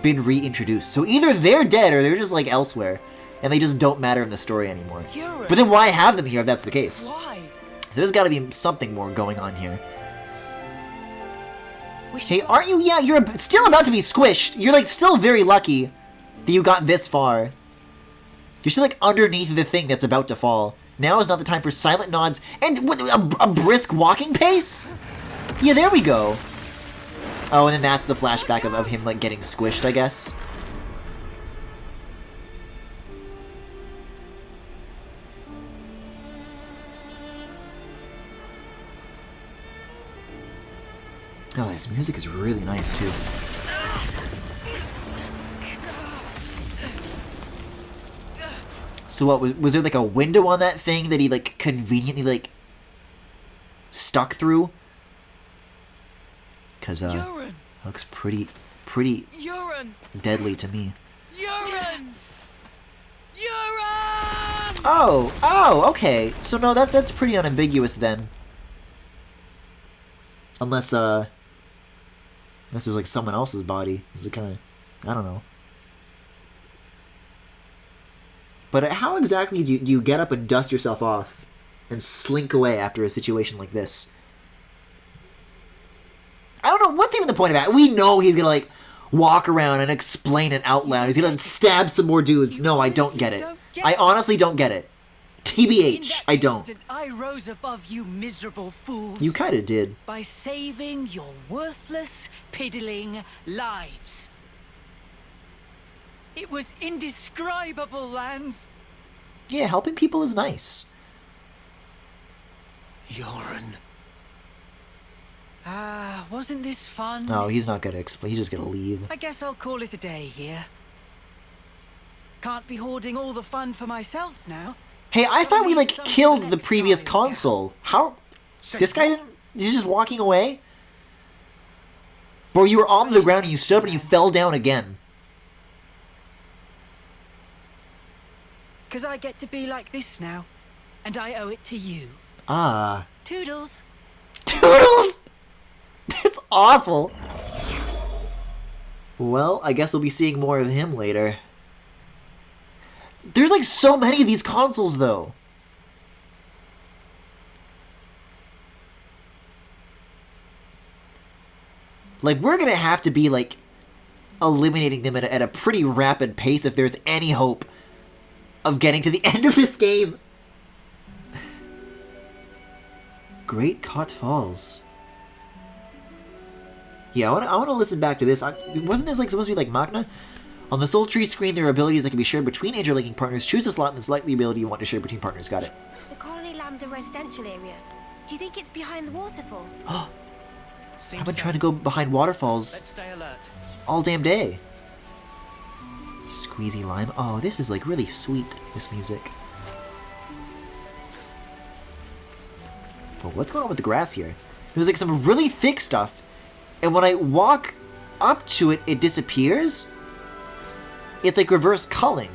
been reintroduced. So either they're dead or they're just like elsewhere, and they just don't matter in the story anymore. But then why have them here if that's the case? Why? So there's got to be something more going on here. Hey, aren't you? Yeah, you're still about to be squished. You're like still very lucky that you got this far. You're still like underneath the thing that's about to fall. Now is not the time for silent nods and a brisk walking pace? Yeah, there we go. Oh, and then that's the flashback of him like getting squished, I guess. Oh, this music is really nice too. So what, was there like a window on that thing that he like conveniently like stuck through? Cause looks pretty Yoren! deadly to me. Yoren! Yoren! Oh, okay. So no, that's pretty unambiguous then. Unless it was like someone else's body. Is it kind of, I don't know. But how exactly do you get up and dust yourself off and slink away after a situation like this? I don't know, what's even the point of that? We know he's gonna like walk around and explain it out loud. He's gonna stab some more dudes. No, I don't get it. I honestly don't get it. TBH, I don't. I rose above you miserable fools. You kinda did. By saving your worthless, piddling lives. It was indescribable, Lance. Yeah, helping people is nice. Yoren. Wasn't this fun? No, he's not gonna explain. He's just gonna leave. I guess I'll call it a day here. Can't be hoarding all the fun for myself now. Hey, I thought we like killed the previous console. How? This guy didn't? He's just walking away? Bro, you were on the ground and you stood up and you fell down again. Because I get to be like this now, and I owe it to you. Ah. Toodles. Toodles? That's awful. Well, I guess we'll be seeing more of him later. There's like so many of these consoles though. Like, we're gonna have to be like eliminating them at a pretty rapid pace if there's any hope of getting to the end of this game. Great Cot Falls. Yeah, I want to listen back to this. Wasn't this like supposed to be like Machna? On the Soul Tree screen, there are abilities that can be shared between interlinking partners. Choose a slot and select the ability you want to share between partners. Got it. The Colony Lambda residential area. Do you think it's behind the waterfall? I've been trying to go behind waterfalls Let's stay alert. all damn day. Squeezy Lime. Oh, this is like really sweet, this music. But what's going on with the grass here? There's like some really thick stuff, and when I walk up to it, it disappears. It's like reverse culling.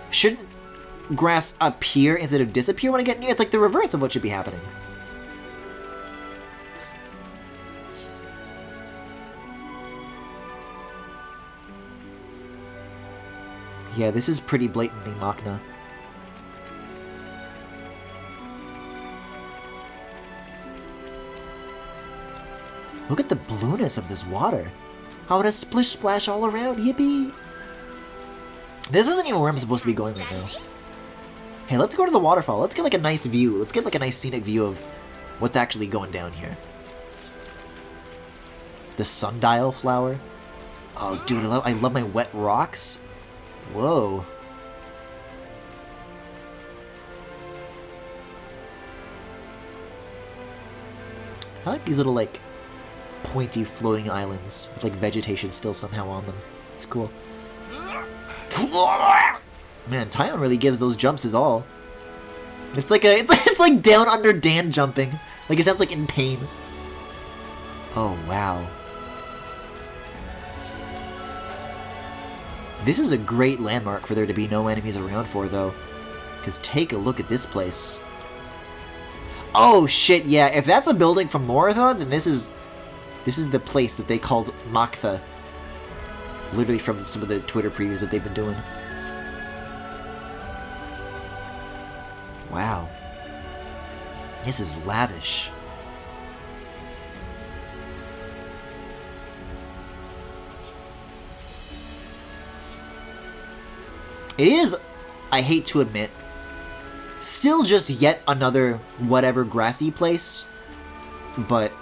Shouldn't grass appear instead of disappear when I get near? It's like the reverse of what should be happening. Yeah, this is pretty blatantly Machna. Look at the blueness of this water. How it has splish splash all around, yippee! This isn't even where I'm supposed to be going right now. Hey, let's go to the waterfall. Let's get like a nice view. Let's get like a nice scenic view of what's actually going down here. The sundial flower. Oh, dude, I love my wet rocks. Whoa. I like these little, like, pointy floating islands with, like, vegetation still somehow on them. It's cool. Man, Tyon really gives those jumps his all. It's like it's like down under Dan jumping. Like, it sounds like in pain. Oh, wow. This is a great landmark for there to be no enemies around for, though. Because take a look at this place. Oh, shit, yeah. If that's a building from Morathon, then this is the place that they called Maktha. Literally from some of the Twitter previews that they've been doing. Wow. This is lavish. It is, I hate to admit, still just yet another whatever grassy place, but,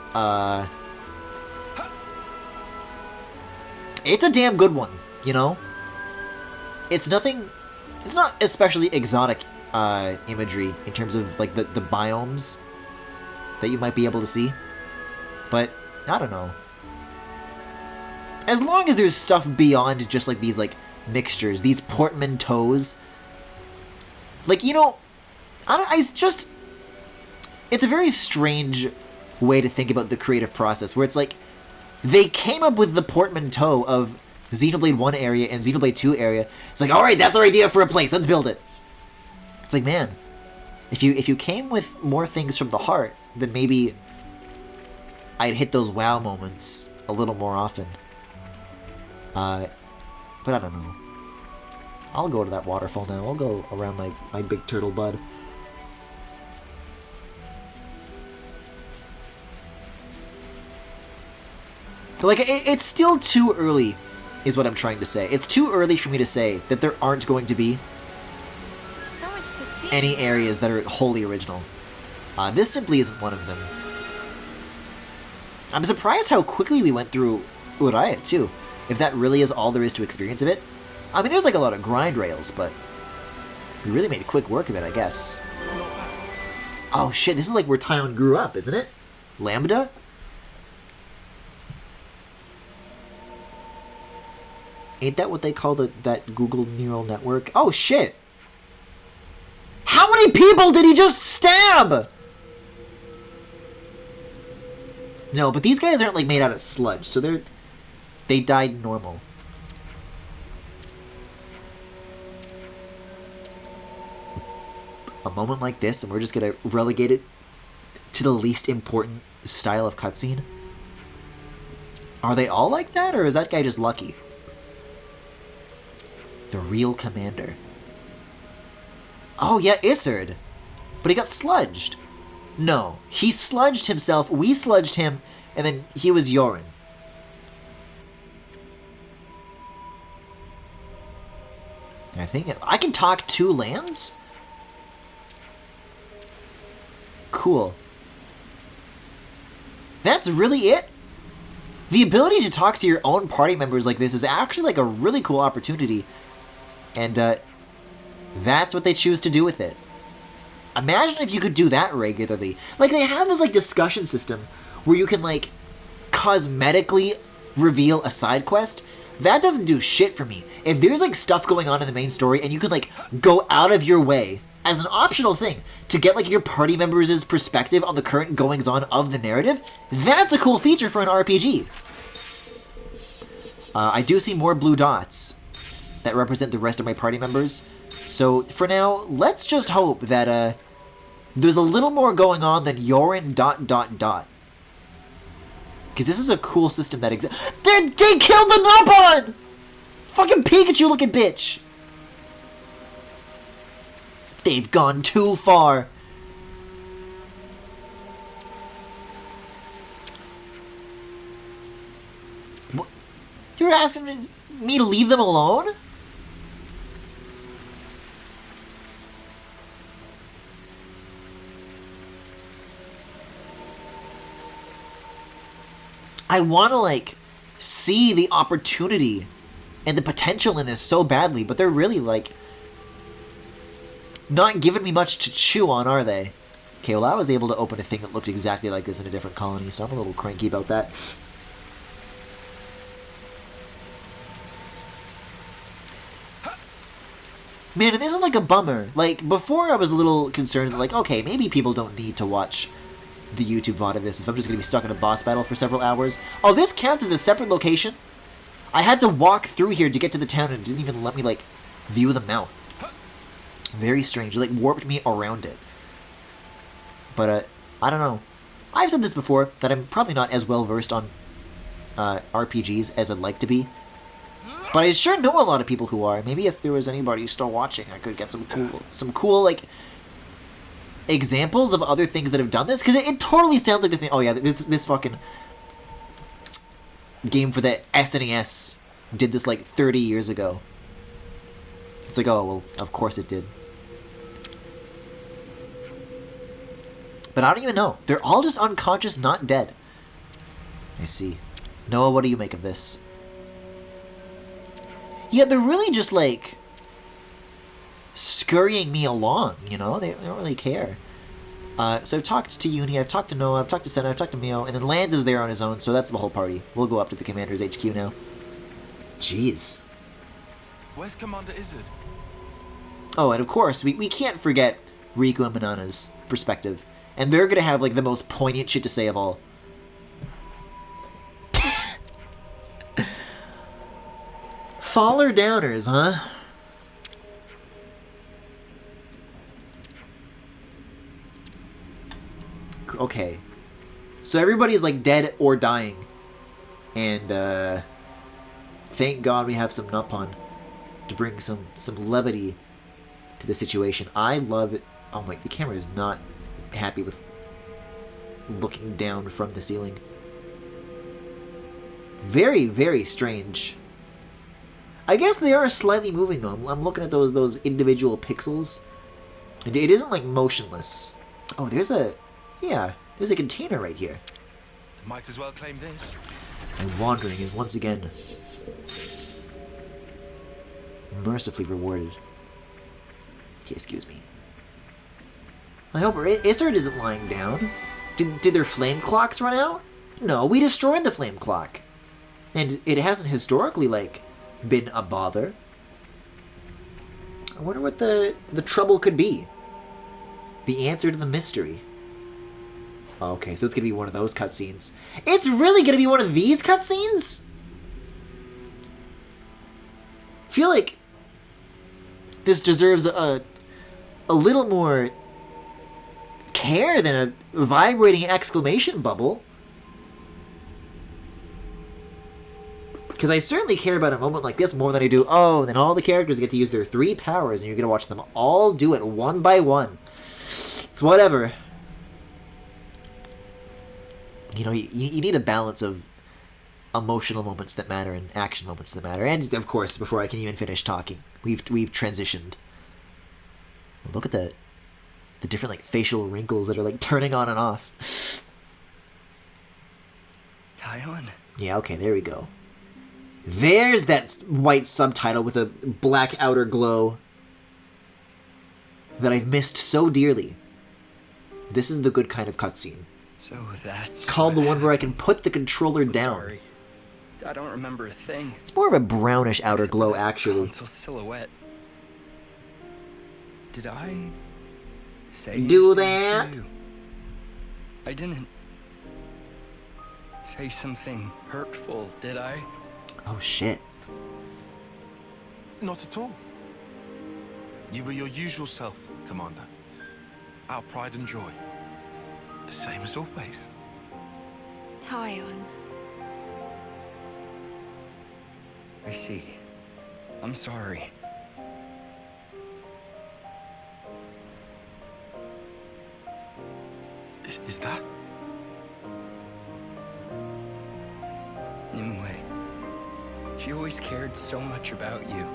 it's a damn good one, you know? It's not especially exotic, imagery in terms of, like, the biomes that you might be able to see, but, I don't know. As long as there's stuff beyond just, like, these, like, mixtures, these portmanteaus. Like, you know, it's a very strange way to think about the creative process, where it's like, they came up with the portmanteau of Xenoblade 1 area and Xenoblade 2 area. It's like, alright, that's our idea for a place, let's build it. It's like, man, if you came with more things from the heart, then maybe I'd hit those wow moments a little more often. But I don't know. I'll go to that waterfall now. I'll go around my big turtle bud. So, like, it's still too early, is what I'm trying to say. It's too early for me to say that there aren't going to be any areas that are wholly original. This simply isn't one of them. I'm surprised how quickly we went through Uraya, too. If that really is all there is to experience of it. I mean, there's like a lot of grind rails, but we really made quick work of it, I guess. Oh shit, this is like where Tyon grew up, isn't it? Lambda? Ain't that what they call that Google neural network? Oh shit! How many people did he just stab? No, but these guys aren't like made out of sludge, so they died normal. A moment like this, and we're just gonna relegate it to the least important style of cutscene. Are they all like that, or is that guy just lucky? The real commander. Oh yeah, Isard. But he got sludged. No, he sludged himself, we sludged him, and then he was Yorin. I think I can talk 2 lands? Cool. That's really it? The ability to talk to your own party members like this is actually like a really cool opportunity. And that's what they choose to do with it. Imagine if you could do that regularly. Like, they have this like discussion system where you can like cosmetically reveal a side quest. That doesn't do shit for me. If there's like stuff going on in the main story and you could like go out of your way as an optional thing to get like your party members' perspective on the current goings-on of the narrative, that's a cool feature for an RPG. I do see more blue dots that represent the rest of my party members. So for now, let's just hope that there's a little more going on than Yorin ... Because this is a cool system that exists. They killed the Nopon! Fucking Pikachu looking bitch! They've gone too far. What? You're asking me to leave them alone? I want to, like, see the opportunity and the potential in this so badly, but they're really, like, not giving me much to chew on, are they? Okay, well, I was able to open a thing that looked exactly like this in a different colony, so I'm a little cranky about that. Man, and this is, like, a bummer. Like, before I was a little concerned that, like, okay, maybe people don't need to watch the YouTube VOD of this if I'm just going to be stuck in a boss battle for several hours. Oh, this counts as a separate location? I had to walk through here to get to the town and it didn't even let me, like, view the mouth. Very strange. It, like, warped me around it. But, I don't know. I've said this before, that I'm probably not as well-versed on RPGs as I'd like to be. But I sure know a lot of people who are. Maybe if there was anybody still watching, I could get some cool, like, examples of other things that have done this, because it totally sounds like the thing. Oh yeah, this fucking game for the SNES did this like 30 years ago. It's like, oh well, of course it did. But I don't even know. They're all just unconscious, not dead. I see. Noah, what do you make of this? Yeah, they're really just like scurrying me along, you know? They don't really care. So I've talked to Uni, I've talked to Noah, I've talked to Senna, I've talked to Mio, and then Lance is there on his own, so that's the whole party. We'll go up to the Commander's HQ now. Jeez. Where's Commander Izzard? Oh, and of course, we can't forget Riku and Manana's perspective. And they're gonna have, like, the most poignant shit to say of all. Faller downers, huh? Okay. So everybody's, like, dead or dying. And, thank God we have some Nopon to bring some levity to the situation. I love it. Oh my, the camera is not happy with looking down from the ceiling. Very, very strange. I guess they are slightly moving though. I'm looking at those individual pixels. And it isn't like motionless. Oh, there's a container right here. Might as well claim this. And wandering is once again mercifully rewarded. Okay, excuse me. I hope Isard isn't lying down. Did their flame clocks run out? No, we destroyed the flame clock. And it hasn't historically, like, been a bother. I wonder what the trouble could be. The answer to the mystery. Okay, so it's gonna be one of those cutscenes. It's really gonna be one of these cutscenes? I feel like this deserves a little more care than a vibrating exclamation bubble. Because I certainly care about a moment like this more than I do, oh, and then all the characters get to use their 3 powers, and you're going to watch them all do it one by one. It's whatever. You know, you need a balance of emotional moments that matter and action moments that matter. And, of course, before I can even finish talking, we've transitioned. Look at the different, like, facial wrinkles that are, like, turning on and off. Taiwan? Yeah, okay, there we go. There's that white subtitle with a black outer glow that I've missed so dearly. This is the good kind of cutscene. So that's... It's called the one where I can put the controller down. Sorry. I don't remember a thing. It's more of a brownish outer glow, actually. Console silhouette. Did I say do anything that? to you? I didn't say something hurtful, did I? Oh shit. Not at all. You were your usual self, Commander. Our pride and joy. The same as always. Taiwan. I see. I'm sorry. Is that? Nimue. She always cared so much about you.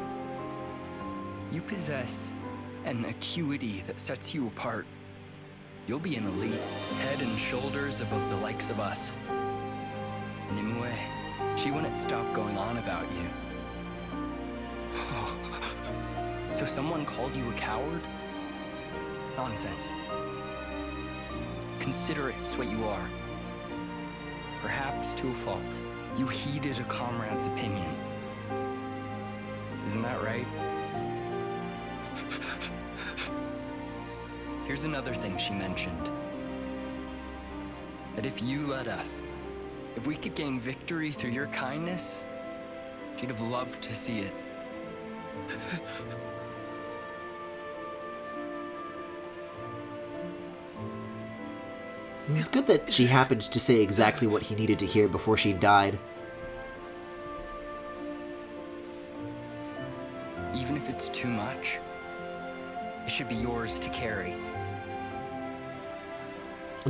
You possess an acuity that sets you apart. You'll be an elite, head and shoulders above the likes of us. Nimue, she wouldn't stop going on about you. So someone called you a coward? Nonsense. Consider it's what you are. Perhaps to a fault. You heeded a comrade's opinion. Isn't that right? Here's another thing she mentioned. That if you let us, if we could gain victory through your kindness, she'd have loved to see it. It's good that she happened to say exactly what he needed to hear before she died. Even if it's too much, it should be yours to carry.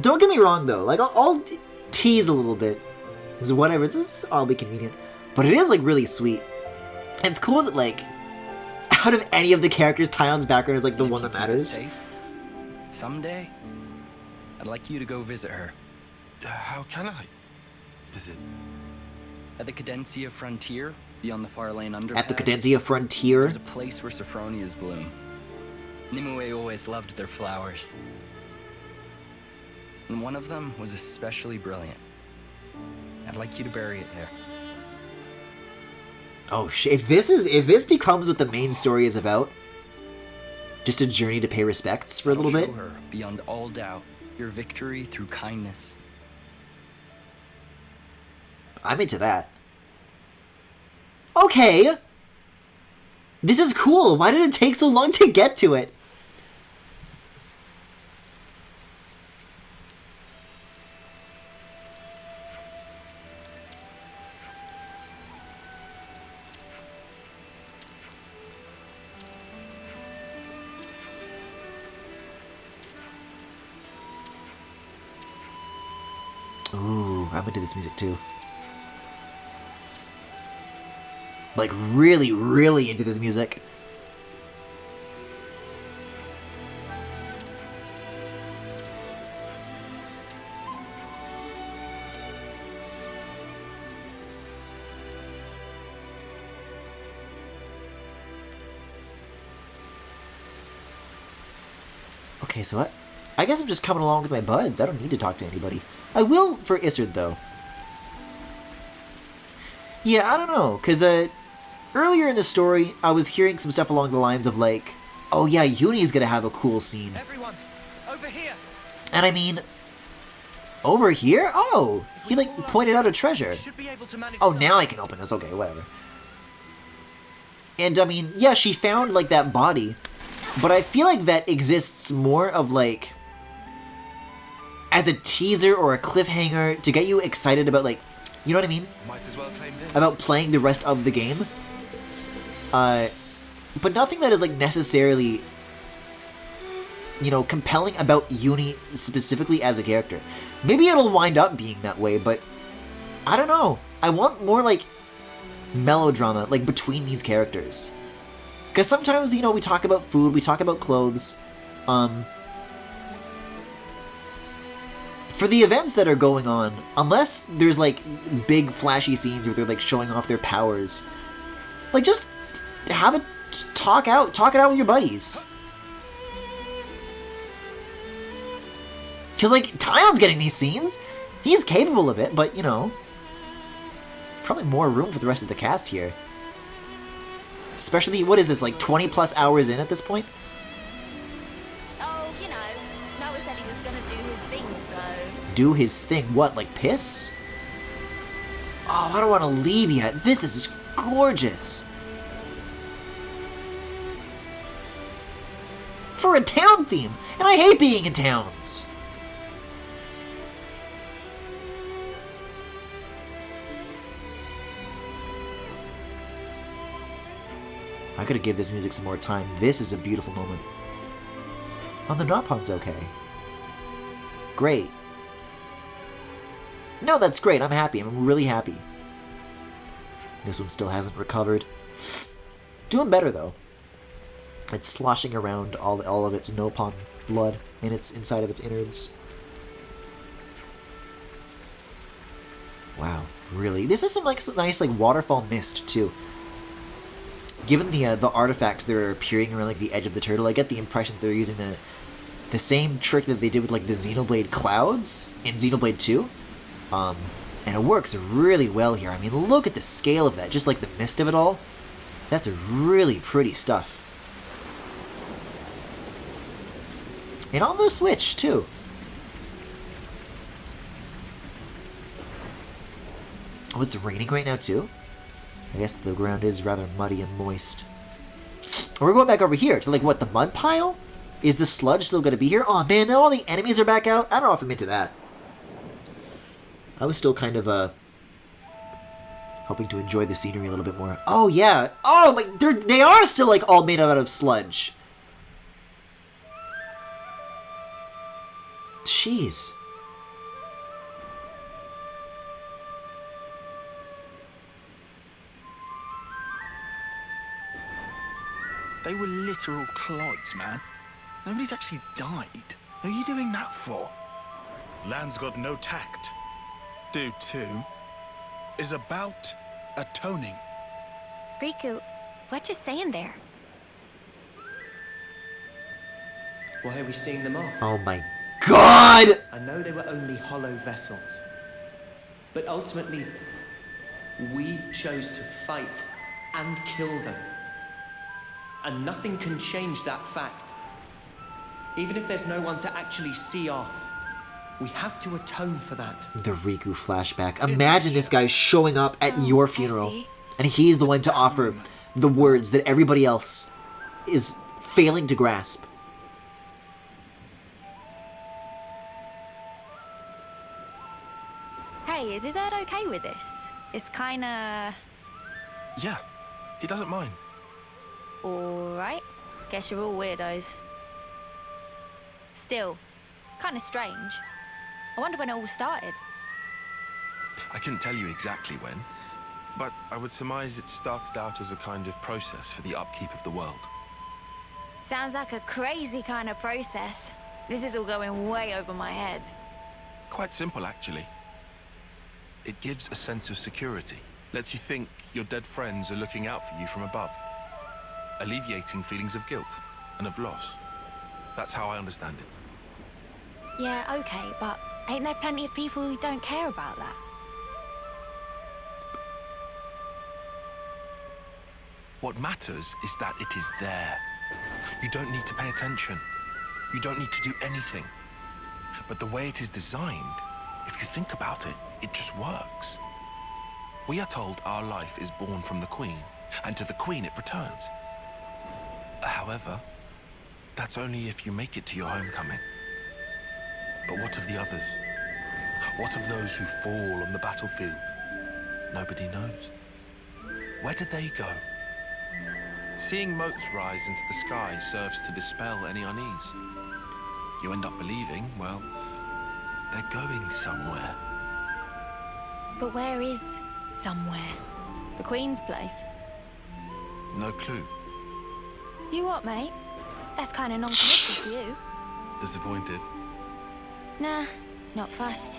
Don't get me wrong, though. Like, I'll tease a little bit. It's whatever. It's oddly convenient. But it is, like, really sweet. And it's cool that, like, out of any of the characters, Tion's background is, like, the one that matters. Safe, someday, I'd like you to go visit her. How can I visit? At the Cadencia Frontier, beyond the Far Lane Underpass. At the Cadencia Frontier? There's a place where Sophronias bloom. Nimue always loved their flowers. And one of them was especially brilliant. I'd like you to bury it there. Oh shit! If this becomes what the main story is about, just a journey to pay respects for a little bit. Show her, beyond all doubt, your victory through kindness. I'm into that. Okay. This is cool. Why did it take so long to get to it? Ooh, I'm into this music too. Like, really, really into this music. Okay, so I guess I'm just coming along with my buds. I don't need to talk to anybody. I will for Isard, though. Yeah, I don't know, because earlier in the story, I was hearing some stuff along the lines of, like, oh yeah, Yuni's gonna have a cool scene. Everyone, over here. And I mean, over here? Oh, he, like, pointed out a treasure. Oh, now I can open this. Okay, whatever. And, I mean, yeah, she found, like, that body, but I feel like that exists more of, like, as a teaser or a cliffhanger to get you excited about, like, You know what I mean? Might as well claim this. About playing the rest of the game. But nothing that is like necessarily, you know, compelling about Uni specifically as a character. Maybe it'll wind up being that way, but I don't know. I want more like melodrama, like between these characters. Because sometimes, you know, we talk about food, we talk about clothes. For the events that are going on, unless there's like big flashy scenes where they're like showing off their powers, like just have it talk it out with your buddies. Because like Tion's getting these scenes, he's capable of it, but you know, probably more room for the rest of the cast here. Especially, what is this, like 20 plus hours in at this point? Oh, you know, Noah said he was gonna do his thing, so... Do his thing? What, like piss? Oh, I don't want to leave yet. This is gorgeous. For a town theme, and I hate being in towns. I gotta give this music some more time. This is a beautiful moment. Oh, the Noppon's okay. Great. No, that's great. I'm happy. I'm really happy. This one still hasn't recovered. Doing better, though. It's sloshing around all of its Noppon blood in its inside of its innards. Wow, really? This is some like nice like waterfall mist too. Given the artifacts that are appearing around like the edge of the turtle, I get the impression that they're using the same trick that they did with like the Xenoblade clouds in Xenoblade 2. And it works really well here. I mean, look at the scale of that, just like the mist of it all. That's really pretty stuff. And on the Switch too. Oh, it's raining right now too? I guess the ground is rather muddy and moist. We're going back over here to, like, what, the mud pile? Is the sludge still going to be here? Oh, man, now all the enemies are back out? I don't know if I'm into that. I was still kind of, hoping to enjoy the scenery a little bit more. Oh, yeah. Oh, but they are still, like, all made out of sludge. Jeez. They were literal clods, man. Nobody's actually died. Who are you doing that for? Land's got no tact. Do too. Is about atoning. Riku, what you saying there? Why are we seeing them off? Oh my god! I know they were only hollow vessels. But ultimately, we chose to fight and kill them. And nothing can change that fact. Even if there's no one to actually see off, we have to atone for that. The Riku flashback. Imagine this guy showing up at your funeral, and he's the one to offer the words that everybody else is failing to grasp. Hey, is Izzard okay with this? It's kinda... Yeah, he doesn't mind. Alright. Guess you're all weirdos. Still, kinda strange. I wonder when it all started. I couldn't tell you exactly when, but I would surmise it started out as a kind of process for the upkeep of the world. Sounds like a crazy kind of process. This is all going way over my head. Quite simple, actually. It gives a sense of security. Lets you think your dead friends are looking out for you from above. Alleviating feelings of guilt and of loss. That's how I understand it. Yeah, okay, but ain't there plenty of people who don't care about that? What matters is that it is there. You don't need to pay attention. You don't need to do anything. But the way it is designed, if you think about it, it just works. We are told our life is born from the Queen, and to the Queen it returns. However, that's only if you make it to your homecoming. But what of the others? What of those who fall on the battlefield? Nobody knows. Where do they go? Seeing motes rise into the sky serves to dispel any unease. You end up believing, well, they're going somewhere. But where is somewhere? The Queen's place? No clue. You what, mate? That's kind of non-committal to you. Disappointed? Nah, not fussed.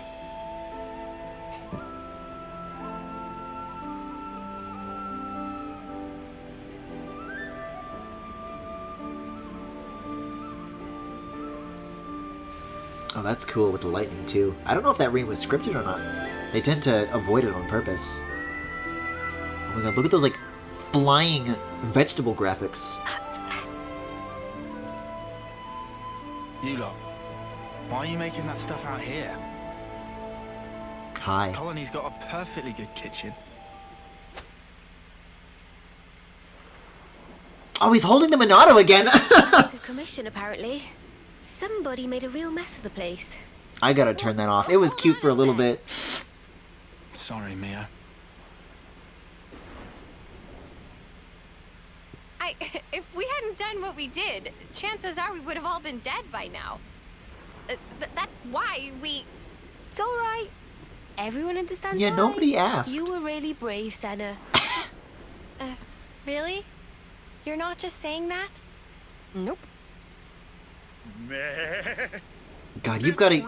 Oh, that's cool with the lightning, too. I don't know if that ring was scripted or not. They tend to avoid it on purpose. Oh my god, look at those, like, flying vegetable graphics. You lot, why are you making that stuff out here? Hi. Colony's got a perfectly good kitchen. Oh, he's holding the Monado again! Out of commission, apparently. Somebody made a real mess of the place. I gotta turn that off. It was cute for a little bit. Sorry, Mia. If we hadn't done what we did, chances are we would have all been dead by now. That's why we... It's all right. Everyone understands Yeah, why. nobody asked. You were really brave, Senna. Really? You're not just saying that? Nope. God, you've gotta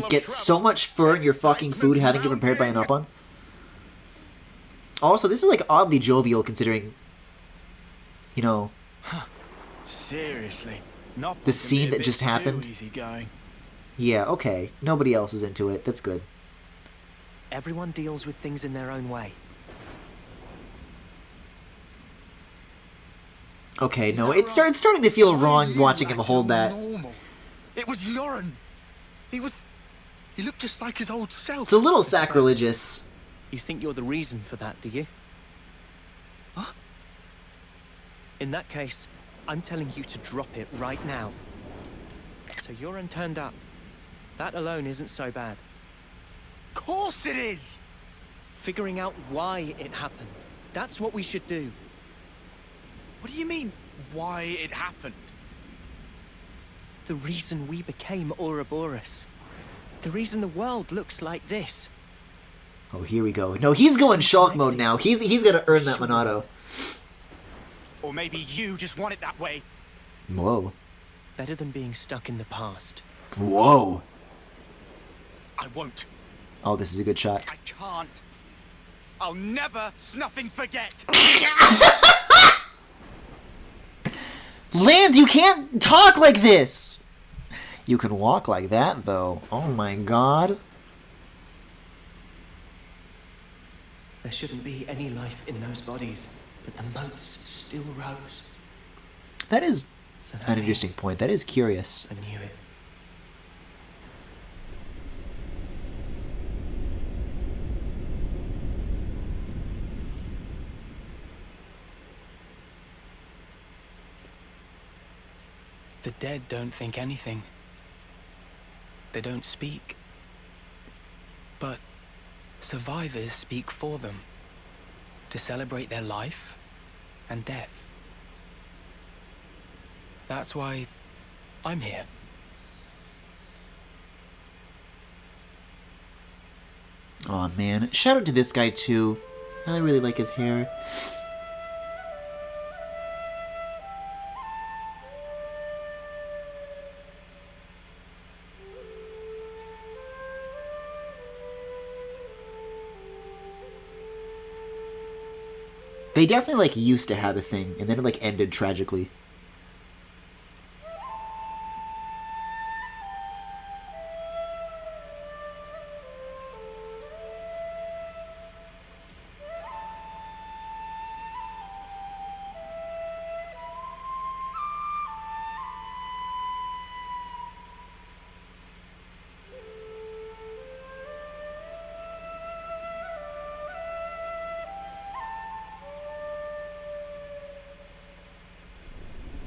get so much fur in your fucking food having it prepared by an Up-On. Also, this is like oddly jovial considering, you know, Seriously, not the scene that just happened. Easygoing. Yeah, okay. Nobody else is into it. That's good. Everyone deals with things in their own way. Okay, no, it's starting to feel wrong watching him hold that. Normal. It was Yoren. He looked just like his old self. It's a little sacrilegious. You think you're the reason for that, do you? Huh? In that case, I'm telling you to drop it right now. So Yoren turned up. That alone isn't so bad. Of course it is! Figuring out why it happened. That's what we should do. What do you mean, why it happened? The reason we became Ouroboros. The reason the world looks like this. Oh, here we go. No, he's going Shulk mode now. He's gonna earn that Monado. Or maybe you just want it that way. Whoa. Better than being stuck in the past. Whoa. I won't. Oh, this is a good shot. I can't. I'll never snuffing forget. Lance, you can't talk like this! You can walk like that, though. Oh my god. There shouldn't be any life in those bodies, but the motes still rose. That is So that an interesting means point. That is curious. I knew it. The dead don't think anything. They don't speak. But survivors speak for them, to celebrate their life and death. That's why I'm here. Aw, man. Shout out to this guy, too. I really like his hair. They definitely, like, used to have a thing, and then it, like, ended tragically.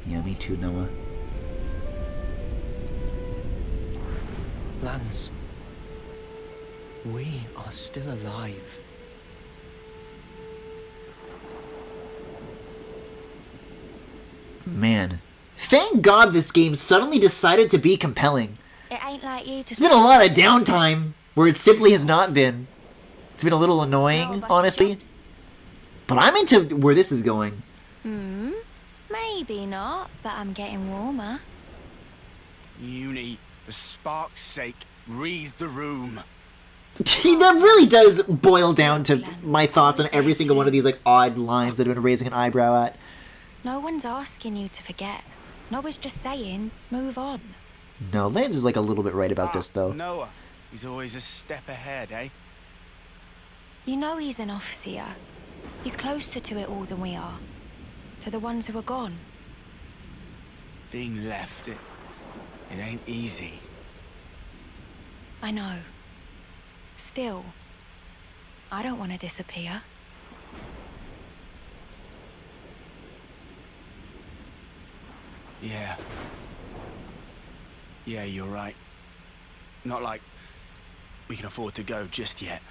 Yeah, me too, Noah. Lance, we are still alive. Man. Thank God this game suddenly decided to be compelling. It ain't like you to... It's been a lot of downtime where it simply has not been. It's been a little annoying, honestly. But I'm into where this is going. Maybe not, but I'm getting warmer. Uni, for spark's sake, read the room. That really does boil down to my thoughts on every single one of these like odd lines that I've been raising an eyebrow at. No one's asking you to forget. Noah's just saying, move on. No, Lance is like a little bit right about this though. Noah, he's always a step ahead, eh? You know he's an officer. He's closer to it all than we are. To the ones who are gone. Being left, it ain't easy. I know. Still, I don't want to disappear. Yeah. Yeah, you're right. Not like we can afford to go just yet.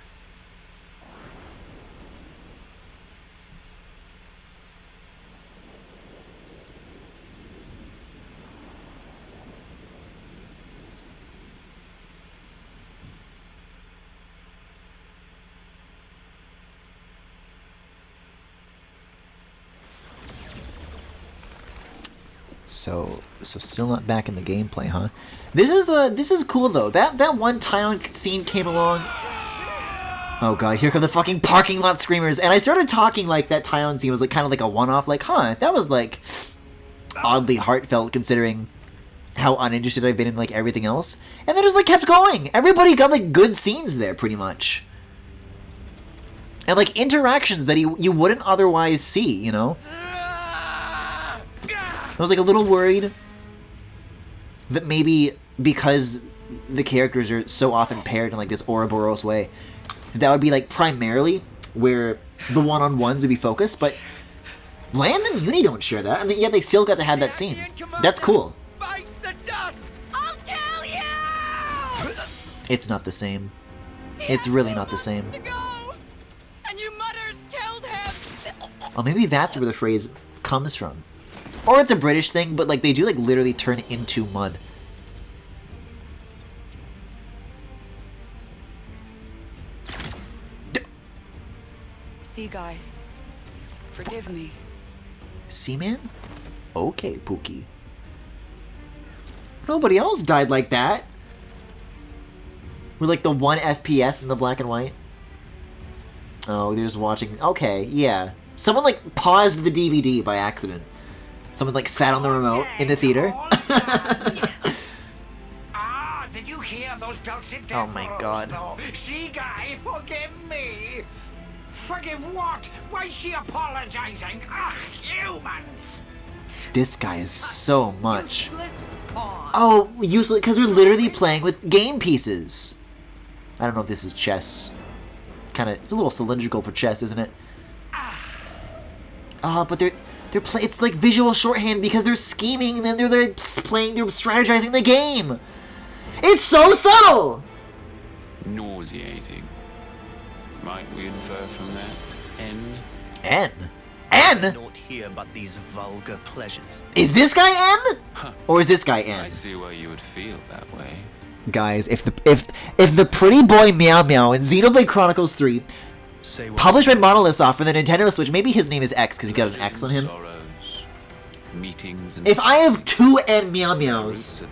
So still not back in the gameplay, huh? This is cool though. That one Tyon scene came along. Oh god, here come the fucking parking lot screamers. And I started talking like that Tyon scene was like kind of like a one-off, like, huh, that was like oddly heartfelt considering how uninterested I've been in like everything else. And then it just like kept going. Everybody got like good scenes there pretty much. And like interactions that you wouldn't otherwise see, you know? I was like a little worried that maybe because the characters are so often paired in like this Ouroboros way, that would be like primarily where the one-on-ones would be focused, but Lance and Uni don't share that, and yet they still got to have that scene. That's cool. Bites the dust! I'll kill you! It's not the same. It's really not the same. And you mutters killed him! Oh, maybe that's where the phrase comes from. Or it's a British thing, but like they do like literally turn into mud. Sea guy, forgive me. Seaman? Okay, Pookie. Nobody else died like that. With like the 1 FPS in the black and white. Oh, they're just watching. Okay, yeah. Someone like paused the DVD by accident. Someone like sat on the remote in the theater. Did you hear those dulcet Oh my god. See, guy, forgive me. Forgive what? Why is she apologizing? Ugh, humans. This guy is so much. Oh, useless, because we're literally playing with game pieces. I don't know if this is chess. It's a little cylindrical for chess, isn't it? But they're it's like visual shorthand because they're scheming and then they're strategizing the game. It's so subtle. Nauseating. Might we infer from that N? N? N? Naught here but these vulgar pleasures. Is this guy N? Or is this guy N? I see why you would feel that way. Guys, if the pretty boy Meow Meow in Xenoblade Chronicles 3, published by Monolith Soft for the Nintendo Switch, maybe his name is X because he got an X on him. If I have 2 N Meow Meows,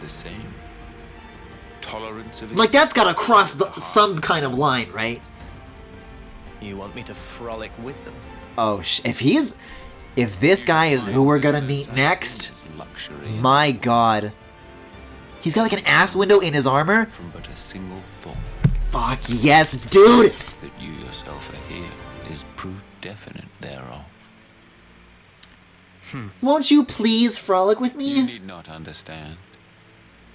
like that's gotta cross some kind of line, right? You want me to frolic with them? Oh, if this guy is who we're gonna meet next, my god. He's got like an ass window in his armor? From but a single thought. Fuck yes, dude! That you yourself are here is proof definite thereof. Won't you please frolic with me? You need not understand.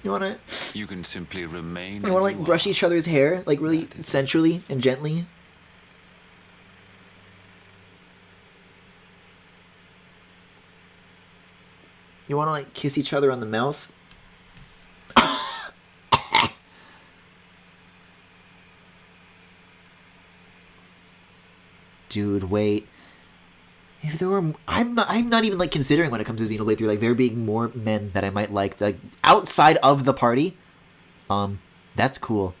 You wanna... You can simply remain. You wanna like brush each other's hair, like really sensually and gently? You wanna like kiss each other on the mouth? Dude, wait. If there were, I'm not even like considering when it comes to Xenoblade 3, like there being more men that I might like outside of the party. That's cool.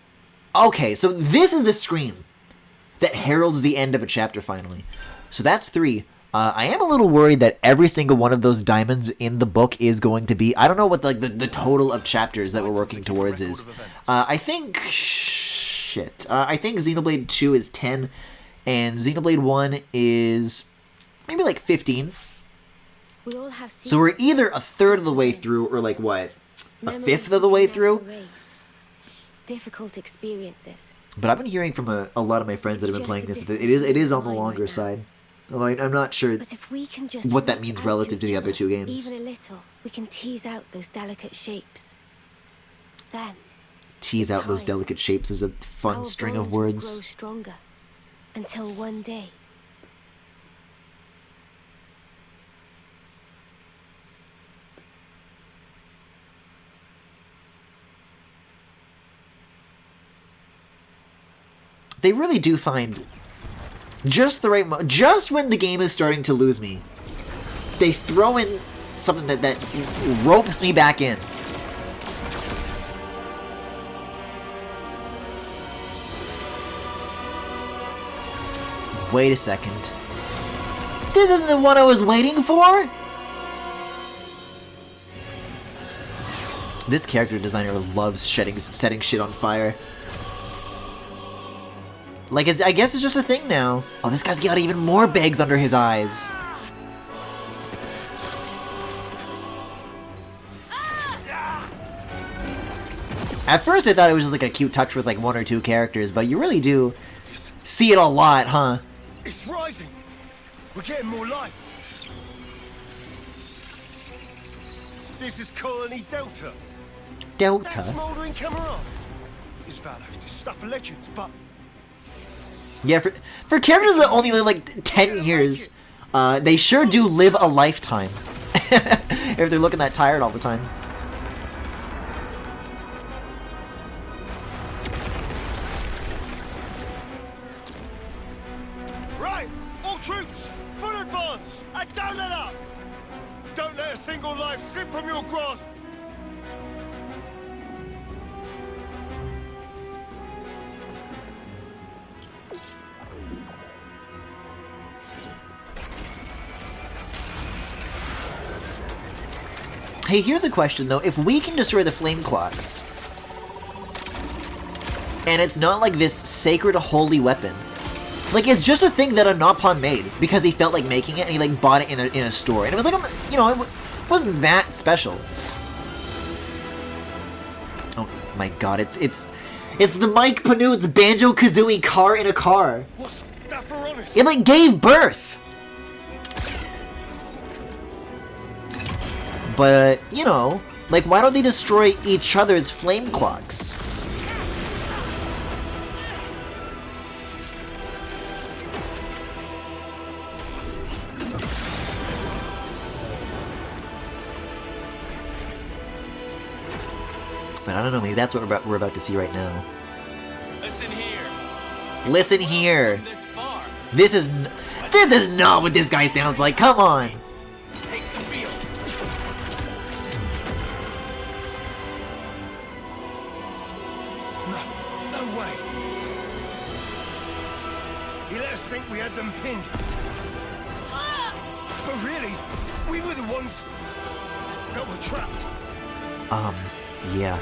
Okay, so this is the screen that heralds the end of a chapter finally. So that's 3. I am a little worried that every single one of those diamonds in the book is going to be... I don't know what like the total of chapters that we're working towards is. I think... Shit. I think Xenoblade 2 is 10, and Xenoblade 1 is maybe like 15. So we're either a third of the way through, or like what? A fifth of the way through? Difficult experiences. But I've been hearing from a lot of my friends that have been playing this that it is on the longer side. Although I'm not sure what that means relative to the other 2 games. Even a little, we can tease out those delicate shapes. Then tease out those delicate shapes is a fun string of words. Grow stronger until one day. They really do find just the right just when the game is starting to lose me, they throw in something that ropes me back in. Wait a second. This isn't the one I was waiting for? This character designer loves setting shit on fire. Like, I guess it's just a thing now. Oh, this guy's got even more bags under his eyes. At first I thought it was just like a cute touch with like 1 or 2 characters, but you really do see it a lot, huh? It's rising. We're getting more light. This is Colony Delta. Delta? That smoldering camera. It's valid. It's stuff of legends, but... Yeah, for characters that only live like 10 years, they sure do live a lifetime. If they're looking that tired all the time. Right! All troops! Full advance! And don't let up! Don't let a single life slip from your grasp! Hey, here's a question though. If we can destroy the flame clocks, and it's not like this sacred holy weapon, like it's just a thing that Anapon made because he felt like making it and he like bought it in a store, and it was like, you know, it wasn't that special. Oh my god, it's the Mike Panute's Banjo-Kazooie car in a car. What's that for honest? It like gave birth. But, you know, like, why don't they destroy each other's flame clocks? But I don't know, maybe that's what we're about to see right now. Listen here. Listen here. This is not what this guy sounds like. Come on. Think we had them pinned. But really, we were the ones that were trapped. Yeah.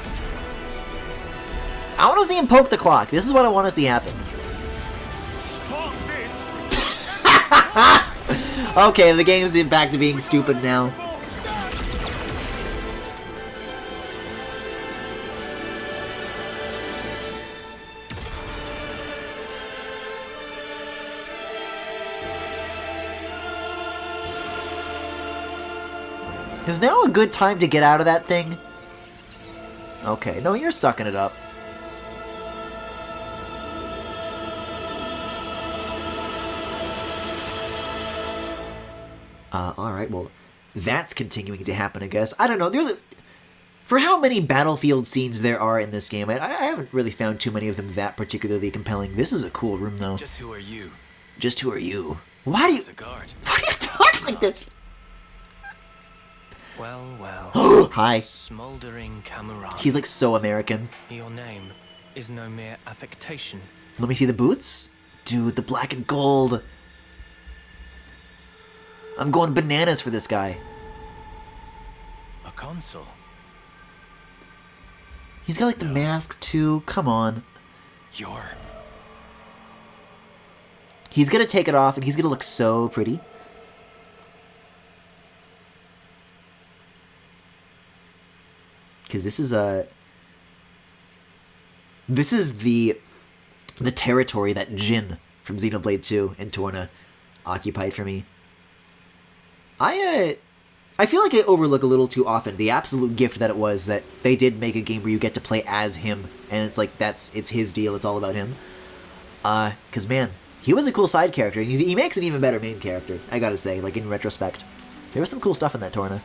I want to see him poke the clock. This is what I want to see happen. Spark this. Okay, the game's back to being stupid now. Is now a good time to get out of that thing? Okay, no, you're sucking it up. Alright, well, that's continuing to happen, I guess. I don't know, for how many battlefield scenes there are in this game, I haven't really found too many of them that particularly compelling. This is a cool room, though. Just who are you? Just who are you? Why do you... As a guard. Why do you like this. Well, well. Hi. Smoldering camarade. He's like so American. Your name is no mere affectation. Let me see the boots. Dude, the black and gold. I'm going bananas for this guy. A consul. He's got like the mask too. Come on. You're... He's gonna take it off and he's gonna look so pretty. Because this is the territory that Jin from Xenoblade 2 and Torna occupied for me. I feel like I overlook a little too often the absolute gift that it was that they did make a game where you get to play as him, and it's like it's his deal, it's all about him. Cause man, he was a cool side character, and he makes an even better main character, I gotta say, like in retrospect. There was some cool stuff in that Torna.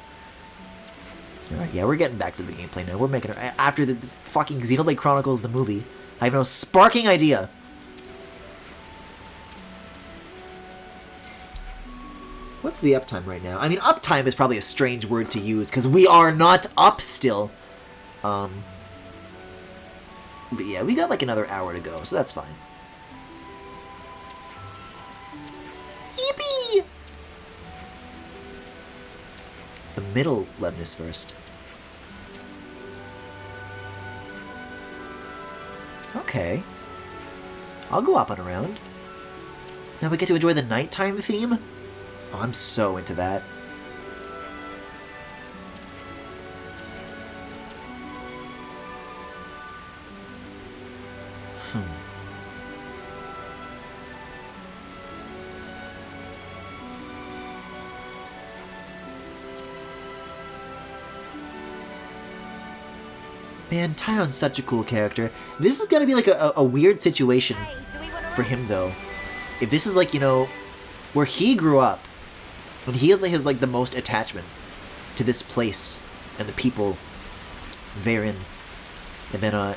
Alright, yeah, we're getting back to the gameplay now. We're making it after the fucking Xenoblade Chronicles, the movie. I have no sparking idea. What's the uptime right now? I mean, uptime is probably a strange word to use, because we are not up still. But yeah, we got like another hour to go, so that's fine. Yippee! The middle Levnis first. Okay. I'll go up and around. Now we get to enjoy the nighttime theme? Oh, I'm so into that. Man, Tyon's such a cool character. This is gonna be like a weird situation for him, though. If this is like, you know, where he grew up, and he has like the most attachment to this place and the people therein, and then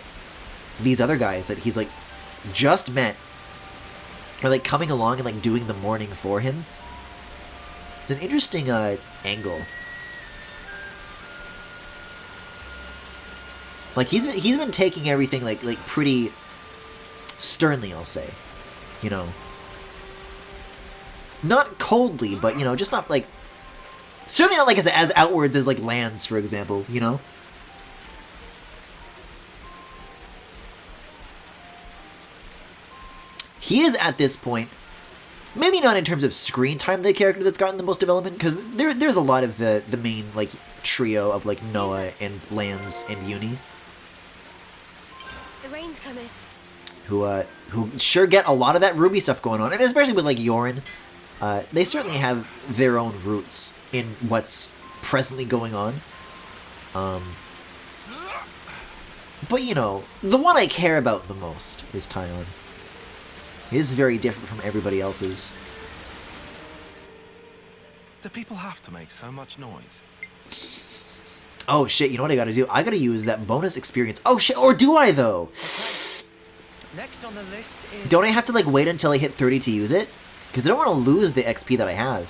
these other guys that he's like just met are like coming along and like doing the mourning for him. It's an interesting angle. Like he's been taking everything like pretty sternly, I'll say, you know. Not coldly, but you know, just not like certainly not like as outwards as like Lance, for example, you know. He is at this point, maybe not in terms of screen time, the character that's gotten the most development, because there's a lot of the main like trio of like Noah and Lance and Uni. The rain's coming. Who sure get a lot of that Ruby stuff going on, and especially with like Yorin. They certainly have their own roots in what's presently going on. But you know, the one I care about the most is Tyon. He is very different from everybody else's. Do people have to make so much noise? Oh shit, you know what I gotta do? I gotta use that bonus experience. Oh shit, or do I though? Next on the list is... Don't I have to like wait until I hit 30 to use it? Because I don't want to lose the XP that I have.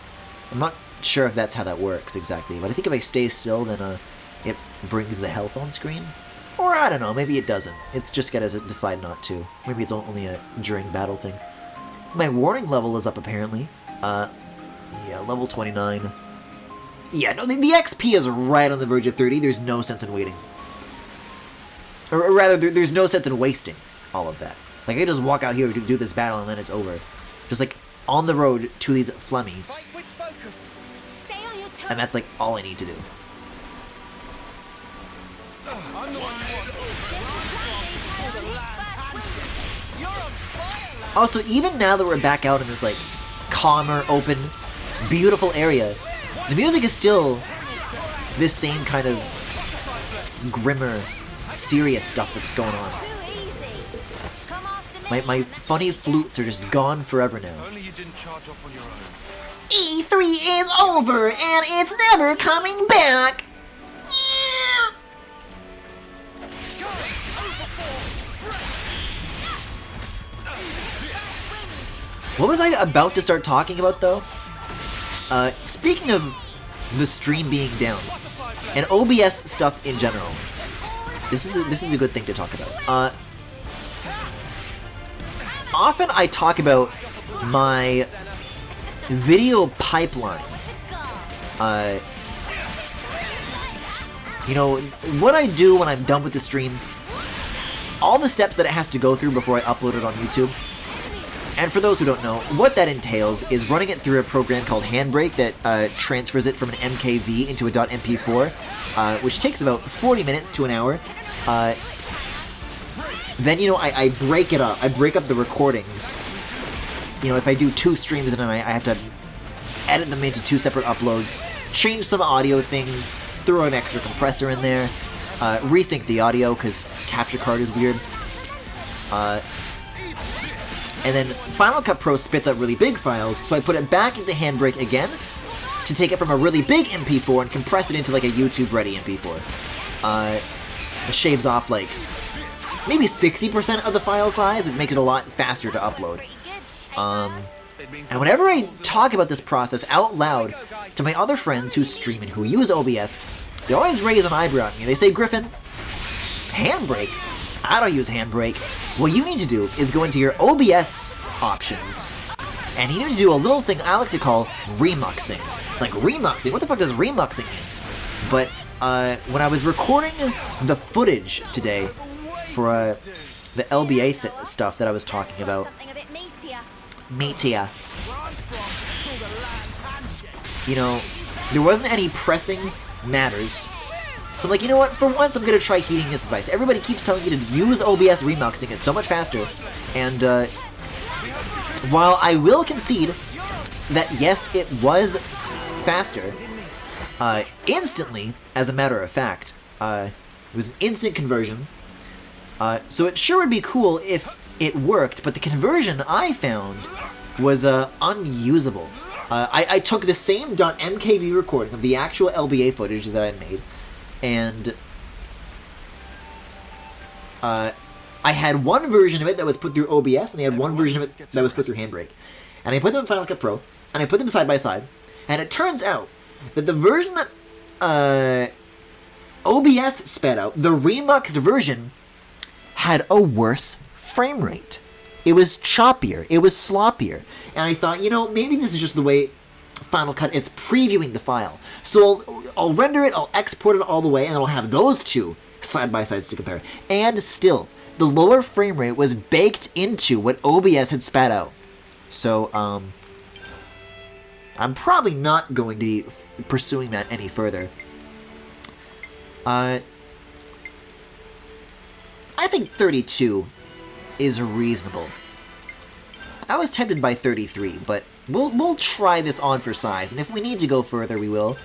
I'm not sure if that's how that works exactly, but I think if I stay still, then it brings the health on screen. Or I don't know, maybe it doesn't. It's just gotta decide not to. Maybe it's only a during battle thing. My warning level is up apparently. Yeah, level 29. Yeah, no, the XP is right on the verge of 30. There's no sense in waiting. Or rather, there's no sense in wasting all of that. Like, I can just walk out here to do this battle and then it's over. Just like, on the road to these flummies. And that's like all I need to do. Also, even now that we're back out in this like calmer, open, beautiful area, the music is still this same kind of grimmer, serious stuff that's going on. My funny flutes are just gone forever now. Only you didn't charge off on your own. E3 is over, and it's never coming back! What was I about to start talking about, though? speaking of the stream being down, and OBS stuff in general, this is a good thing to talk about. Often I talk about my video pipeline. You know, what I do when I'm done with the stream, all the steps that it has to go through before I upload it on YouTube. And for those who don't know, what that entails is running it through a program called Handbrake that transfers it from an MKV into a .mp4, which takes about 40 minutes to an hour. Then, you know, I break it up. I break up the recordings. You know, if I do 2 streams and I have to edit them into 2 separate uploads, change some audio things, throw an extra compressor in there, resync the audio because capture card is weird. And then Final Cut Pro spits out really big files, so I put it back into Handbrake again to take it from a really big MP4 and compress it into like a YouTube-ready MP4. It shaves off like maybe 60% of the file size, which makes it a lot faster to upload. And whenever I talk about this process out loud to my other friends who stream and who use OBS, they always raise an eyebrow at me. They say, Griffin, Handbrake? I don't use Handbrake. What you need to do is go into your OBS options, and you need to do a little thing I like to call remuxing. Like, remuxing? What the fuck does remuxing mean? But, when I was recording the footage today for, the LBA stuff that I was talking about, meatier. You know, there wasn't any pressing matters. So I'm like, you know what, for once I'm gonna try heeding this advice. Everybody keeps telling you to use OBS remuxing, it's so much faster. And, while I will concede that yes, it was faster, instantly, as a matter of fact, it was an instant conversion. So it sure would be cool if it worked, but the conversion I found was unusable. I took the same .mkv recording of the actual LBA footage that I made, and I had one version of it that was put through OBS, and I had one version of it that was put through Handbrake. And I put them in Final Cut Pro, and I put them side by side, and it turns out that the version that OBS sped out, the remuxed version, had a worse frame rate. It was choppier, it was sloppier, and I thought, you know, maybe this is just the way Final Cut is previewing the file. So I'll render it, I'll export it all the way, and I'll have those two side-by-sides to compare. And still, the lower frame rate was baked into what OBS had spat out. So, I'm probably not going to be pursuing that any further. I think 32 is reasonable. I was tempted by 33, but we'll try this on for size, and if we need to go further, we will.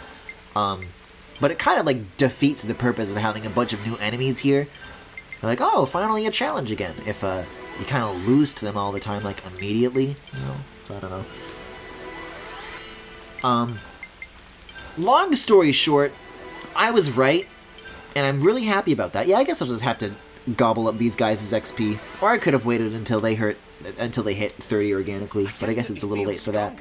But it kind of like defeats the purpose of having a bunch of new enemies here. You're like, oh, finally a challenge again. If you kind of lose to them all the time, like immediately, you know. So I don't know. Long story short, I was right, and I'm really happy about that. Yeah, I guess I'll just have to gobble up these guys' XP, or I could have waited until they hit 30 organically, but I guess it's a little late for that.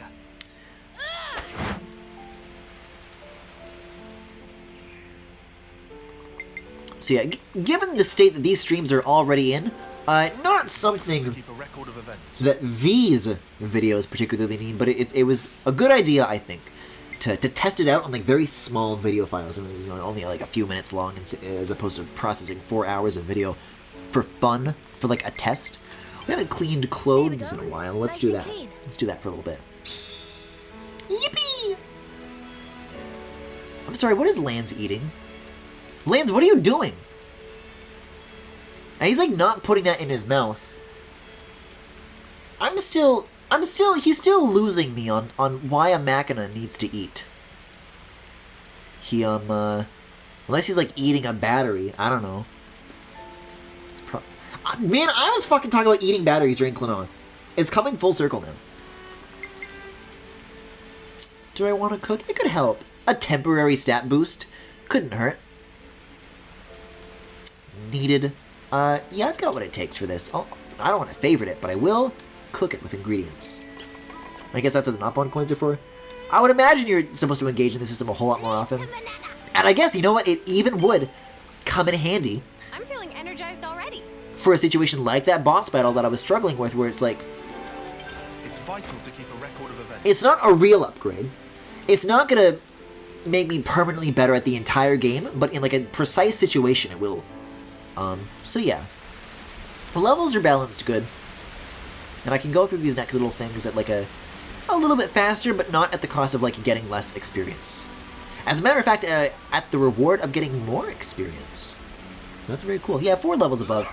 So yeah, given the state that these streams are already in, not something that these videos particularly need, but it was a good idea, I think, to test it out on like very small video files. I mean, it was only like a few minutes long, as opposed to processing 4 hours of video for fun, for like a test. We haven't cleaned clothes in a while. Let's do that. Let's do that for a little bit. Yippee! I'm sorry, what is Lance eating? Lance, what are you doing? And he's like not putting that in his mouth. He's still losing me on why a Machina needs to eat. Unless he's like eating a battery, I don't know. Man, I was fucking talking about eating batteries during Clanon. It's coming full circle now. Do I want to cook? It could help. A temporary stat boost couldn't hurt. Needed. Yeah, I've got what it takes for this. I don't want to favorite it, but I will cook it with ingredients. I guess that's what the knock-on coins are for. I would imagine you're supposed to engage in the system a whole lot more often. And I guess, you know what, it even would come in handy. I'm feeling energized already. For a situation like that boss battle that I was struggling with, where it's like... It's vital to keep a record of events. It's not a real upgrade. It's not gonna make me permanently better at the entire game, but in like a precise situation it will. So yeah. The levels are balanced good. And I can go through these next little things at like a little bit faster, but not at the cost of like getting less experience. As a matter of fact, at the reward of getting more experience. That's very cool. Yeah, 4 levels above.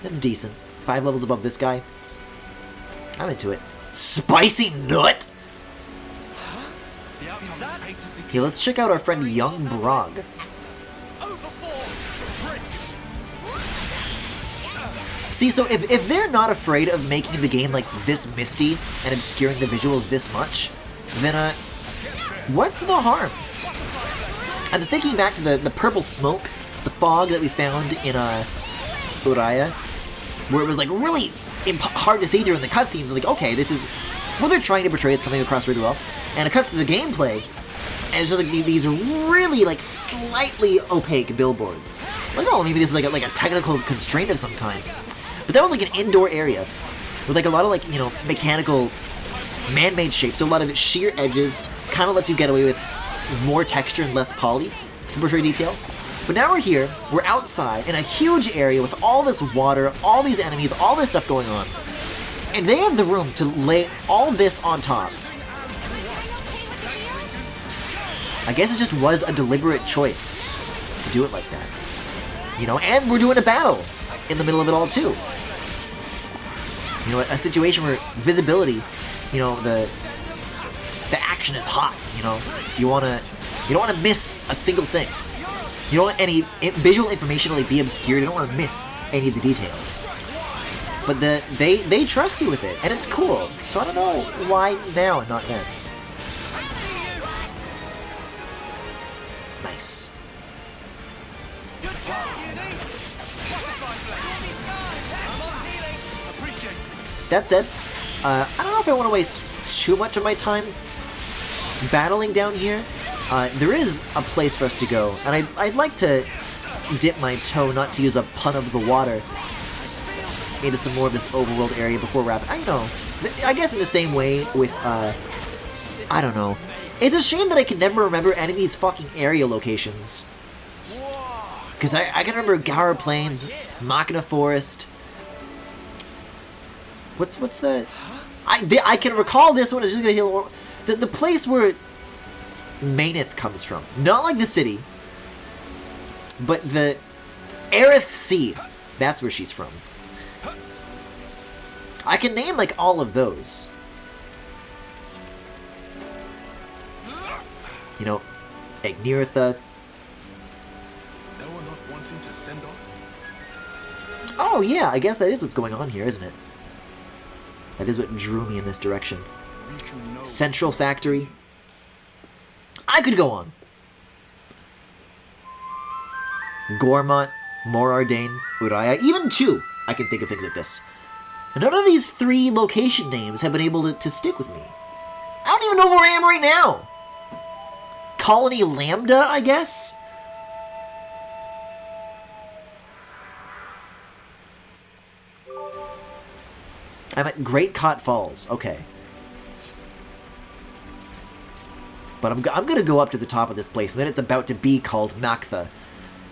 That's decent. 5 levels above this guy. I'm into it. Spicy nut? Okay, let's check out our friend Young Brog. See, so if they're not afraid of making the game like this misty and obscuring the visuals this much, then what's the harm? I'm thinking back to the purple smoke, the fog that we found in Uriah, where it was like really hard to see through in the cutscenes. Like, okay, this is what they're trying to portray is coming across really well, and it cuts to the gameplay, and it's just like these really like slightly opaque billboards. Like, oh, maybe this is like a technical constraint of some kind. But that was like an indoor area with like a lot of like, you know, mechanical man-made shapes. So a lot of sheer edges kind of lets you get away with more texture and less poly to portray detail. But now we're here, we're outside in a huge area with all this water, all these enemies, all this stuff going on. And they have the room to lay all this on top. I guess it just was a deliberate choice to do it like that. You know, and we're doing a battle in the middle of it all too. You know, a situation where visibility, you know, the action is hot, you know. You don't wanna miss a single thing. You don't want any visual information to like be obscured. You don't want to miss any of the details. But they trust you with it, and it's cool. So I don't know why now and not then. Nice. That said, I don't know if I want to waste too much of my time battling down here. There is a place for us to go, and I'd like to dip my toe, not to use a pun of the water, into some more of this overworld area before wrapping. I know. I guess in the same way with, I don't know. It's a shame that I can never remember any of these fucking area locations. Because I can remember Gower Plains, Machina Forest. What's the... I can recall this one. It's just gonna heal... The place where Maineth comes from. Not like the city, but the Aerith Sea. That's where she's from. I can name like all of those. You know, Agniratha. No one not wanting to send off? Oh yeah, I guess that is what's going on here, isn't it? That is what drew me in this direction. Central Factory. I could go on. Gormont, Morardain, Uriah, even 2. I can think of things like this. And none of these 3 location names have been able to stick with me. I don't even know where I am right now. Colony Lambda, I guess? I'm at Great Cot Falls. Okay. But I'm going to go up to the top of this place, and then it's about to be called Naktha.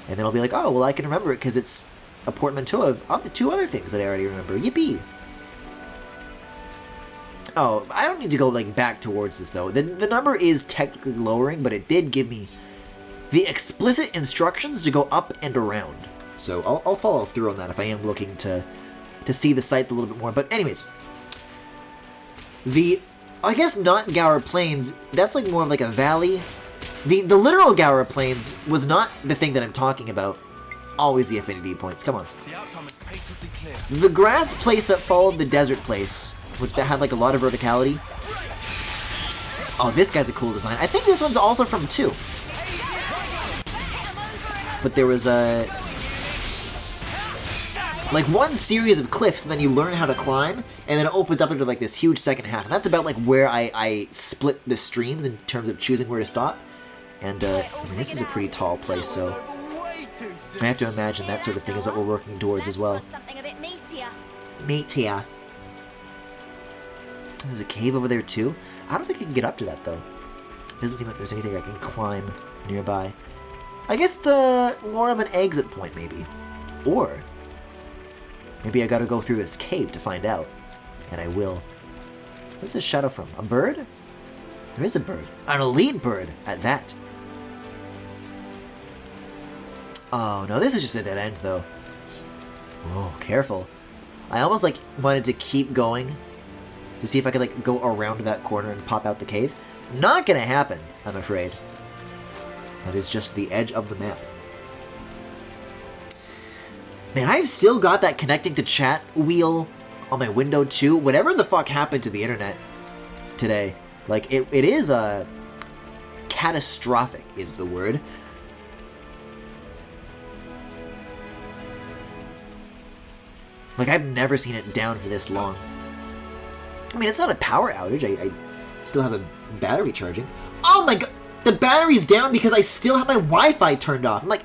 And then I'll be like, oh, well, I can remember it because it's a portmanteau of the 2 other things that I already remember. Yippee! Oh, I don't need to go like back towards this, though. The number is technically lowering, but it did give me the explicit instructions to go up and around. So I'll follow through on that if I am looking to see the sights a little bit more. But anyways, I guess not Gower Plains, that's like more of like a valley. The literal Gower Plains was not the thing that I'm talking about. Always the affinity points, come on. The outcome is patently clear. The grass place that followed the desert place, that had like a lot of verticality. Oh, this guy's a cool design. I think this one's also from 2. But there was a... like one series of cliffs, and then you learn how to climb, and then it opens up into like this huge second half. And that's about like where I split the streams in terms of choosing where to stop. And I mean, this is a pretty tall place, so I have to imagine that sort of thing is what we're working towards as well. Something a bit meatier. Meatier. There's a cave over there too. I don't think I can get up to that though. Doesn't seem like there's anything I can climb nearby. I guess it's more of an exit point maybe. Or maybe I gotta go through this cave to find out. And I will. What's this shadow from? A bird? There is a bird. An elite bird at that. Oh no, this is just a dead end though. Whoa, careful. I almost like wanted to keep going to see if I could like go around that corner and pop out the cave. Not gonna happen, I'm afraid. That is just the edge of the map. Man, I've still got that connecting to chat wheel on my window too. Whatever the fuck happened to the internet today. Like, it is catastrophic is the word. Like, I've never seen it down for this long. I mean, it's not a power outage. I still have a battery charging. Oh my god! The battery's down because I still have my Wi-Fi turned off. I'm like,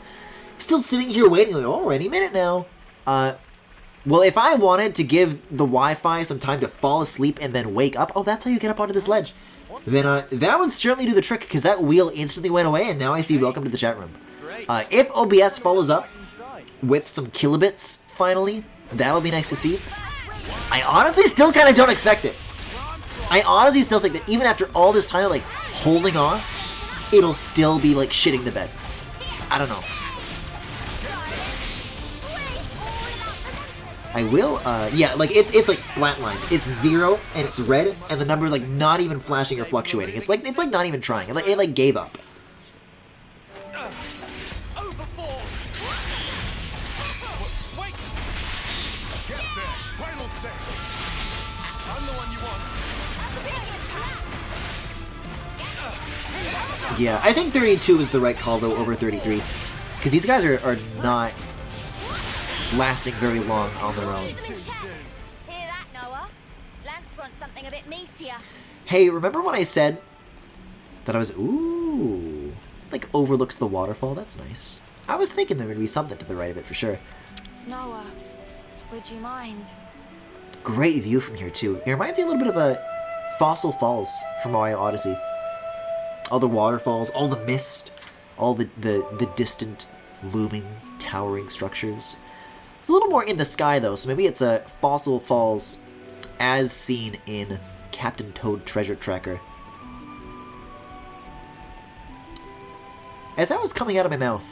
still sitting here waiting, like, oh, any minute now. Well, if I wanted to give the Wi-Fi some time to fall asleep and then wake up, oh, that's how you get up onto this ledge. Then that would certainly do the trick, because that wheel instantly went away, and now I see welcome to the chat room. If OBS follows up with some kilobits, finally, that'll be nice to see. I honestly still kind of don't expect it. I honestly still think that even after all this time, like, holding off, it'll still be, like, shitting the bed. I don't know. I will, yeah, like, it's like flatlined. It's 0, and it's red, and the number's, like, not even flashing or fluctuating. It's like not even trying. It like, gave up. Yeah, I think 32 is the right call, though, over 33. Because these guys are not lasting very long on their own. Hear that, Noah? Lance wants something a bit meatier. Hey, remember when I said that I was... Ooh. Like, overlooks the waterfall? That's nice. I was thinking there would be something to the right of it, for sure. Noah, would you mind? Great view from here, too. It reminds me a little bit of a Fossil Falls from Mario Odyssey. All the waterfalls, all the mist, all the distant, looming, towering structures. It's a little more in the sky, though, so maybe it's a Fossil Falls as seen in Captain Toad Treasure Tracker. As that was coming out of my mouth,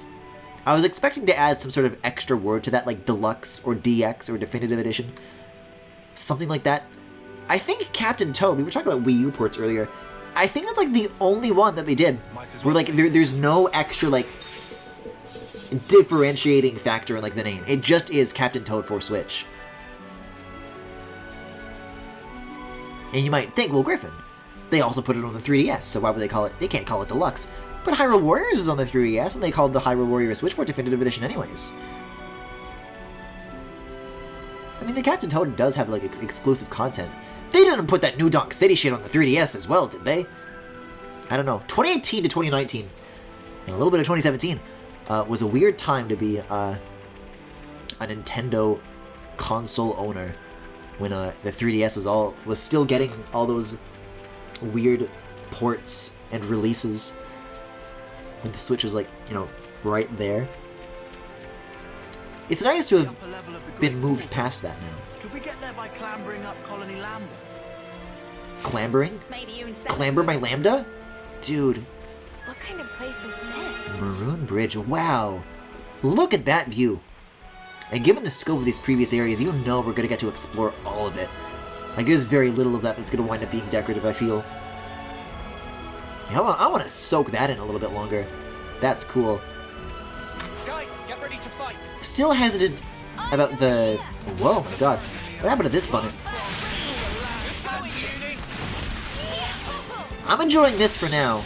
I was expecting to add some sort of extra word to that, like Deluxe or DX or Definitive Edition. Something like that. I think Captain Toad, we were talking about Wii U ports earlier, I think that's like the only one that they did. Where like there's no extra like differentiating factor in like the name. It just is Captain Toad for Switch. And you might think, well, Griffin, they also put it on the 3DS, so why would they call it? They can't call it Deluxe. But Hyrule Warriors is on the 3DS, and they called the Hyrule Warriors Switch port Definitive Edition anyways. I mean, the Captain Toad does have like exclusive content. They didn't put that New Donk City shit on the 3DS as well, did they? I don't know. 2018 to 2019, and a little bit of 2017, was a weird time to be a Nintendo console owner when the 3DS was still getting all those weird ports and releases. When the Switch was like, you know, right there. It's nice to have been moved past that now. Could we get there by clambering up Colony Lambda? Clambering? Clamber by Lambda? Dude. What kind of place is this? Maroon Bridge. Wow. Look at that view. And given the scope of these previous areas, you know we're going to get to explore all of it. Like, there's very little of that that's going to wind up being decorative, I feel. Yeah, I want to soak that in a little bit longer. That's cool. Guys, get ready to fight. Still hesitant about the... Whoa, my god. What happened to this button? I'm enjoying this for now.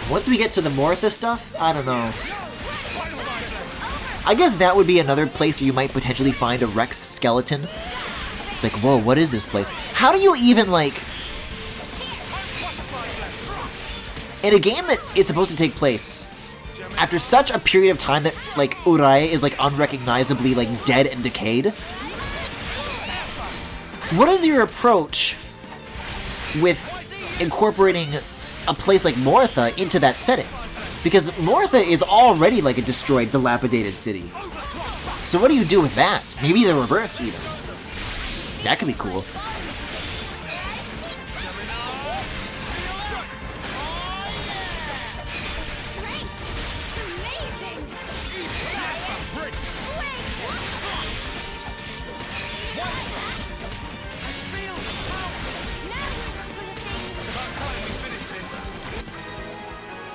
Once we get to the Mortha stuff, I don't know. I guess that would be another place where you might potentially find a Rex skeleton. It's like, whoa, what is this place? How do you even, like... In a game that is supposed to take place after such a period of time that, like, Urae is, like, unrecognizably, like, dead and decayed, what is your approach with incorporating a place like Mortha into that setting? Because Mortha is already, like, a destroyed, dilapidated city. So what do you do with that? Maybe the reverse, even. That could be cool.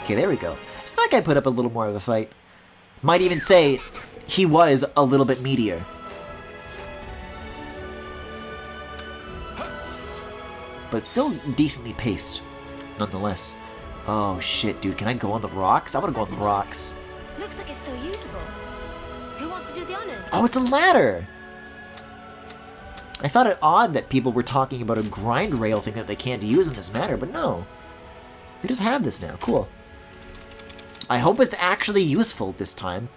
Okay, there we go. So that guy put up a little more of a fight. Might even say he was a little bit meatier. But still decently paced, nonetheless. Oh shit, dude, can I go on the rocks? I wanna go on the rocks. Looks like it's still usable. Who wants to do the honors? Oh, it's a ladder! I thought it odd that people were talking about a grind rail thing that they can't use in this matter, but no. We just have this now, cool. I hope it's actually useful this time.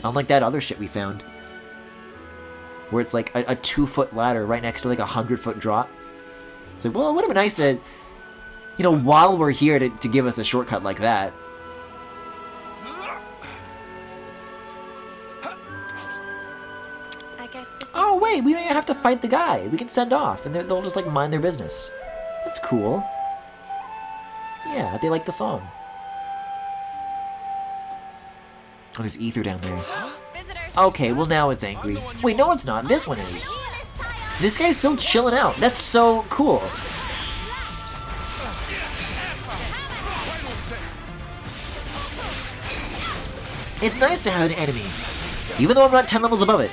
Unlike that other shit we found. Where it's like a 2-foot ladder right next to like a 100-foot drop. It's like, well, it would have been nice to, you know, while we're here to give us a shortcut like that. I guess this Oh wait, we don't even have to fight the guy. We can send off and they'll just like mind their business. That's cool. Yeah, they like the song. Oh, there's ether down there. Okay, well now it's angry. Wait, no it's not. This one is. This guy's still chilling out. That's so cool. It's nice to have an enemy, even though I'm not 10 levels above it,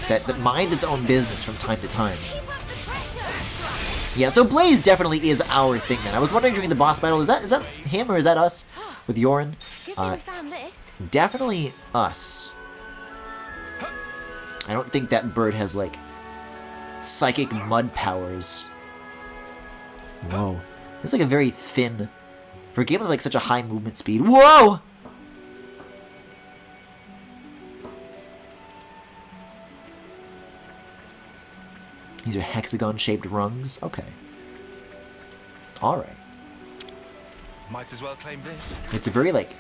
that minds its own business from time to time. Yeah, so Blaze definitely is our thing then. I was wondering during the boss battle, is that him or is that us with Yorin? Definitely us. I don't think that bird has, like, psychic mud powers. Whoa. It's like a very thin... For a game with, like, such a high movement speed. Whoa! These are hexagon-shaped rungs? Okay. Alright. Might as well claim this. It's a very, like,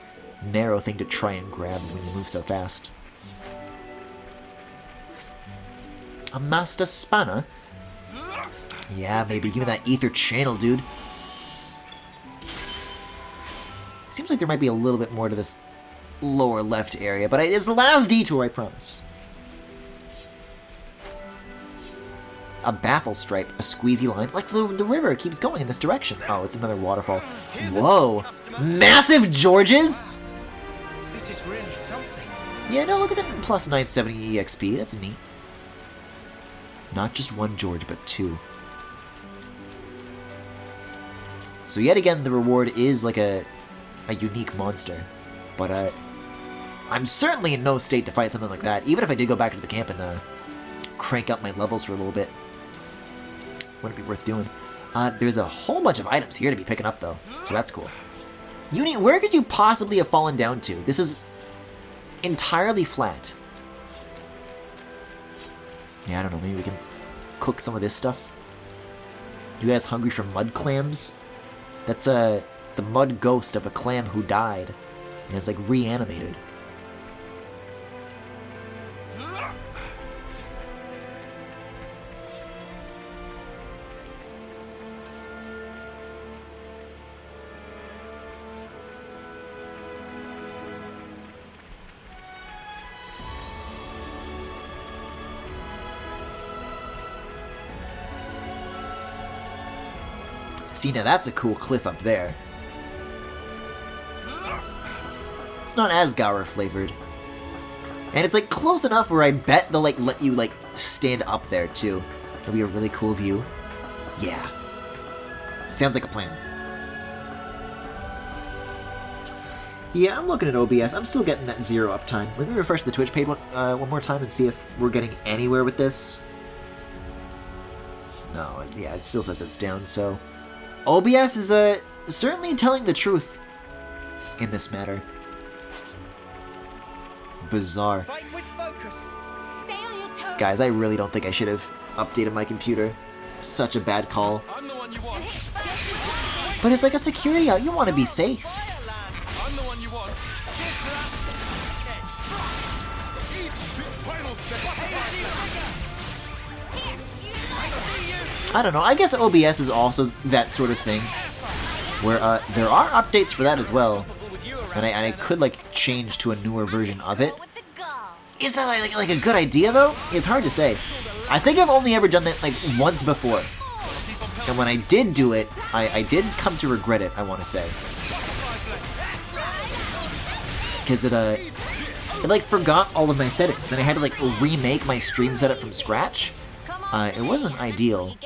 narrow thing to try and grab when you move so fast. A master spanner? Yeah, baby, give me that ether channel, dude. Seems like there might be a little bit more to this lower left area, but it's the last detour, I promise. A baffle stripe, a squeezy line, like the river keeps going in this direction. Oh, it's another waterfall. Whoa! Massive Georges? This is really something. Yeah, no, look at that plus 970 EXP, that's neat. Not just one George, but two. So yet again, the reward is like a unique monster. But I'm certainly in no state to fight something like that, even if I did go back into the camp and crank up my levels for a little bit. Wouldn't be worth doing. There's a whole bunch of items here to be picking up, though, so that's cool. Uni, where could you possibly have fallen down to? This is entirely flat. Yeah, I don't know, maybe we can cook some of this stuff. You guys hungry for mud clams? That's the mud ghost of a clam who died, and it's like reanimated. See, now that's a cool cliff up there. It's not as Gower flavored. And it's like close enough where I bet they'll like let you like stand up there too. It'll be a really cool view. Yeah. Sounds like a plan. Yeah, I'm looking at OBS. I'm still getting that 0 uptime. Let me refresh the Twitch page one more time and see if we're getting anywhere with this. No, yeah, it still says it's down, so... OBS is certainly telling the truth in this matter. Bizarre. Guys, I really don't think I should have updated my computer. Such a bad call. But it's like a security out. You want to be safe. I don't know. I guess OBS is also that sort of thing, where there are updates for that as well, and I could like change to a newer version of it. Is that like a good idea though? It's hard to say. I think I've only ever done that like once before, and when I did do it, I did come to regret it. I want to say, because it like forgot all of my settings, and I had to like remake my stream setup from scratch. It wasn't ideal.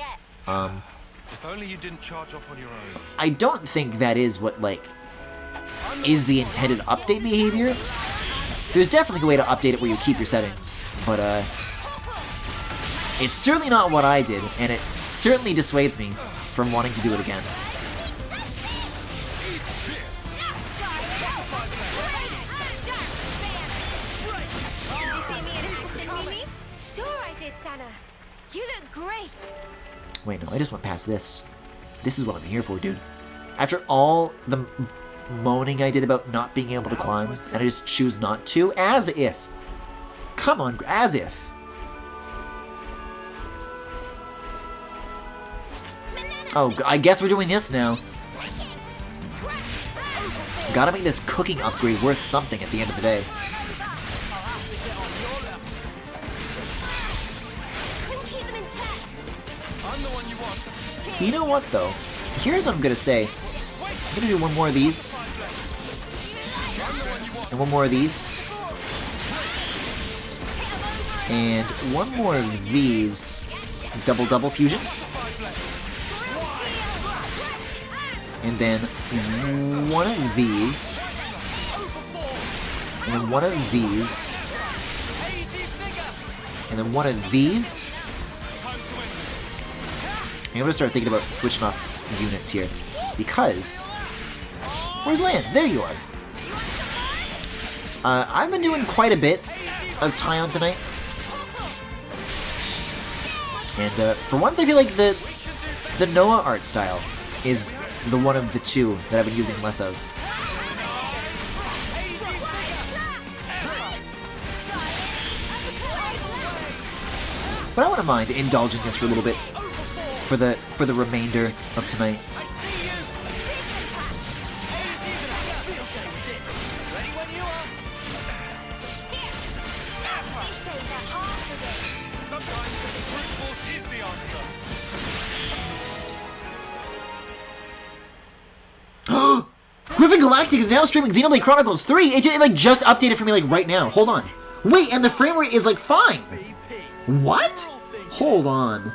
If only you didn't charge off on your own. I don't think that is what, like, is the intended update behavior. There's definitely a way to update it where you keep your settings, but, it's certainly not what I did, and it certainly dissuades me from wanting to do it again. You look great. Wait, no, I just went past this. This is what I'm here for, dude. After all the moaning I did about not being able to climb, and I just choose not to, as if. Come on, as if. Oh, I guess we're doing this now. Gotta make this cooking upgrade worth something at the end of the day. You know what, though? Here's what I'm gonna say. I'm gonna do one more of these. And one more of these. And one more of these. Double fusion. And then one of these. And then one of these. And then one of these. I'm gonna start thinking about switching off units here, because where's Lance? There you are. I've been doing quite a bit of Tyon tonight, and for once I feel like the Noah art style is the one of the two that I've been using less of. But I wouldn't mind indulging this for a little bit. For the remainder of tonight. GRIFFINGALACTIC is now streaming Xenoblade Chronicles 3! It like just updated for me like right now. Hold on. Wait, and the frame rate is like fine! What? Hold on.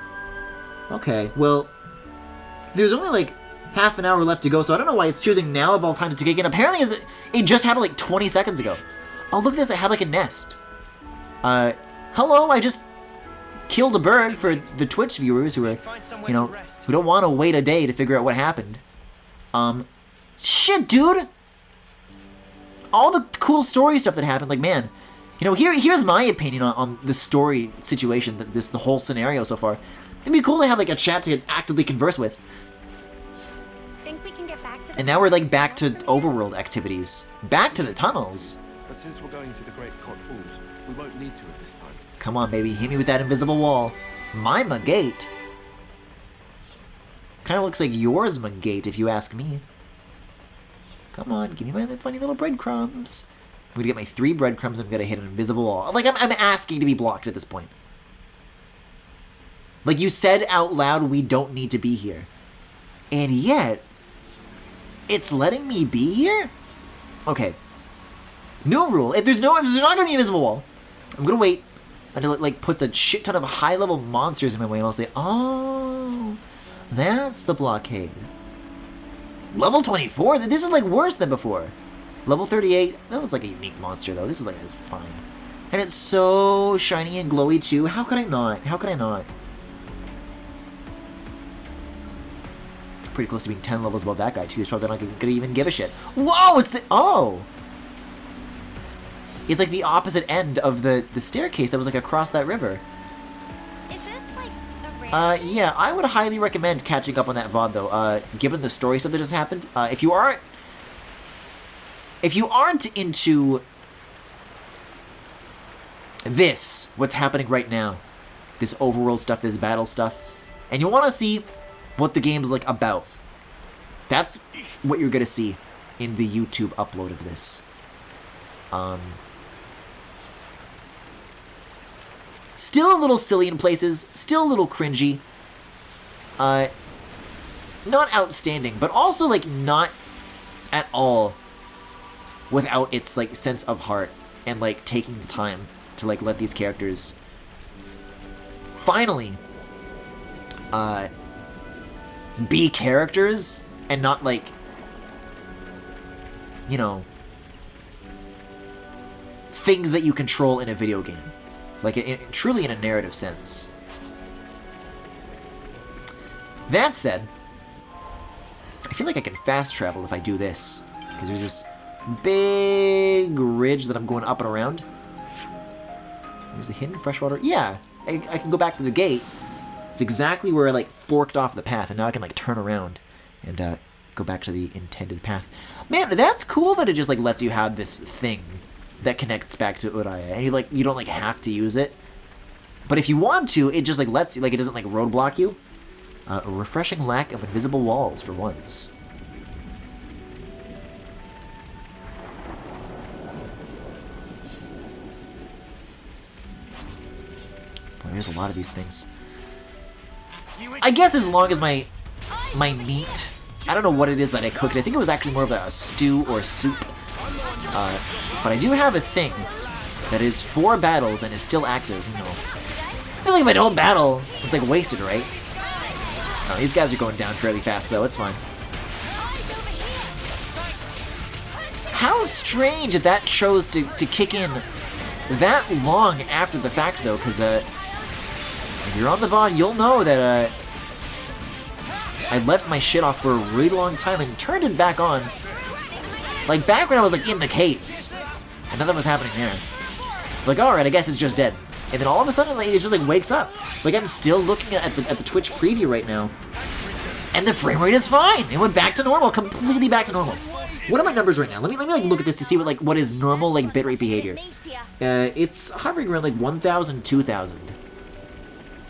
Okay, well, there's only like half an hour left to go, so I don't know why it's choosing now of all times to kick in. Apparently it just happened like 20 seconds ago. Oh, look at this, I had like a nest. Hello, I just killed a bird for the Twitch viewers who are, you know, who don't want to wait a day to figure out what happened. Shit, dude! All the cool story stuff that happened, like, man, you know, here's my opinion on the story situation, the whole scenario so far. It'd be cool to have like a chat to actively converse with. Think we can get back to and now we're like back to overworld activities. Back to the tunnels. But since we're going to the Great Cot Falls, we won't need to at this time. Come on, baby, hit me with that invisible wall. My Magate. Kind of looks like yours Magate, if you ask me. Come on, give me my funny little breadcrumbs. I'm gonna get my 3 breadcrumbs and I'm gonna hit an invisible wall. Like, I'm asking to be blocked at this point. Like, you said out loud, we don't need to be here. And yet, it's letting me be here? Okay. New rule. If there's not gonna be an invisible wall, I'm gonna wait until it, like, puts a shit ton of high-level monsters in my way, and I'll say, oh, that's the blockade. Level 24? This is, like, worse than before. Level 38, that was like a unique monster though. This is like, it's fine. And it's so shiny and glowy too. How could I not? How could I not? Pretty close to being 10 levels above that guy too. He's probably not gonna even give a shit. Whoa, it's the, oh! It's like the opposite end of the staircase that was like across that river. Is this like a rare? Yeah, I would highly recommend catching up on that VOD though. Given the story stuff that just happened. If you aren't into this, what's happening right now, this overworld stuff, this battle stuff, and you want to see what the game's like about, that's what you're gonna see in the YouTube upload of this. Still a little silly in places, still a little cringy. Not outstanding, but also like not at all without its like sense of heart and like taking the time to like let these characters finally be characters and not like, you know, things that you control in a video game. Like, truly in a narrative sense. That said, I feel like I can fast travel if I do this. Because there's this big ridge that I'm going up and around. There's a hidden freshwater. Yeah, I can go back to the gate. It's exactly where I, like, forked off the path. And now I can, like, turn around and go back to the intended path. Man, that's cool that it just, like, lets you have this thing that connects back to Uraya, and you don't like have to use it, but if you want to, it just like lets you, like it doesn't like roadblock you. A refreshing lack of invisible walls for once. Boy, there's a lot of these things. I guess as long as my meat, I don't know what it is that I cooked. I think it was actually more of a stew or soup. But I do have a thing that is 4 battles and is still active, you know. I feel like if I don't battle, it's like wasted, right? Oh, these guys are going down fairly fast though, it's fine. How strange that that chose to kick in that long after the fact though, because if you're on the VOD, you'll know that I left my shit off for a really long time and turned it back on. Like back when I was like in the caves, and nothing was happening there. Like, alright, I guess it's just dead. And then all of a sudden, like, it just like wakes up. Like I'm still looking at the Twitch preview right now, and the frame rate is fine. It went back to normal, completely back to normal. What are my numbers right now? Let me like look at this to see what is normal like bitrate behavior. It's hovering around like 1,000, 2,000.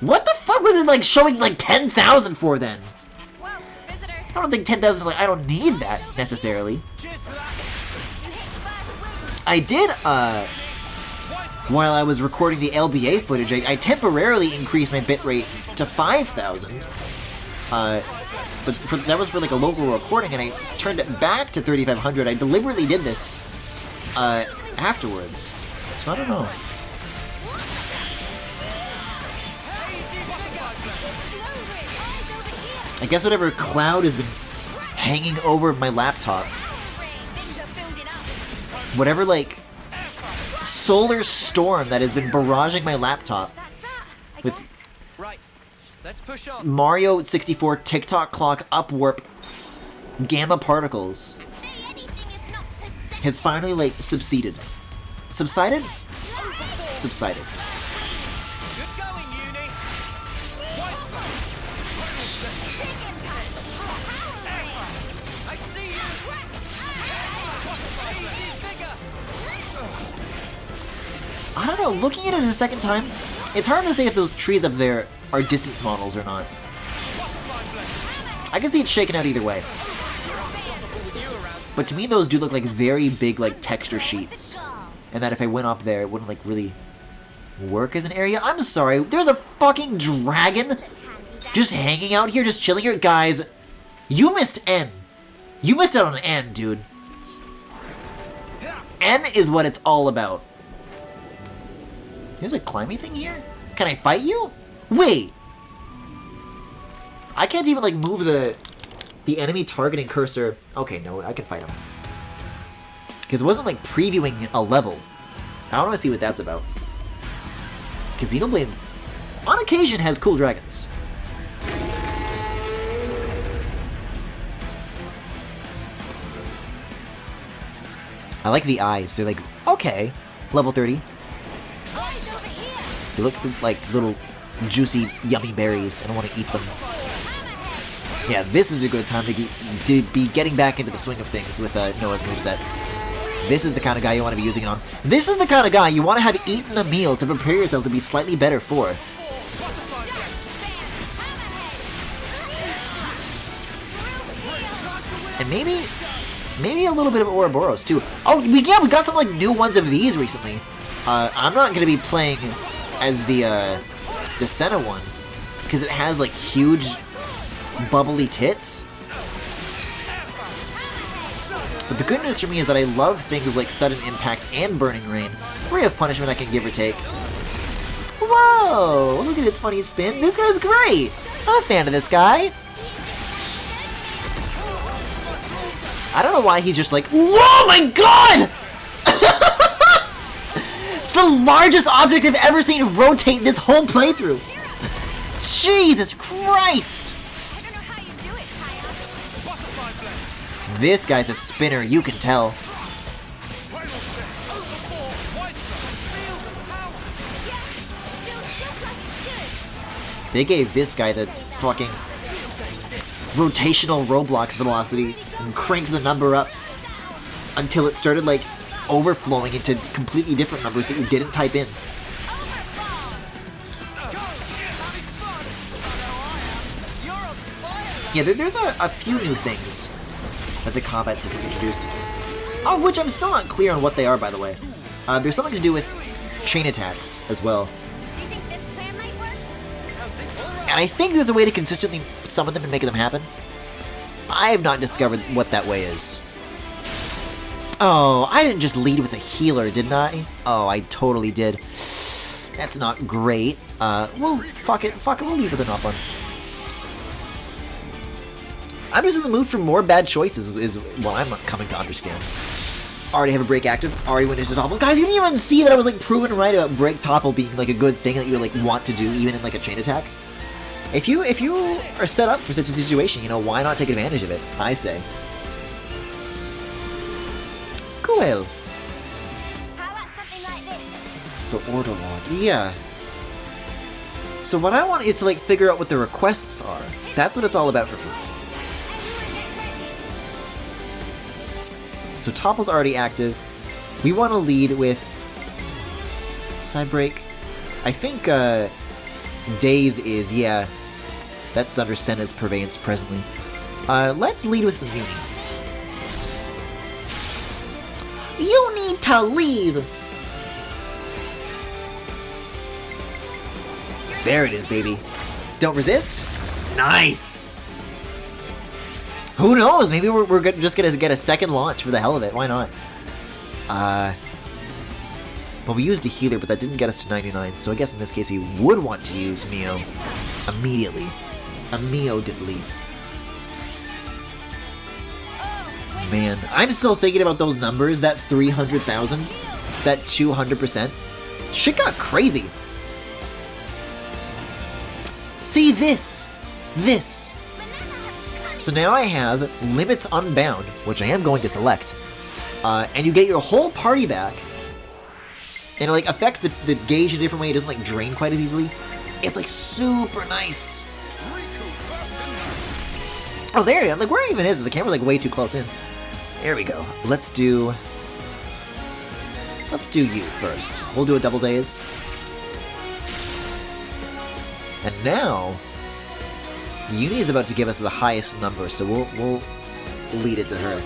What the fuck was it like showing like 10,000 for then? I don't think 10,000, like, I don't need that, necessarily. I did, while I was recording the LBA footage, I temporarily increased my bitrate to 5,000. But that was for, like, a local recording, and I turned it back to 3,500. I deliberately did this, afterwards. So I don't know. I guess whatever cloud has been hanging over my laptop, whatever like solar storm that has been barraging my laptop with Mario 64 TikTok clock upwarp gamma particles has finally like subsided. Subsided? Subsided. I don't know, looking at it a second time, it's hard to say if those trees up there are distance models or not. I can see it shaking out either way. But to me, those do look like very big, like, texture sheets. And that if I went off there, it wouldn't, like, really work as an area. I'm sorry, there's a fucking dragon just hanging out here, just chilling here. Guys, you missed N. You missed out on N, dude. N is what it's all about. There's a climbing thing here? Can I fight you? Wait! I can't even, like, move the enemy targeting cursor. Okay, no, I can fight him. Because it wasn't like previewing a level. I want to see what that's about. Because Xenoblade, on occasion, has cool dragons. I like the eyes. They're like, okay, level 30. They look like little juicy, yummy berries. I don't want to eat them. Yeah, this is a good time to be getting back into the swing of things with Noah's moveset. This is the kind of guy you want to be using it on. This is the kind of guy you want to have eaten a meal to prepare yourself to be slightly better for. And maybe a little bit of Ouroboros too. Oh, we got some like new ones of these recently. I'm not gonna be playing as the Senna one because it has like huge bubbly tits. But the good news for me is that I love things like Sudden Impact and Burning Rain. Ray of Punishment I can give or take. Whoa! Look at his funny spin. This guy's great! I'm a fan of this guy. I don't know why he's just like, whoa my god! It's the largest object I've ever seen rotate this whole playthrough. Jesus Christ! This guy's a spinner, you can tell. They gave this guy the fucking rotational Roblox velocity and cranked the number up until it started like overflowing into completely different numbers that you didn't type in. Yeah, there's a few new things that the combat system introduced, of which I'm still not clear on what they are, by the way. There's something to do with chain attacks as well. And I think there's a way to consistently summon them and make them happen. I have not discovered what that way is. Oh, I didn't just lead with a healer, didn't I? Oh, I totally did. That's not great. Well, fuck it, we'll leave with an up one. I'm just in the mood for more bad choices, is what I'm coming to understand. Already have a break active, already went into topple. Guys, you didn't even see that I was like proven right about break topple being like a good thing that you like want to do even in like a chain attack. If you are set up for such a situation, you know, why not take advantage of it, I say. Cool. How about something like this? The order log, yeah. So what I want is to like figure out what the requests are. That's what it's all about for me. So Topple's already active. We want to lead with side break. I think Daze is, yeah. That's under Senna's purveyance presently. Let's lead with some Uni. You need to lead! There it is, baby. Don't resist? Nice! Who knows? Maybe we're just gonna get a second launch for the hell of it. Why not? Well, we used a healer, but that didn't get us to 99, so I guess in this case we would want to use Mio immediately. Immediately. Man, I'm still thinking about those numbers, that 300,000, that 200%. Shit got crazy. See this. This. So now I have Limits Unbound, which I am going to select, and you get your whole party back, and it like affects the gauge in a different way. It doesn't like drain quite as easily. It's like super nice. Oh, there you go. Like, where even is it? The camera's like way too close in. There we go. Let's do you first. We'll do a double daze. And now Uni is about to give us the highest number, so we'll lead it to her.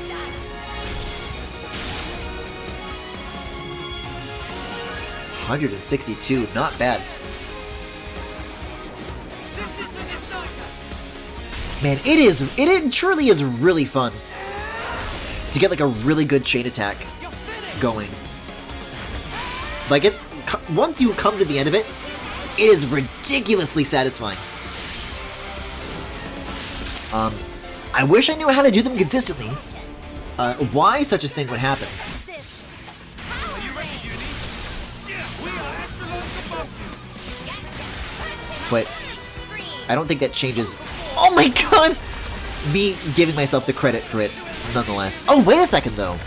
$162, not bad. Man, it truly is really fun to get like a really good chain attack going. Like once you come to the end of it, it is ridiculously satisfying. I wish I knew how to do them consistently. Why such a thing would happen But I don't think that changes. Oh my god! Me giving myself the credit for it, nonetheless. Oh, wait a second, though.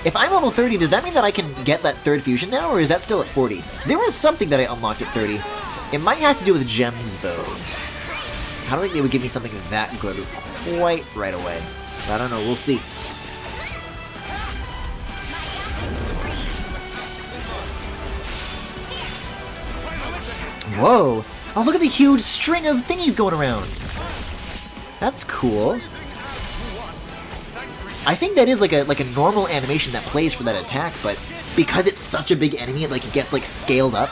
If I'm level 30, does that mean that I can get that third fusion now, or is that still at 40? There was something that I unlocked at 30. It might have to do with gems, though. I don't think they would give me something that good quite right away. I don't know, we'll see. Whoa! Oh, look at the huge string of thingies going around! That's cool. I think that is like a normal animation that plays for that attack, but because it's such a big enemy, it gets scaled up,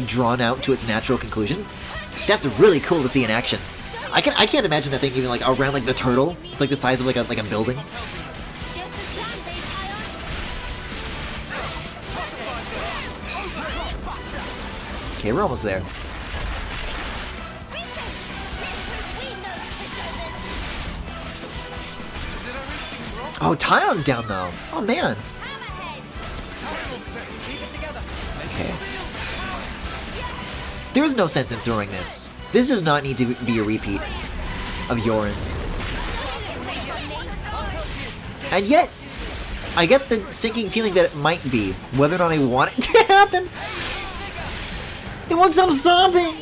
drawn out to its natural conclusion. That's really cool to see in action. I can't imagine that thing even around the turtle. It's the size of a building. Okay, we're almost there. Oh, Tyon's down though. Oh man. Okay. There's no sense in throwing this. This does not need to be a repeat of Yorin. And yet, I get the sinking feeling that it might be, whether or not I want it to happen. It won't stop stopping.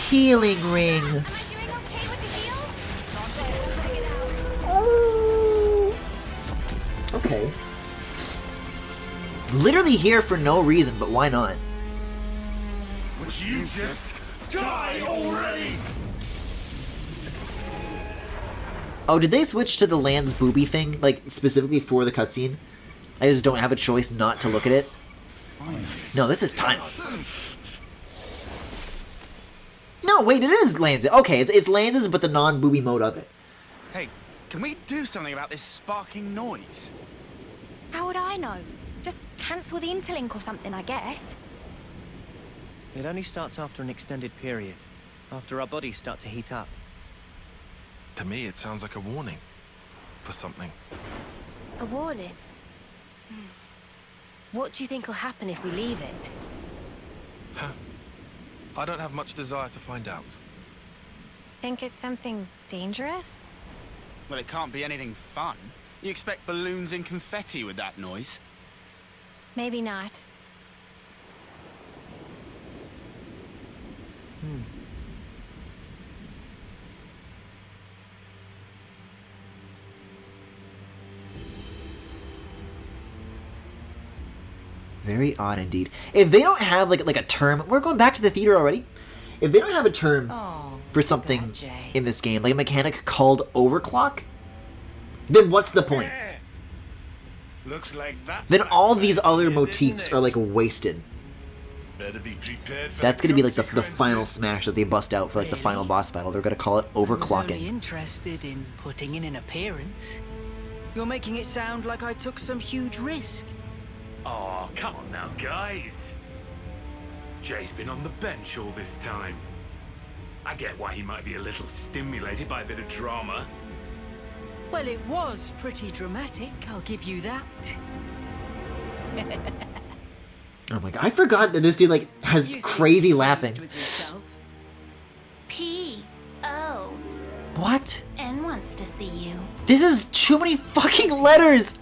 Healing ring. Oh. Okay. Literally here for no reason, but why not? Would you just die already? Oh, did they switch to the Land's booby thing, specifically for the cutscene? I just don't have a choice not to look at it. No, this is Tyon's. No, wait, it is Lance's. Okay, it's Lance's, but the non-booby mode of it. Hey, can we do something about this sparking noise? How would I know? Just cancel the interlink or something, I guess. It only starts after an extended period, after our bodies start to heat up. To me, it sounds like a warning for something. A warning? What do you think will happen if we leave it? Huh? I don't have much desire to find out. Think it's something dangerous? Well, it can't be anything fun. You expect balloons and confetti with that noise? Maybe not. Very odd indeed. If they don't have like a term, we're going back to the theater already. If they don't have a term for something in this game, like a mechanic called overclock, then what's the point? Looks like that's Then all these other motifs are like wasted. Better be prepared for That's gonna be like the final smash that they bust out for like the final boss battle. They're gonna call it I was only overclocking. interested in putting in an appearance. You're making it sound like I took some huge risk. Oh, come on now, guys. Jay's been on the bench all this time. I get why he might be a little stimulated by a bit of drama. Well, it was pretty dramatic, I'll give you that. Oh my god, I forgot that this dude like has crazy laughing. P.O. What? N wants to see you. This is too many fucking letters!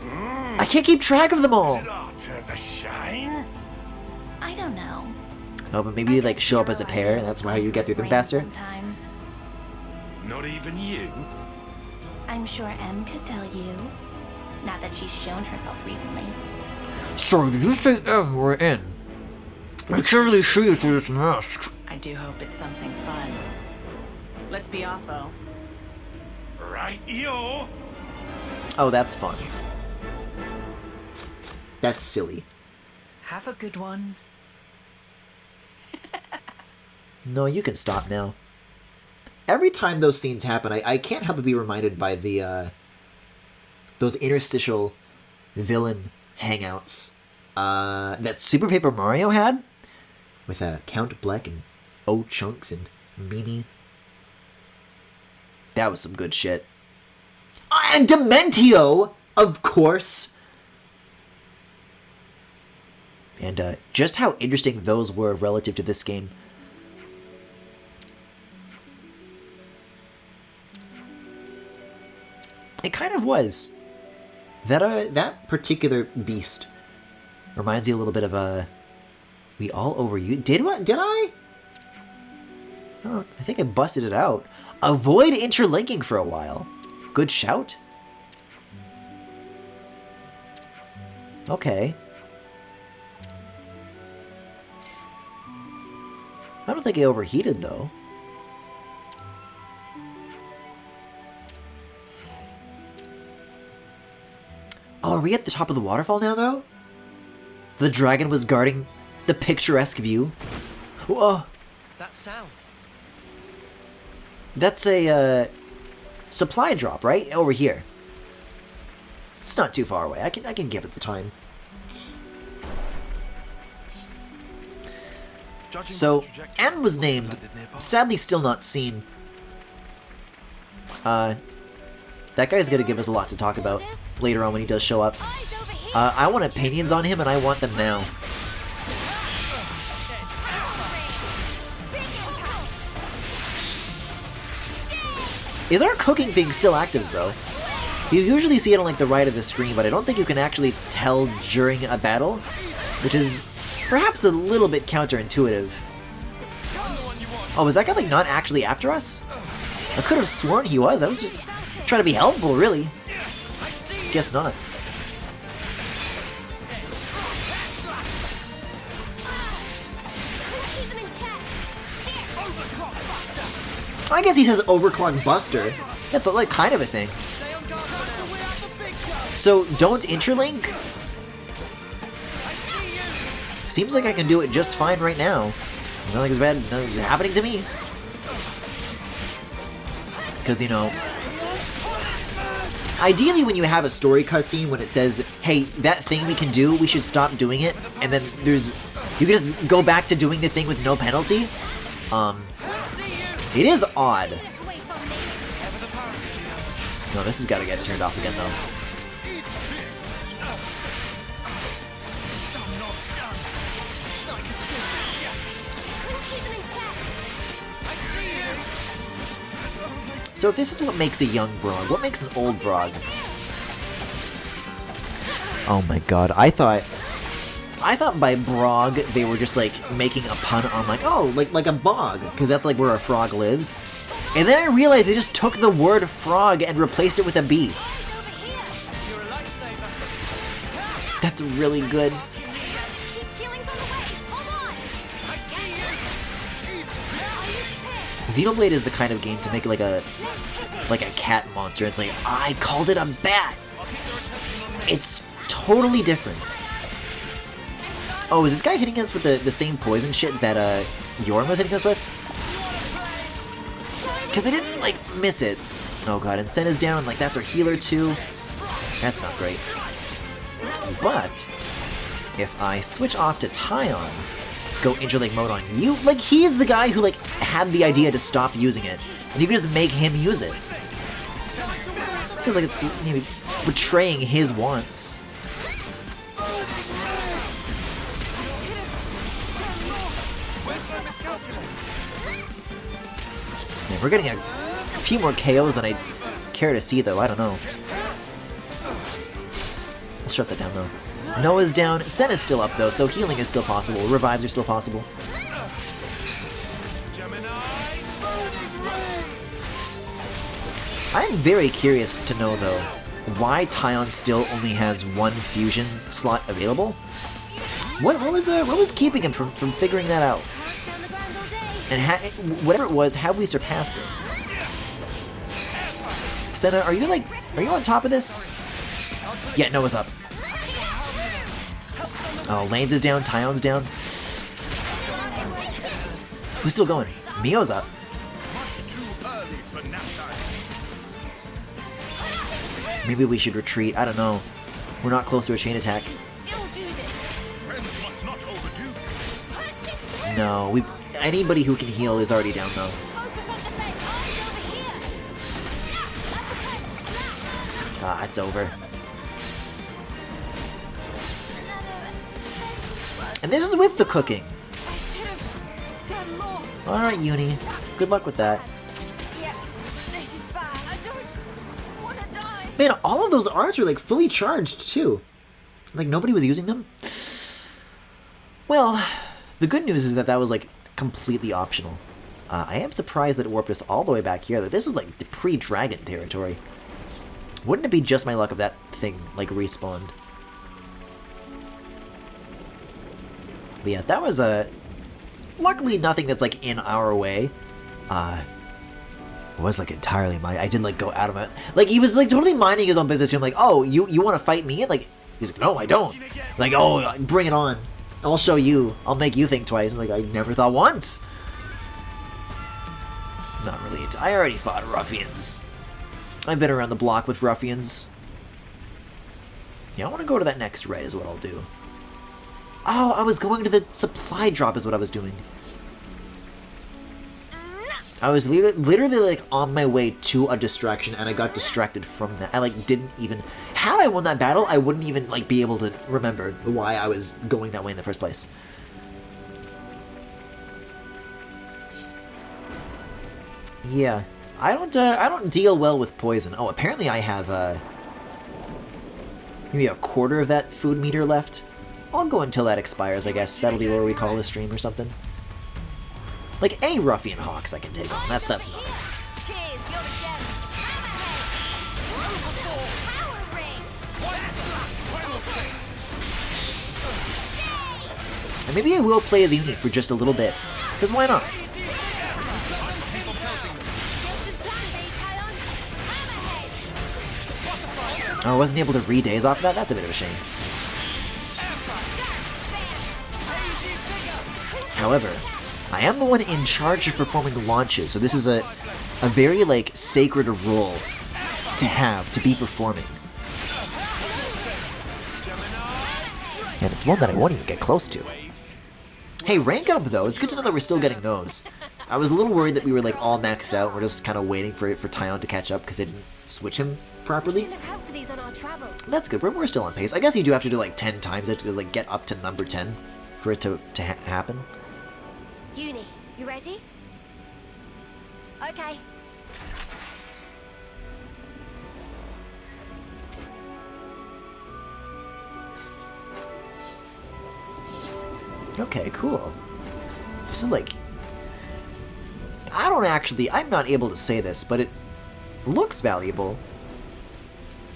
I can't keep track of them all! Shine? I don't know. Oh, but maybe they like show up as a pair, and that's why you get through them faster? Sometime. Not even you? I'm sure M could tell you. Not that she's shown herself recently. Sorry, did you say M or N? I can't really see you through this mask. I do hope it's something fun. Let's be off, though. Right, yo. Oh, that's fun. That's silly. Have a good one. No, you can stop now. Every time those scenes happen, I can't help but be reminded by the, those interstitial villain hangouts, that Super Paper Mario had, with, Count Bleck and O Chunks and Meanie. That was some good shit. And Dementio, of course. And just how interesting those were relative to this game. It kind of was. That particular beast reminds you a little bit of We All Over You. Did I? Oh, I think I busted it out. Avoid interlinking for a while. Good shout. Okay. I don't think I overheated, though. Oh, are we at the top of the waterfall now, though? The dragon was guarding the picturesque view. Whoa. That sound. That's a, supply drop, right? Over here. It's not too far away. I can give it the time. So, Anne was named. Sadly, still not seen. That guy's gonna give us a lot to talk about later on when he does show up. I want opinions on him, and I want them now. Is our cooking thing still active, though? You usually see it on like the right of the screen, but I don't think you can actually tell during a battle, which is perhaps a little bit counterintuitive. Oh, was that guy like not actually after us? I could have sworn he was. I was just trying to be helpful, really. Guess not. I guess he says overclock buster. That's like kind of a thing. So don't interlink? Seems like I can do it just fine right now. Nothing as bad happening to me. Because, you know, ideally when you have a story cutscene when it says, hey, that thing we can do, we should stop doing it, and then there's, you can just go back to doing the thing with no penalty. It is odd. No, this has got to get turned off again, though. So if this is what makes a young Brog, what makes an old Brog? Oh my god, I thought by Brog they were just like making a pun on like, oh, like a bog, because that's like where a frog lives. And then I realized they just took the word frog and replaced it with a B. That's really good. Xenoblade is the kind of game to make like a cat monster. It's like, I called it a bat. It's totally different. Oh, is this guy hitting us with the same poison shit that Yorm was hitting us with? Because I didn't like miss it. Oh god, and Senna's down, like that's our healer too. That's not great. But if I switch off to Tyon, go interlink mode on you, like he's the guy who like had the idea to stop using it, and you can just make him use it. Feels like it's maybe betraying his wants. Man, we're getting a few more KOs than I care to see, though. I don't know. I'll shut that down, though. Noah's down. Senna's still up, though, so healing is still possible. Revives are still possible. I'm very curious to know, though, why Tyon still only has one fusion slot available. What was keeping him from figuring that out? And whatever it was, have we surpassed it? Senna, are you on top of this? Yeah, Noah's up. Oh, Lanes is down, Tyon's down. Who's still going? Mio's up. Maybe we should retreat, I don't know. We're not close to a chain attack. No, anybody who can heal is already down though. Ah, it's over. And this is with the cooking. Alright, Uni. Good luck with that. Man, all of those arts are like fully charged too. Like nobody was using them. Well, the good news is that that was like completely optional. I am surprised that it warped us all the way back here. That this is like the pre-dragon territory. Wouldn't it be just my luck if that thing like respawned? But yeah, that was luckily nothing that's like in our way. It was like entirely I didn't like go out of it. Like he was like totally minding his own business. I'm like, oh, you want to fight me? Like he's like, no, I don't. Like, oh, bring it on. I'll show you. I'll make you think twice. Like I never thought once. Not really. I already fought ruffians. I've been around the block with ruffians. Yeah, I want to go to that next red is what I'll do. Oh, I was going to the supply drop is what I was doing. I was literally like on my way to a distraction and I got distracted from that. I like didn't even... Had I won that battle, I wouldn't even like be able to remember why I was going that way in the first place. Yeah, I don't deal well with poison. Oh, apparently I have maybe a quarter of that food meter left. I'll go until that expires, I guess. That'll be where we call the stream or something. Like a ruffian hawks I can take on. That's enough. And maybe I will play as Uni for just a little bit. Because why not? Oh, I wasn't able to re-daze off of that? That's a bit of a shame. However, I am the one in charge of performing launches, so this is a very, like, sacred role to have, to be performing. And it's one that I won't even get close to. Hey, rank up, though. It's good to know that we're still getting those. I was a little worried that we were, like, all maxed out. We're just kind of waiting for Tyon to catch up because they didn't switch him properly. That's good. We're still on pace. I guess you do have to do, like, 10 times to, like, get up to number 10 for it to happen. Uni, you ready? Okay. Okay, cool. This is like... I'm not able to say this, but it looks valuable.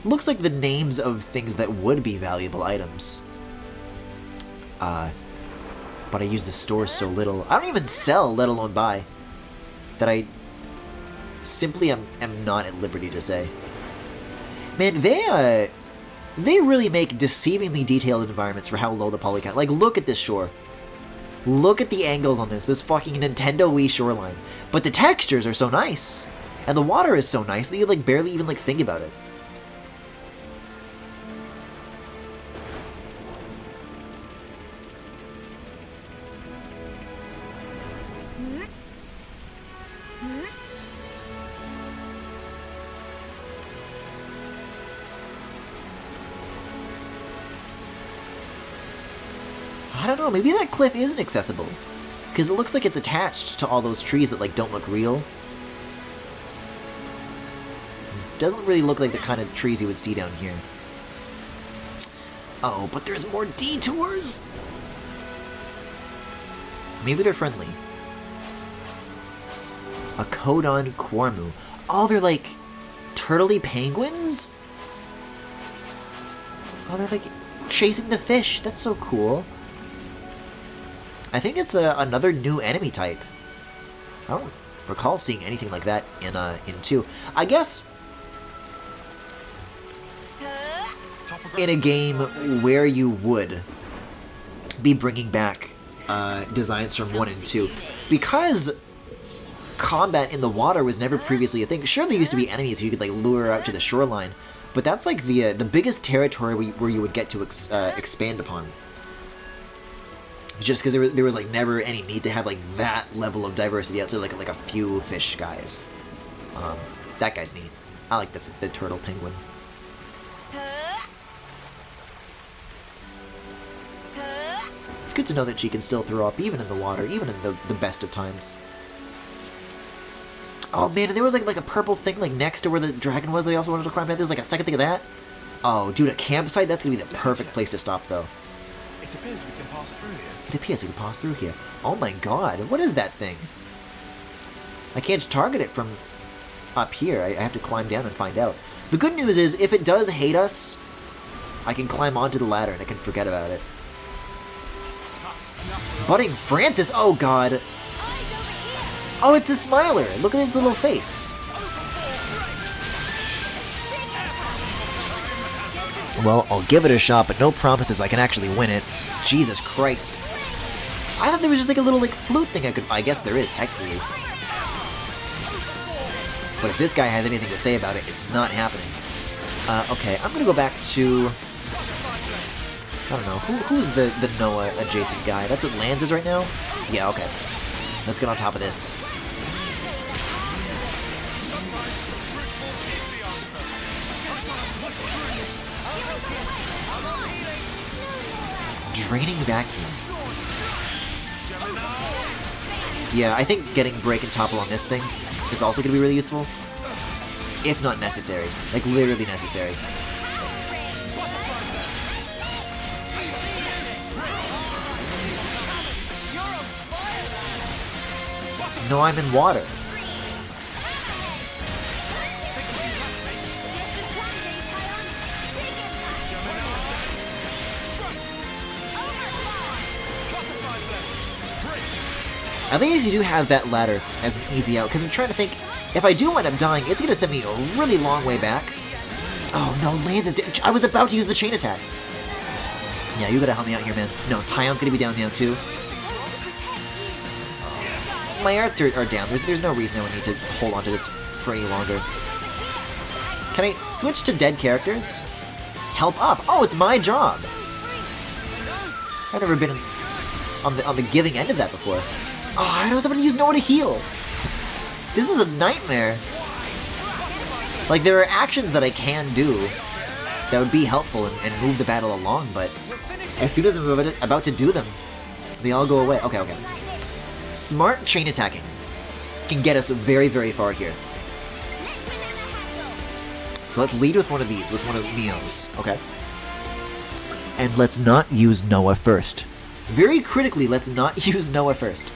Looks like the names of things that would be valuable items. But I use the store so little. I don't even sell, let alone buy. That I simply am not at liberty to say. Man, they really make deceivingly detailed environments for how low the poly count. Like, look at this shore. Look at the angles on this fucking Nintendo Wii shoreline. But the textures are so nice. And the water is so nice that you, like, barely even, like, think about it. I don't know, maybe that cliff isn't accessible. Because it looks like it's attached to all those trees that, like, don't look real. It doesn't really look like the kind of trees you would see down here. Oh, but there's more detours! Maybe they're friendly. A Codon Quarmu. Oh, they're like turtley penguins? Oh, they're like chasing the fish. That's so cool. I think it's another new enemy type. I don't recall seeing anything like that in 2. I guess in a game where you would be bringing back designs from 1 and 2, because combat in the water was never previously a thing. Sure, there used to be enemies who you could like lure out to the shoreline, but that's like the biggest territory where you would get to expand upon. Just because there was like never any need to have like that level of diversity outside like a few fish guys. That guy's neat. I like the turtle penguin. It's good to know that she can still throw up even in the water, even in the best of times. Oh man, and there was like a purple thing like next to where the dragon was that I also wanted to climb down. There's like a second thing of that. Oh, dude, a campsite? That's gonna be the perfect place to stop, though. It appears we can pass through here. It appears we can pass through here. Oh my god, what is that thing? I can't target it from up here. I have to climb down and find out. The good news is, if it does hate us, I can climb onto the ladder and I can forget about it. Budding Francis! Oh god! Oh, it's a smiler! Look at its little face! Well, I'll give it a shot, but no promises I can actually win it. Jesus Christ. I thought there was just like a little like flute thing I could... I guess there is, technically. But if this guy has anything to say about it, it's not happening. Okay, I'm gonna go back to... I don't know, who's the Noah adjacent guy? That's what Lance is right now? Yeah, okay. Let's get on top of this. Draining vacuum. Yeah, I think getting break and topple on this thing is also going to be really useful. If not necessary. Like, literally necessary. No, I'm in water. At least you do have that ladder as an easy out, because I'm trying to think, if I do wind up dying, it's going to send me a really long way back. Oh no, Lance is dead. I was about to use the chain attack. Yeah, you gotta help me out here, man. No, Tyon's gonna be down now too. My arts are down. There's no reason I would need to hold on to this for any longer. Can I switch to dead characters? Help up. Oh, it's my job. I've never been on the giving end of that before. Oh, I was about to use Noah to heal. This is a nightmare. Like, there are actions that I can do that would be helpful and move the battle along, but as soon as I'm about to do them, they all go away. Okay, okay. Smart chain attacking can get us very, very far here. So let's lead with one of these, with one of Mio's. Okay. And let's not use Noah first. Very critically, let's not use Noah first.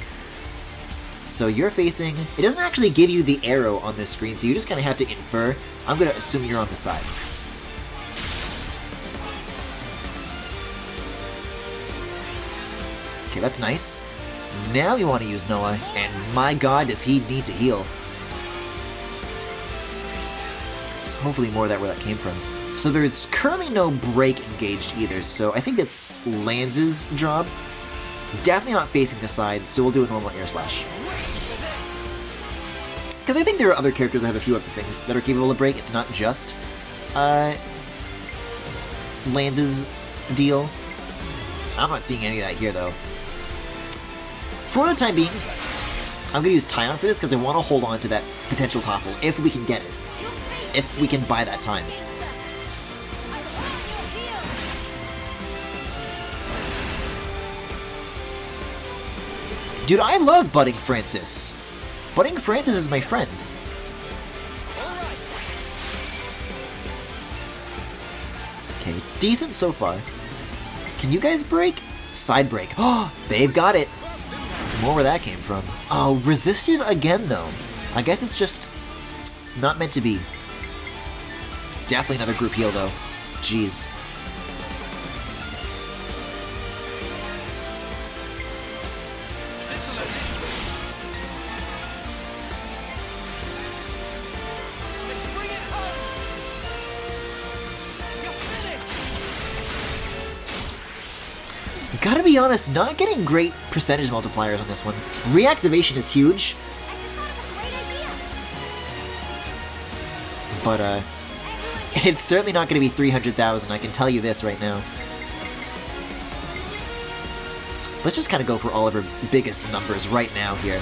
So you're facing... It doesn't actually give you the arrow on this screen, so you just kind of have to infer. I'm going to assume you're on the side. Okay, that's nice. Now we want to use Noah, and my god, does he need to heal. So hopefully more of that where that came from. So there's currently no break engaged either, so I think that's Lance's job. Definitely not facing the side, so we'll do a normal air slash. Because I think there are other characters that have a few other things that are capable of break. It's not just Lance's deal. I'm not seeing any of that here, though. For the time being, I'm going to use Tyon for this because I want to hold on to that potential topple if we can get it. If we can buy that time. Dude, I love Budding Francis. Budding Francis is my friend. Okay, decent so far. Can you guys break? Side break. Oh, they've got it. More where that came from. Oh, resisted again, though. I guess it's just not meant to be. Definitely another group heal, though. Jeez. Gotta be honest, not getting great percentage multipliers on this one. Reactivation is huge. But, it's certainly not gonna be 300,000, I can tell you this right now. Let's just kind of go for all of our biggest numbers right now here.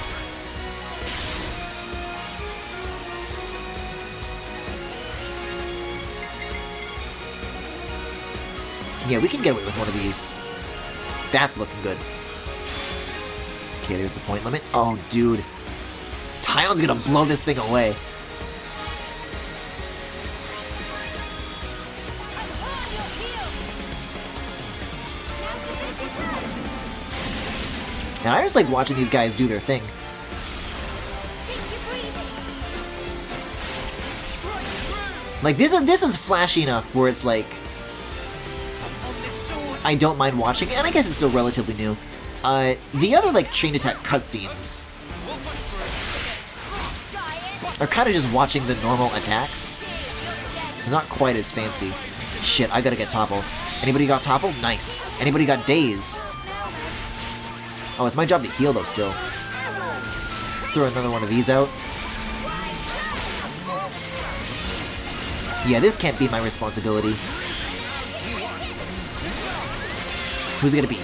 Yeah, we can get away with one of these. That's looking good. Okay, there's the point limit. Oh, dude. Tyon's gonna blow this thing away. And I just like watching these guys do their thing. Like, this is flashy enough where it's like... I don't mind watching it, and I guess it's still relatively new. The other, like, chain attack cutscenes are kind of just watching the normal attacks. It's not quite as fancy. Shit, I gotta get Topple. Anybody got Topple? Nice. Anybody got Daze? Oh, it's my job to heal, though, still. Let's throw another one of these out. Yeah, this can't be my responsibility. Who's it gonna be?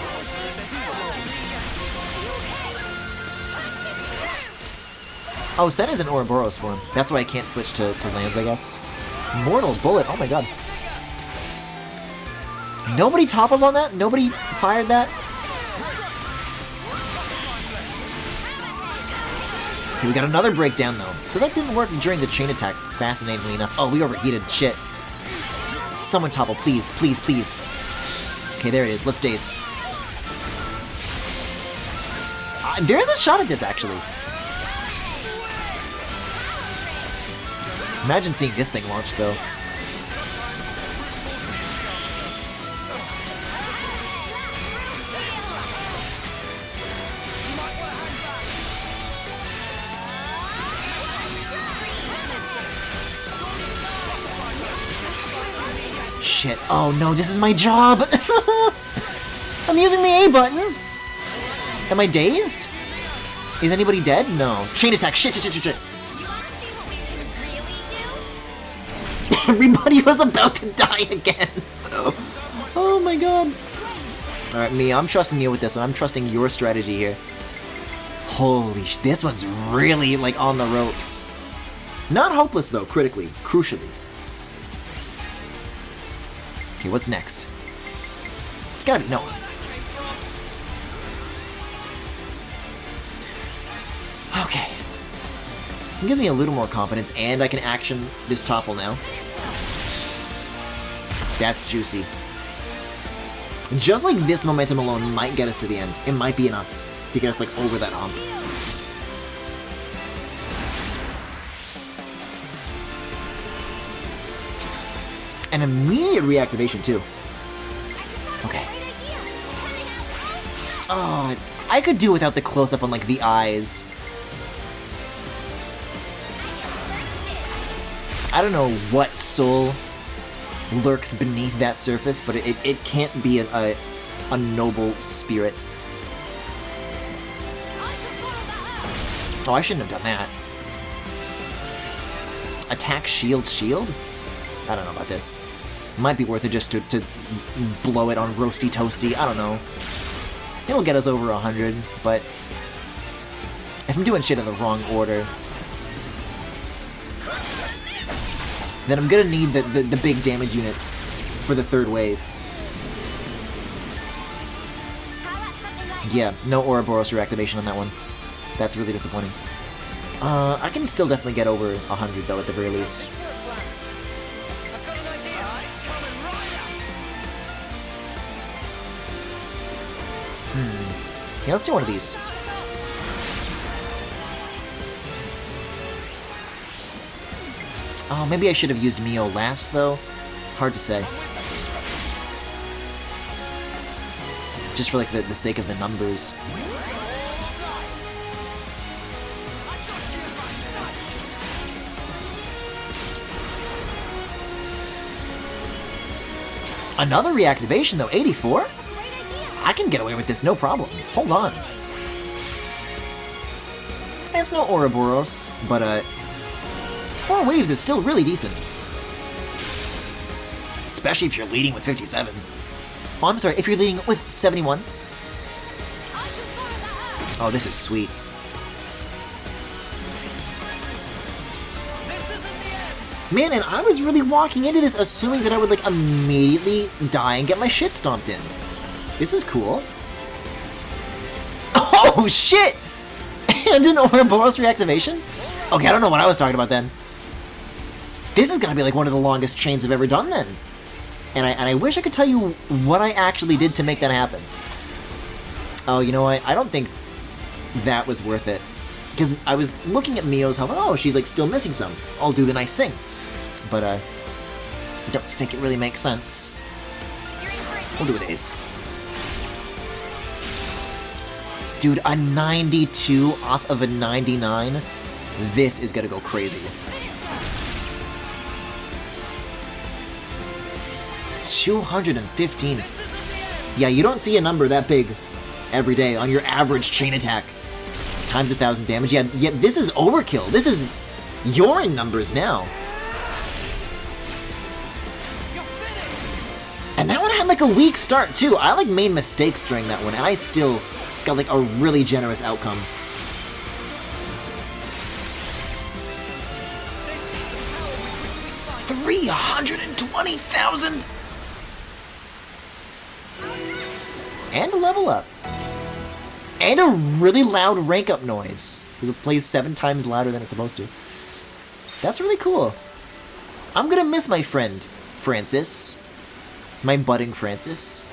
Oh, Sen is an Ouroboros form. That's why I can't switch to lands, I guess. Mortal Bullet, oh my god. Nobody toppled on that? Nobody fired that? Okay, we got another breakdown though. So that didn't work during the chain attack, fascinatingly enough. Oh, we overheated, shit. Someone topple, please, please, please. Okay, there it is, let's Daze. There is a shot at this, actually. Imagine seeing this thing launch, though. Shit. Oh no, this is my job! I'm using the A button! Am I dazed? Is anybody dead? No. Chain attack! Shit, shit, shit, shit, shit! Everybody was about to die again! Oh my god. Alright, Mia, I'm trusting you with this one. I'm trusting your strategy here. Holy sh... This one's really, like, on the ropes. Not hopeless, though, critically. Crucially. Okay, what's next? It's gotta be... No. Okay. It gives me a little more confidence, and I can action this topple now. That's juicy. Just like this momentum alone might get us to the end. It might be enough to get us, like, over that hump. An immediate reactivation, too. Okay. Oh, I could do without the close-up on, like, the eyes. I don't know what soul lurks beneath that surface, but it can't be a noble spirit. Oh, I shouldn't have done that. Attack, shield, shield? I don't know about this. Might be worth it just to blow it on roasty toasty, I don't know. It'll get us over 100, but if I'm doing shit in the wrong order, then I'm gonna need the big damage units for the third wave. Yeah, no Ouroboros reactivation on that one. That's really disappointing. I can still definitely get over 100 though, at the very least. Yeah, let's do one of these. Oh, maybe I should have used Mio last, though. Hard to say. Just for, like, the sake of the numbers. Another reactivation, though. 84? I can get away with this, no problem. Hold on. It's no Ouroboros, but, 4 waves is still really decent. Especially if you're leading with 57. Oh, I'm sorry, if you're leading with 71. Oh, this is sweet. Man, and I was really walking into this assuming that I would, like, immediately die and get my shit stomped in. This is cool. Oh, shit! And an Ouroboros reactivation? Okay, I don't know what I was talking about then. This is gonna be like one of the longest chains I've ever done then. And I wish I could tell you what I actually did to make that happen. Oh, you know what? I don't think that was worth it. Because I was looking at Mio's health. Oh, she's like still missing some. I'll do the nice thing. But I don't think it really makes sense. We'll do with Ace. Dude, a 92 off of a 99? This is gonna go crazy. 215. Yeah, you don't see a number that big every day on your average chain attack. Times 1,000 damage. Yeah, this is overkill. This is Yorin numbers now. And that one had like a weak start too. I like made mistakes during that one, and I still got like a really generous outcome. $320,000 and a level up. And a really loud rank up noise, because it plays 7 times louder than it's supposed to. That's really cool. I'm gonna miss my friend, Francis. My budding Francis.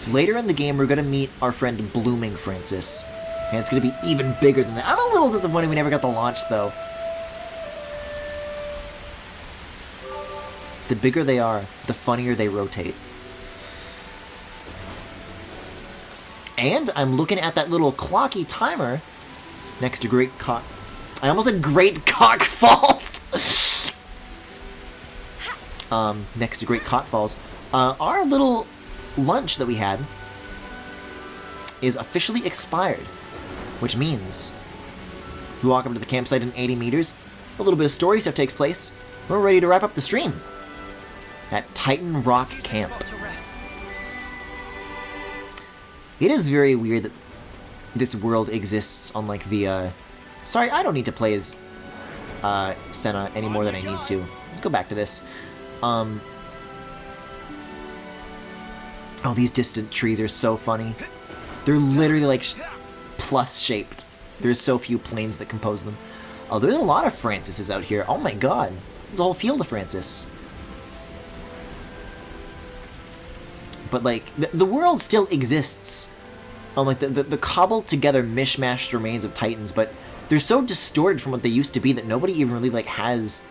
Later in the game, we're gonna meet our friend Blooming Francis. And it's gonna be even bigger than that. I'm a little disappointed we never got the launch, though. The bigger they are, the funnier they rotate. And I'm looking at that little clocky timer next to Great Cock... I almost said Great Cock Falls! Next to Great Cock Falls. Our little lunch that we had is officially expired. Which means we walk up to the campsite in 80 meters, a little bit of story stuff takes place, we're ready to wrap up the stream at Titan Rock Camp. It is very weird that this world exists on like the, sorry, I don't need to play as Senna any more than I need to. Let's go back to this. Oh, these distant trees are so funny. They're literally like plus shaped. There's so few planes that compose them. Oh, there's a lot of Francises out here. Oh my god. There's a whole field of Francis. But like, the world still exists on like the cobbled together mishmashed remains of Titans, but they're so distorted from what they used to be that nobody even really like has,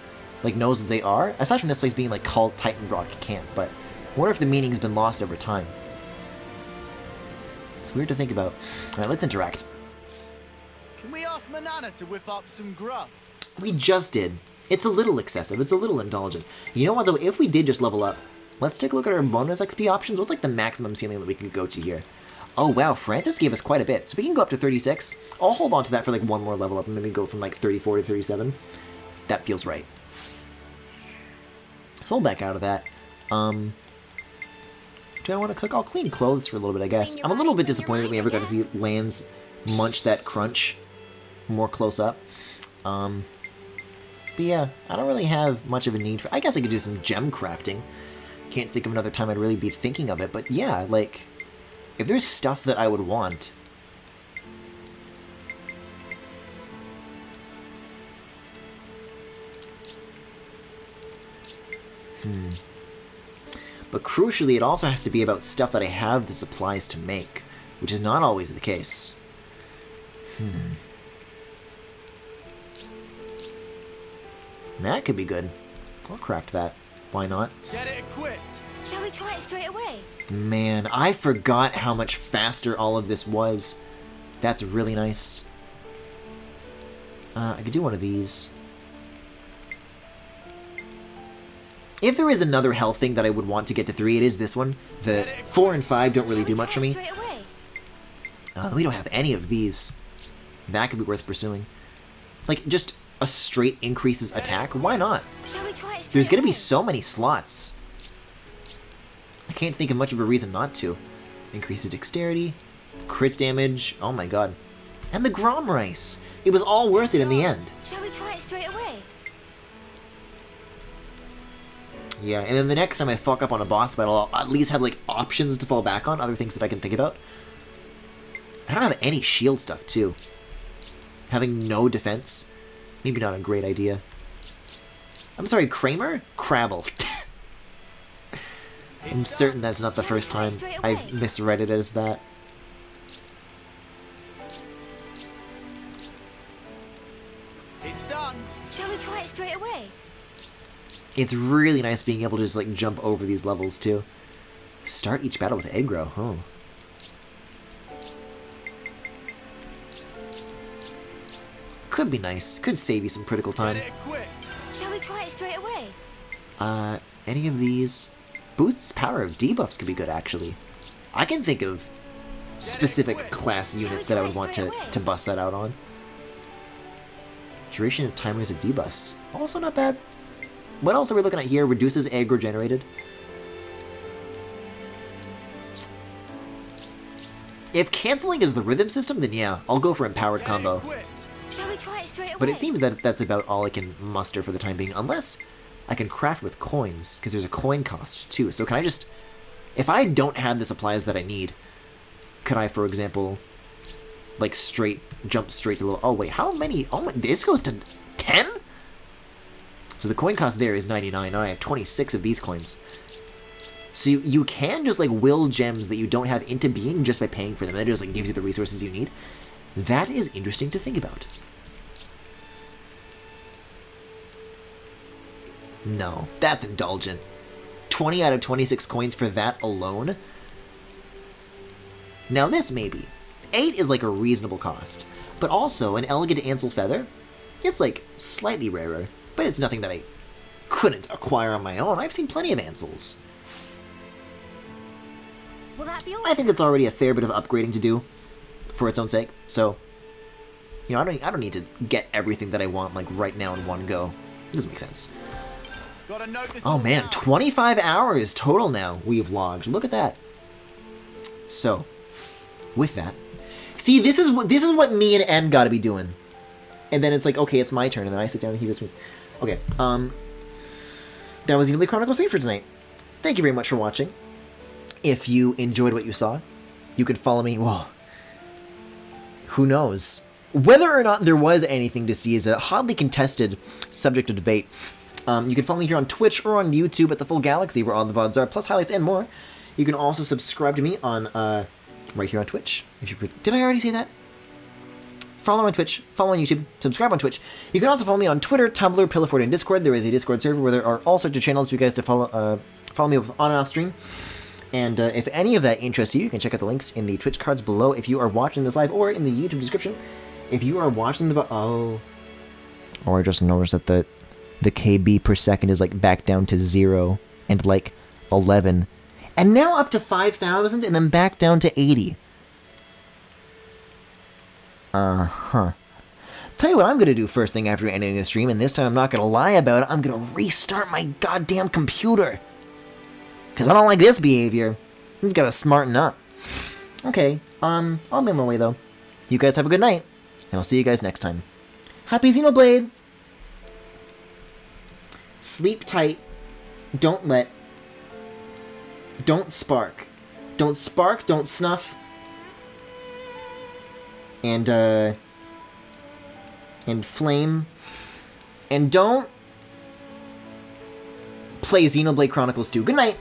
like knows what they are. Aside from this place being like called Titan Rock Camp, but I wonder if the meaning's been lost over time. It's weird to think about. Alright, let's interact. Can we ask Manana to whip up some grub? We just did. It's a little excessive. It's a little indulgent. You know what, though? If we did just level up, let's take a look at our bonus XP options. What's like the maximum ceiling that we could go to here? Oh, wow. Francis gave us quite a bit. So we can go up to 36. I'll hold on to that for like one more level up and maybe go from like 34 to 37. That feels right. So we'll back out of that. Do I want to cook? I'll clean clothes for a little bit, I guess. I'm a little bit disappointed that we never got to see Lance munch that crunch more close up. But yeah, I don't really have much of a need for... I guess I could do some gem crafting. Can't think of another time I'd really be thinking of it, but yeah, like, if there's stuff that I would want... But crucially, it also has to be about stuff that I have the supplies to make, which is not always the case. That could be good. I'll craft that. Why not? Get it equipped. Shall we try it straight away? Man, I forgot how much faster all of this was. That's really nice. I could do one of these. If there is another health thing that I would want to get to 3, it is this one. The 4 and 5 don't really do much for me. We don't have any of these. That could be worth pursuing. Like, just a straight increases attack? Why not? There's gonna be so many slots. I can't think of much of a reason not to. Increases dexterity, crit damage, oh my god. And the Grom Rice! It was all worth it in the end. Shall we try it straight away? Yeah, and then the next time I fuck up on a boss battle, I'll at least have, like, options to fall back on, other things that I can think about. I don't have any shield stuff, too. Having no defense, maybe not a great idea. I'm sorry, Kramer? Crabble. I'm certain that's not the first time I've misread it as that. It's done. Shall we try it straight away? It's really nice being able to just, like, jump over these levels, too. Start each battle with aggro, huh? Could be nice. Could save you some critical time. Shall we try it straight away? Any of these? Boosts power of debuffs could be good, actually. I can think of specific class units that I would want to bust that out on. Duration of timers of debuffs. Also not bad. What else are we looking at here? Reduces aggro generated. If canceling is the rhythm system, then yeah, I'll go for empowered combo. Shall we try it straight away? But it seems that that's about all I can muster for the time being, unless I can craft with coins, because there's a coin cost too. So can I just, if I don't have the supplies that I need, could I, for example, like jump straight to the, oh wait, how many, oh my, this goes to 10? So the coin cost there is 99, and I have 26 of these coins. So you can just like will gems that you don't have into being just by paying for them. That just like gives you the resources you need. That is interesting to think about. No, that's indulgent. 20 out of 26 coins for that alone? Now this maybe. 8 is like a reasonable cost. But also, an elegant Ansel feather, it's like slightly rarer. But it's nothing that I couldn't acquire on my own. I've seen plenty of Ansels. Will that be all? I think it's already a fair bit of upgrading to do for its own sake. So, you know, I don't need to get everything that I want like right now in one go. It doesn't make sense. Oh man, 25 hours total now we've logged. Look at that. So, with that, see, this is what me and N got to be doing. And then it's like, okay, it's my turn, and then I sit down and he sits me. Okay, that was Xenoblade Chronicles 3 for tonight. Thank you very much for watching. If you enjoyed what you saw, you could follow me. Well, who knows? Whether or not there was anything to see is a hotly contested subject of debate. You can follow me here on Twitch or on YouTube at The Full Galaxy, where all the VODs are, plus highlights and more. You can also subscribe to me on, right here on Twitch. Did I already say that? Follow on Twitch, follow on YouTube, subscribe on Twitch. You can also follow me on Twitter, Tumblr, Pillowfort, and Discord. There is a Discord server where there are all sorts of channels for you guys to follow me on and off stream. And if any of that interests you, you can check out the links in the Twitch cards below if you are watching this live, or in the YouTube description if you are watching the... Oh, I just noticed that the KB per second is like back down to 0 and like 11. And now up to 5,000 and then back down to 80. Uh-huh. Tell you what I'm going to do first thing after ending the stream, and this time I'm not going to lie about it. I'm going to restart my goddamn computer. Because I don't like this behavior. He's got to smarten up. Okay, I'll be on my way though. You guys have a good night, and I'll see you guys next time. Happy Xenoblade! Sleep tight. Don't spark. Don't spark, don't snuff. And flame. And don't play Xenoblade Chronicles 2. Good night!